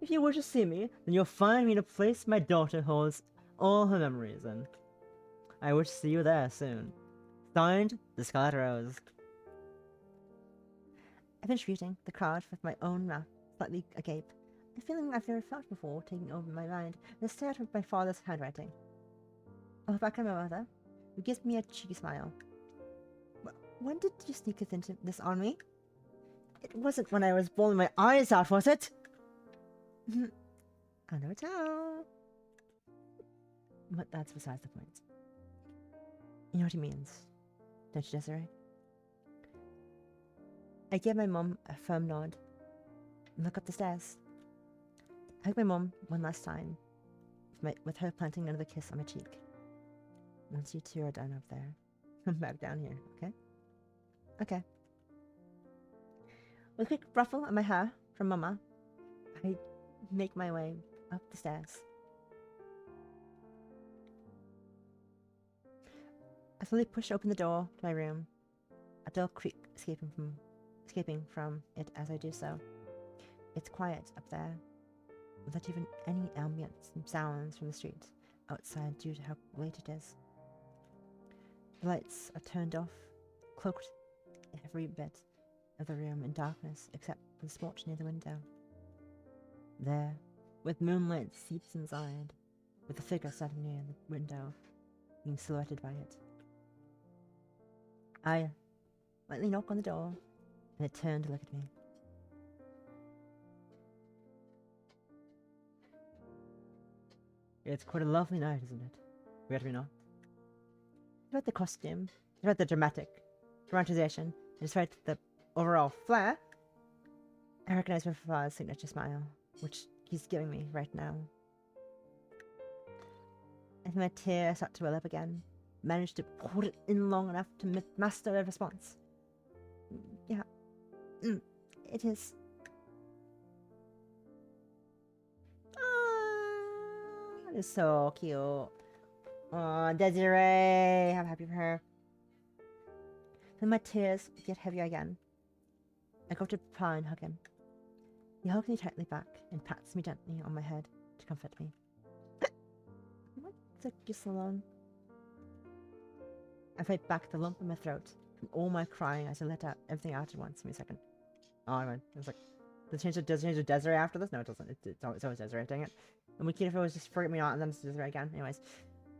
If you wish to see me, then you'll find me in a place my daughter holds all her memories in. I wish to see you there soon. Signed, the Scarlet Rose. I finished reading the card with my own mouth slightly agape, a feeling I've never felt before taking over my mind, and stared at my father's handwriting. I look back at my mother, who gives me a cheeky smile. When did you sneak into this on me? It wasn't when I was bawling my eyes out, was it? I'll never tell. But that's besides the point. You know what he means, don't you, Desiree? I give my mum a firm nod and look up the stairs. I hug my mum one last time, with her planting another kiss on my cheek. Once you two are done up there, come back down here, okay? Okay. With a quick ruffle of my hair from Mama, I make my way up the stairs. I slowly push open the door to my room, a dull creak escaping from it as I do so. It's quiet up there, without even any ambient sounds from the street outside due to how late it is. The lights are turned off, cloaked every bit of the room in darkness except for the spot near the window. There, with moonlight seeps inside, with a figure standing near the window, being silhouetted by it. I lightly knock on the door, and it turned to look at me. It's quite a lovely night, isn't it? Forget me not. About the costume, about the dramatization, despite the overall flair, I recognize my father's signature smile, which he's giving me right now. And my tears start to well up again, managed to hold it in long enough to master a response. Yeah, it is. It's so cute. Aw, Desiree, I'm happy for her. Then my tears get heavier again. I go to Papa and hug him. He hugs me tightly back and pats me gently on my head to comfort me. What took you so long? I fight back the lump in my throat from all my crying as I let out everything out at once. Give me a second. Oh, it was like, does it change to Desiree after this? No, it doesn't. It's always Desiree, dang it. And we could if it was just forget me not and then it's Desiree again. Anyways,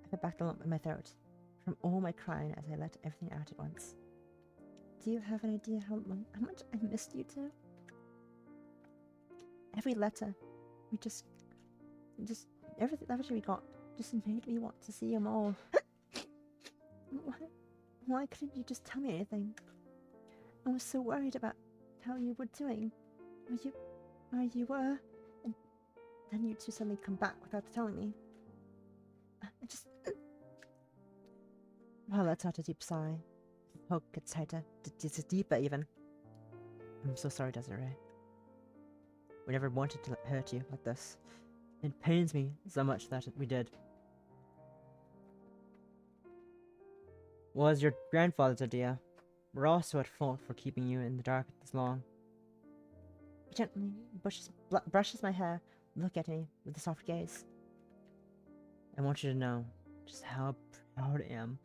I fight back the lump in my throat from all my crying as I let everything out at once. Do you have an idea how much I missed you two? Every letter, every letter we got just made me want to see you more. Why couldn't you just tell me anything? I was so worried about how you were doing, where you were, and then you two suddenly come back without telling me. I just... Well, let's out a deep sigh. Hope gets tighter, it's deeper even. I'm so sorry, Desiree. We never wanted to hurt you like this. It pains me so much that we did. Was your grandfather's idea. We're also at fault for keeping you in the dark this long. He gently brushes my hair, look at me with a soft gaze. I want you to know just how proud I am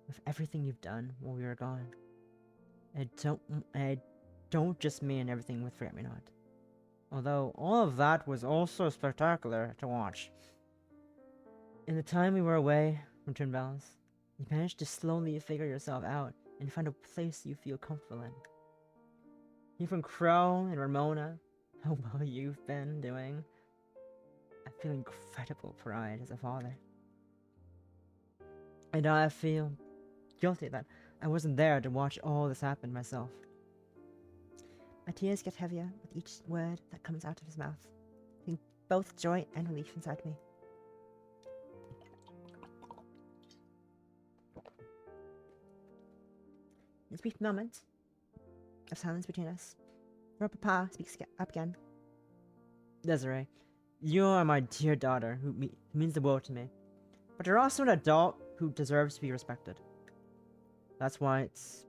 of everything you've done while we were gone. I don't just mean everything with Forget-Me-Not. Although all of that was also spectacular to watch. In the time we were away from Twinbells, you managed to slowly figure yourself out and find a place you feel comfortable in. You from Crow and Ramona, how well you've been doing. I feel incredible pride as a father. And I feel guilty that I wasn't there to watch all this happen myself. My tears get heavier with each word that comes out of his mouth, feeling both joy and relief inside me. In this brief moment of silence between us, our papa speaks up again. Desiree, you are my dear daughter who means the world to me, but you're also an adult who deserves to be respected. That's why it's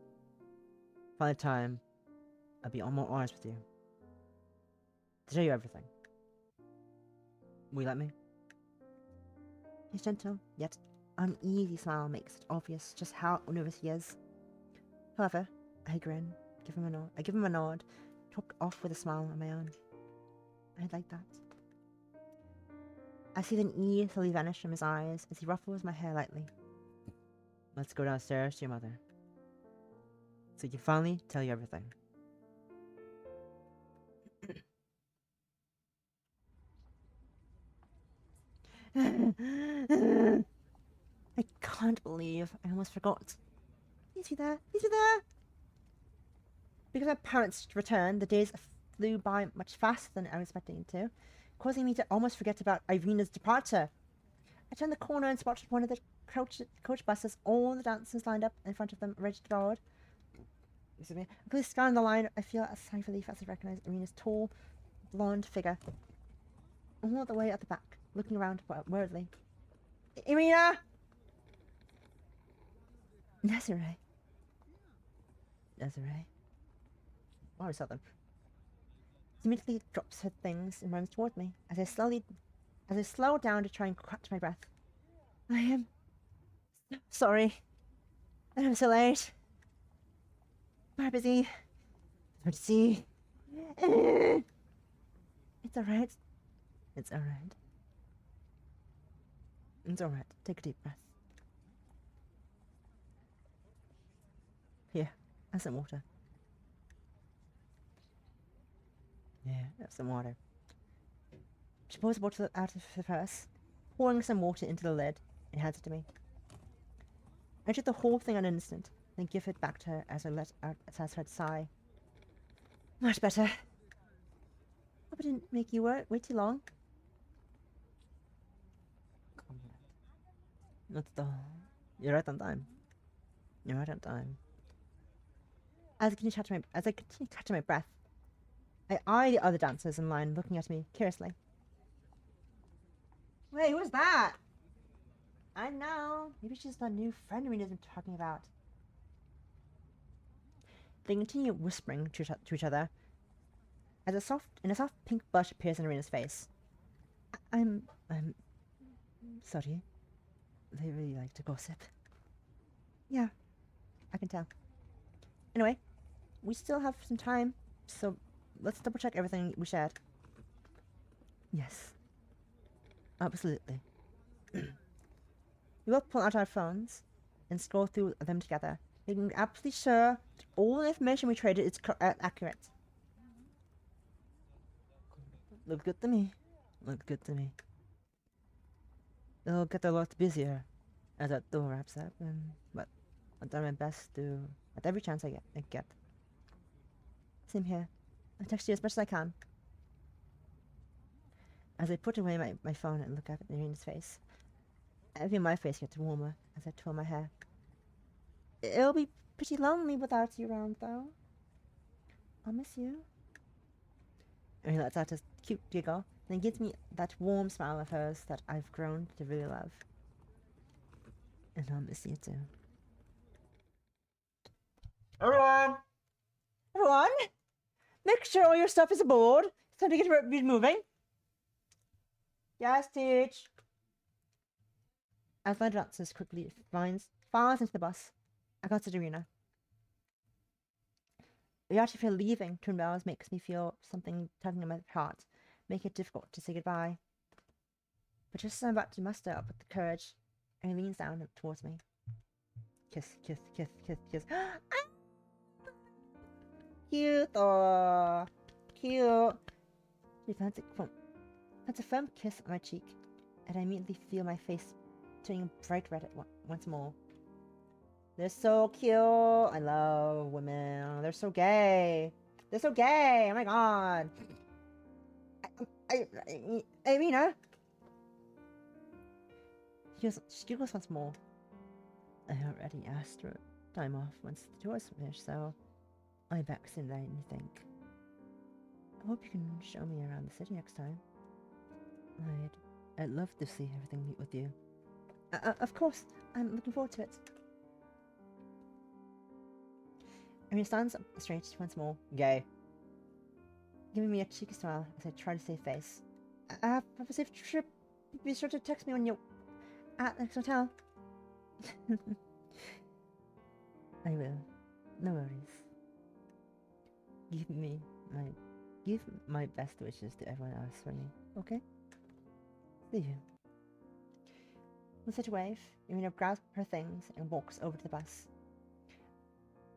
finally time I'll be more honest with you. To tell you everything. Will you let me? His gentle, yet uneasy smile makes it obvious just how nervous he is. However, I grin, give him a nod, talk off with a smile on my own. I'd like that. I see the ease slowly vanish from his eyes as he ruffles my hair lightly. Let's go downstairs to your mother, so he can finally tell you everything. I can't believe I almost forgot. Please be there. Please be there. Because my parents returned, the days flew by much faster than I was expecting it to, causing me to almost forget about Irina's departure. I turned the corner and spotted one of the coach buses, all the dancers lined up in front of them, ready to board. Excuse me. Quickly scanning the line, I feel a sigh of relief as I recognize Irina's tall, blonde figure, all the way at the back, looking around worriedly. Irina! Desiree. Oh, I saw them. She immediately drops her things and runs toward me as I slow down to try and catch my breath. I am sorry that I'm so late. We're busy. It's hard to see. It's alright. It's alright. It's alright. Take a deep breath. Here, have some water. Yeah, have some water. She pours the bottle out of her purse, pouring some water into the lid, and hands it to me. I drink the whole thing in an instant, then give it back to her as I let out a satisfied sigh. Much better. Hope I didn't make you wait too long. Not at all. You're right on time. You're right on time. As I continue catching my breath, I eye the other dancers in line looking at me curiously. Wait, who's that? I know. Maybe she's the new friend Rena's been talking about. They continue whispering to each other as a soft pink blush appears on Irina's face. I'm sorry. They really like to gossip. Yeah, I can tell. Anyway, we still have some time, so let's double check everything we shared. Yes, absolutely. We both pull out our phones and scroll through them together, making absolutely sure that all the information we traded is accurate. Looks good to me. Looks good to me. It'll get a lot busier as that door wraps up, but I'll do my best to, at every chance I get. Same here. I'll text you as much as I can. As I put away my phone and look up at Irina's face, I feel my face gets warmer as I twirl my hair. It'll be pretty lonely without you around, though. I'll miss you. Irina lets out a cute giggle, then gives me that warm smile of hers that I've grown to really love. And I'll miss you too. Everyone! Everyone! Make sure all your stuff is aboard. It's time to get moving. Yes, Teach. As my dancers quickly files into the bus, I glance at Irina. The actually feel leaving Twinbells makes me feel something tugging in my heart, making it difficult to say goodbye. But just as I'm about to muster up with the courage, he leans down towards me. Kiss, kiss, kiss, kiss, kiss. Cute, oh, cute. He plants a firm kiss on my cheek, and I immediately feel my face turning bright red once more. They're so cute. I love women. They're so gay. They're so gay. Oh my god. Irina. She giggles once more. I already asked for time off once the tour's finished, so I'll be back soon, I think. I hope you can show me around the city next time. I'd love to see everything with you. Of course. I'm looking forward to it. Irina stands up straight once more. Gay. Giving me a cheeky smile as I try to save face. Have a safe trip. Be sure to text me when you're at the next hotel. I will. No worries. Give my best wishes to everyone else for me, okay? See you. With such a wave, Irina grabs her things and walks over to the bus.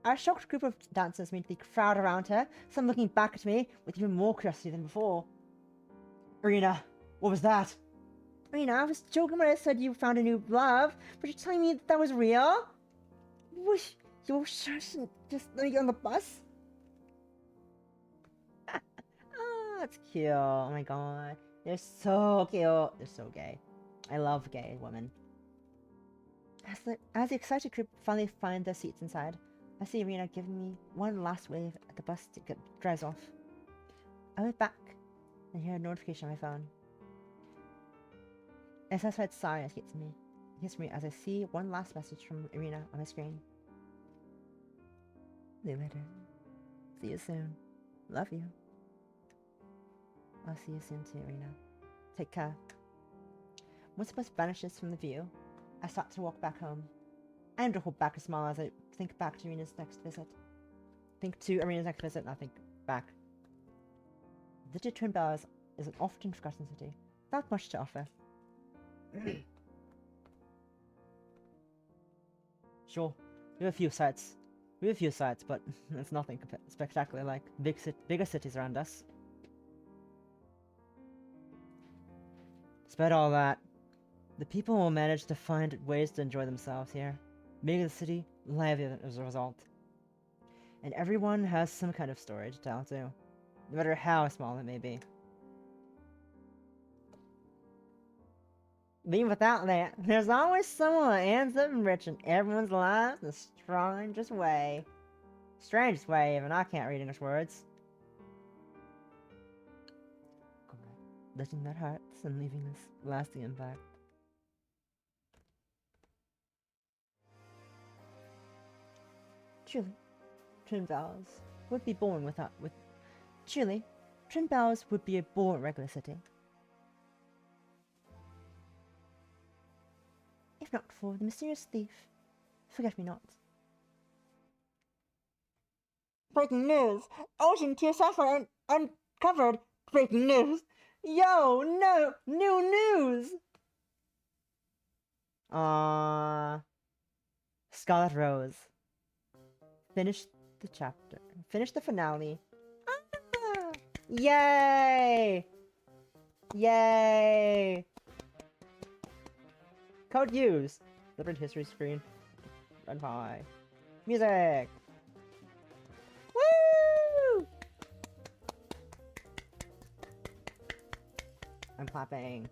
Our shocked group of dancers immediately crowd around her, some looking back at me with even more curiosity than before. Irina, what was that? Irina, I was joking when I said you found a new love, but you're telling me that was real? Wish you were shush and just let me get on the bus? Oh, that's cute. Oh my god. They're so cute. They're so gay. I love gay women. As the excited group finally find their seats inside, I see Irina giving me one last wave at the bus to drives off. I went back and hear a notification on my phone. A satisfied sigh hits me as I see one last message from Irina on my screen. See you later. See you soon. Love you. I'll see you soon too, Irina. Take care. Once the bus vanishes from the view, I start to walk back home. I am to hold back a smile as I think back to Irina's next visit. Not think back. The city of Twinbells is an often forgotten city, without much to offer. Sure, we have a few sights. But it's nothing spectacular like bigger cities around us. Despite all that, the people will manage to find ways to enjoy themselves here, making the city lively as a result. And everyone has some kind of story to tell too, no matter how small it may be. But even without that, there's always someone that ends up rich in everyone's lives in the strangest way. Strangest way, even I can't read English words. Letting that hurts and leaving this lasting impact. Truly, Twinbells would be born truly, Twinbells would be a boring regular city. If not for the mysterious thief, Forget-Me-Nots. Breaking news! Ocean Tier software uncovered! Breaking news! Yo, no, new news! Scarlet Rose. Finish the chapter. Finish the finale. Ah, yay! Yay! Code used. Delivered history screen. Run high. Music! Woo! I'm clapping.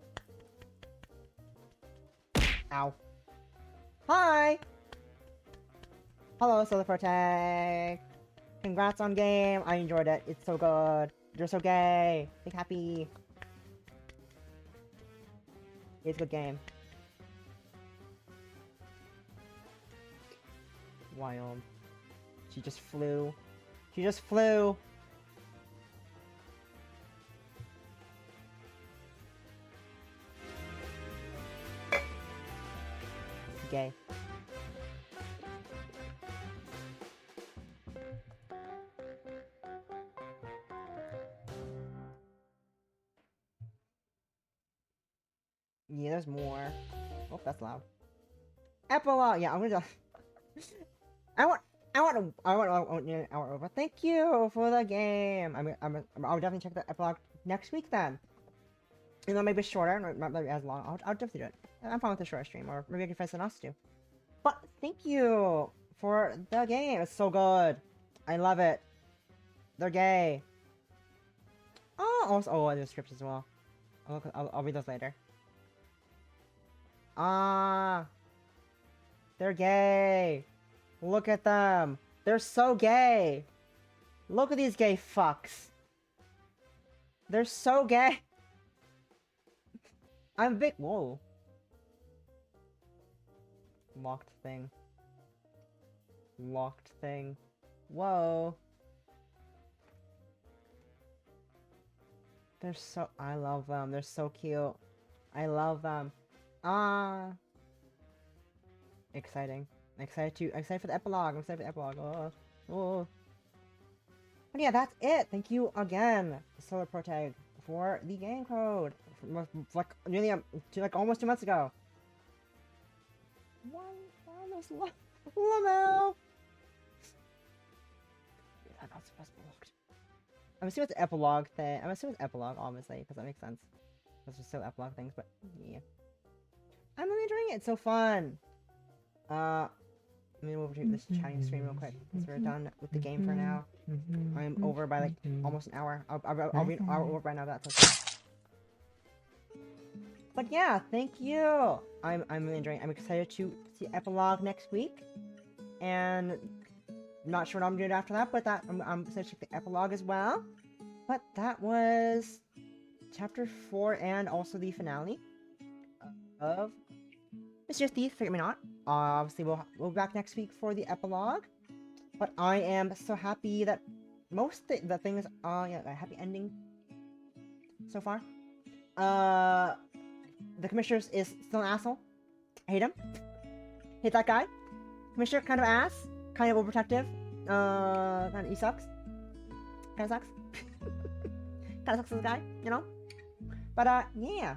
Ow. Hi! Hello, solarProtag! Congrats on game! I enjoyed it. It's so good. You're so gay. Be happy. It's a good game. Wild. She just flew. She just flew! Gay. Yeah, there's more. Oh, that's loud. Epilogue! Yeah, I'm gonna I want over. Thank you for the game. I'll definitely check the epilogue next week then. Even though maybe shorter, not maybe as long. I'll definitely do it. I'm fine with the short stream, or maybe I can find something else to do. But thank you for the game. It's so good. I love it. They're gay. Oh, also, there's scripts as well. I'll read those later. They're gay. Look at them. They're so gay. Look at these gay fucks. They're so gay. I'm a big... Whoa. Locked thing. Locked thing. Whoa. They're so... I love them. They're so cute. I love them. Exciting. Excited for the epilogue. I'm excited for the epilogue. Oh. But yeah, that's it. Thank you again, solarProtag, for the game code. Like nearly almost 2 months ago. Why almost Lamau? I'm not supposed to be locked. I'm assuming it's the epilogue thing. I'm assuming it's epilogue, obviously, because that makes sense. Those are still epilogue things, but yeah. I'm really enjoying it. It's so fun. Let me move to this chatting screen real quick, because we're done with the game for now. I'm over by like almost an hour. I'll be an hour over by now. That's okay. But yeah, thank you. I'm really enjoying it. I'm excited to see epilogue next week, and I'm not sure what I'm doing after that. But I'm excited to check the epilogue as well. But that was chapter 4 and also the finale of Mr. Thief, Forget-Me-Not. Obviously, we'll be back next week for the epilogue. But I am so happy that most the things yeah, a happy ending so far. The commissioner is still an asshole. I hate him. Hate that guy. Commissioner, kind of ass. Kind of overprotective. He sucks. Kind of sucks. Kind of sucks as a guy, you know? But, yeah.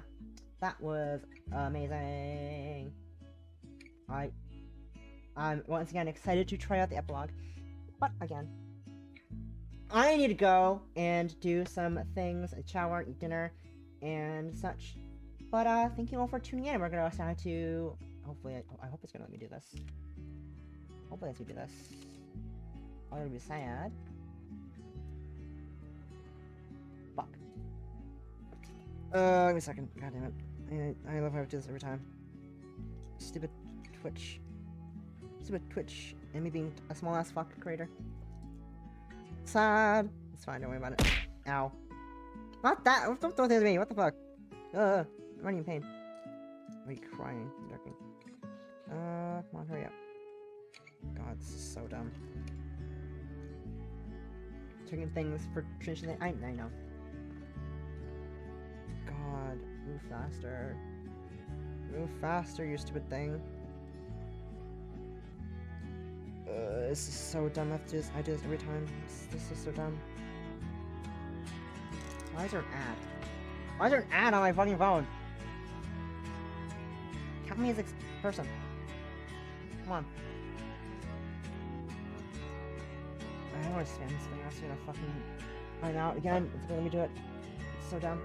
That was amazing. I'm once again excited to try out the epilogue. But, again, I need to go and do some things. Shower, eat dinner, and such. But, thank you all for tuning in. We're gonna decide to... Hopefully, I hope it's gonna let me do this. Hopefully it lets me do this. I'm gonna be sad. Fuck. Give me a second. God damn it. I love how I do this every time. Stupid Twitch. Stupid Twitch. And me being a small ass fuck creator. Sad. It's fine, don't worry about it. Ow. Not that! Don't throw things at me, what the fuck? I'm already in pain. Are you crying? Joking. Come on, hurry up. God, this is so dumb. Checking things for tradition. I know. god. Move faster. Move faster, you stupid thing. This is so dumb. I do this every time. This is so dumb. Why is there an ad? Why is there an ad on my fucking phone? Count me as a person. Come on. I don't want to spam this thing. I'm just gonna fucking find out again. It's gonna let me do it. It's so dumb.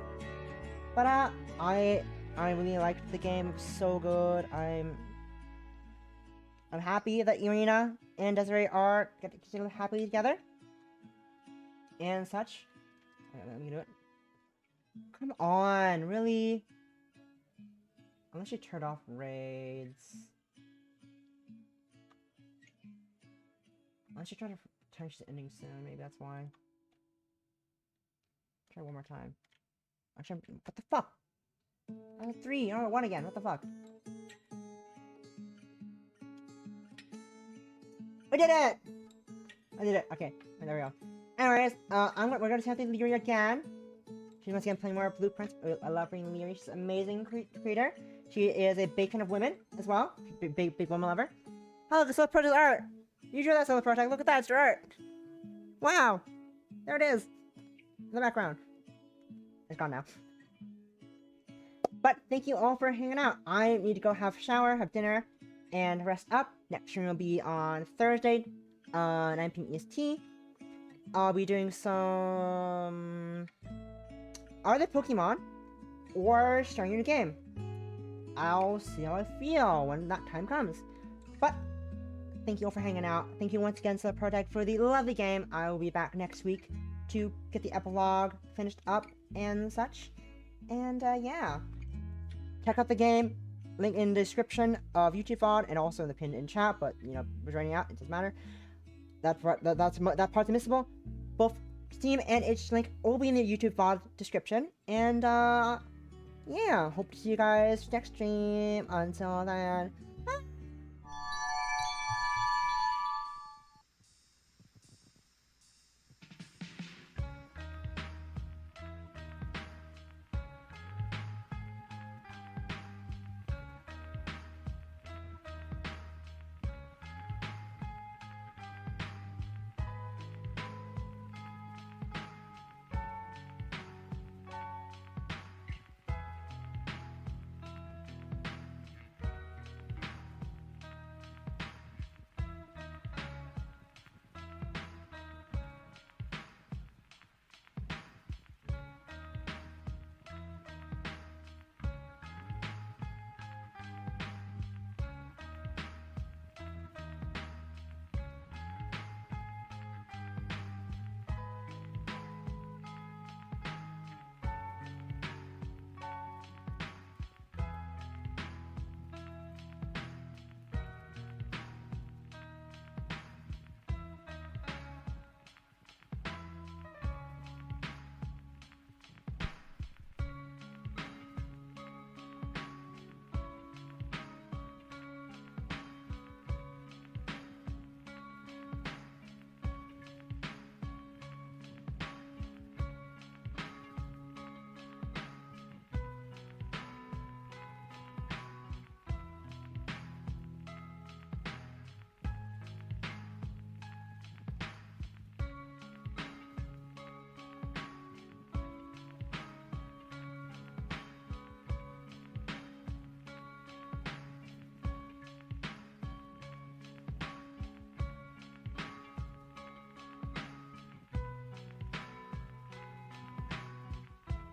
But I really liked the game. It was so good. I'm happy that Irina and Desiree are getting happily together. And such. Alright, let me do it. Come on, really? Unless you turned off raids. Unless you try to change the ending soon, maybe that's why. Try one more time. Actually, what the fuck? I had 3, oh, 1 again, what the fuck? I did it! I did it, okay, there we go. Anyways, we're gonna see how things Leary again. She's once again playing more Blueprints. I love bringing Leary, she's an amazing creator. She is a big fan of women as well. Big woman lover. Oh, the solarProtag art! You drew that solarProtag, look at that, it's your art! Wow! There it is! In the background. It's gone now. But thank you all for hanging out. I need to go have a shower, have dinner, and rest up. Next stream will be on Thursday, 9 p.m. EST. I'll be doing some other Pokemon or starting a new game. I'll see how I feel when that time comes. But thank you all for hanging out. Thank you once again, solarProtag, for the lovely game. I will be back next week to get the epilogue finished up and such. And yeah, check out the game. Link in the description of YouTube VOD and also in the pinned in chat. But you know, we're joining out. It doesn't matter. That part's admissible. Both Steam and itch link will be in the YouTube VOD description. And yeah, hope to see you guys next stream. Until then.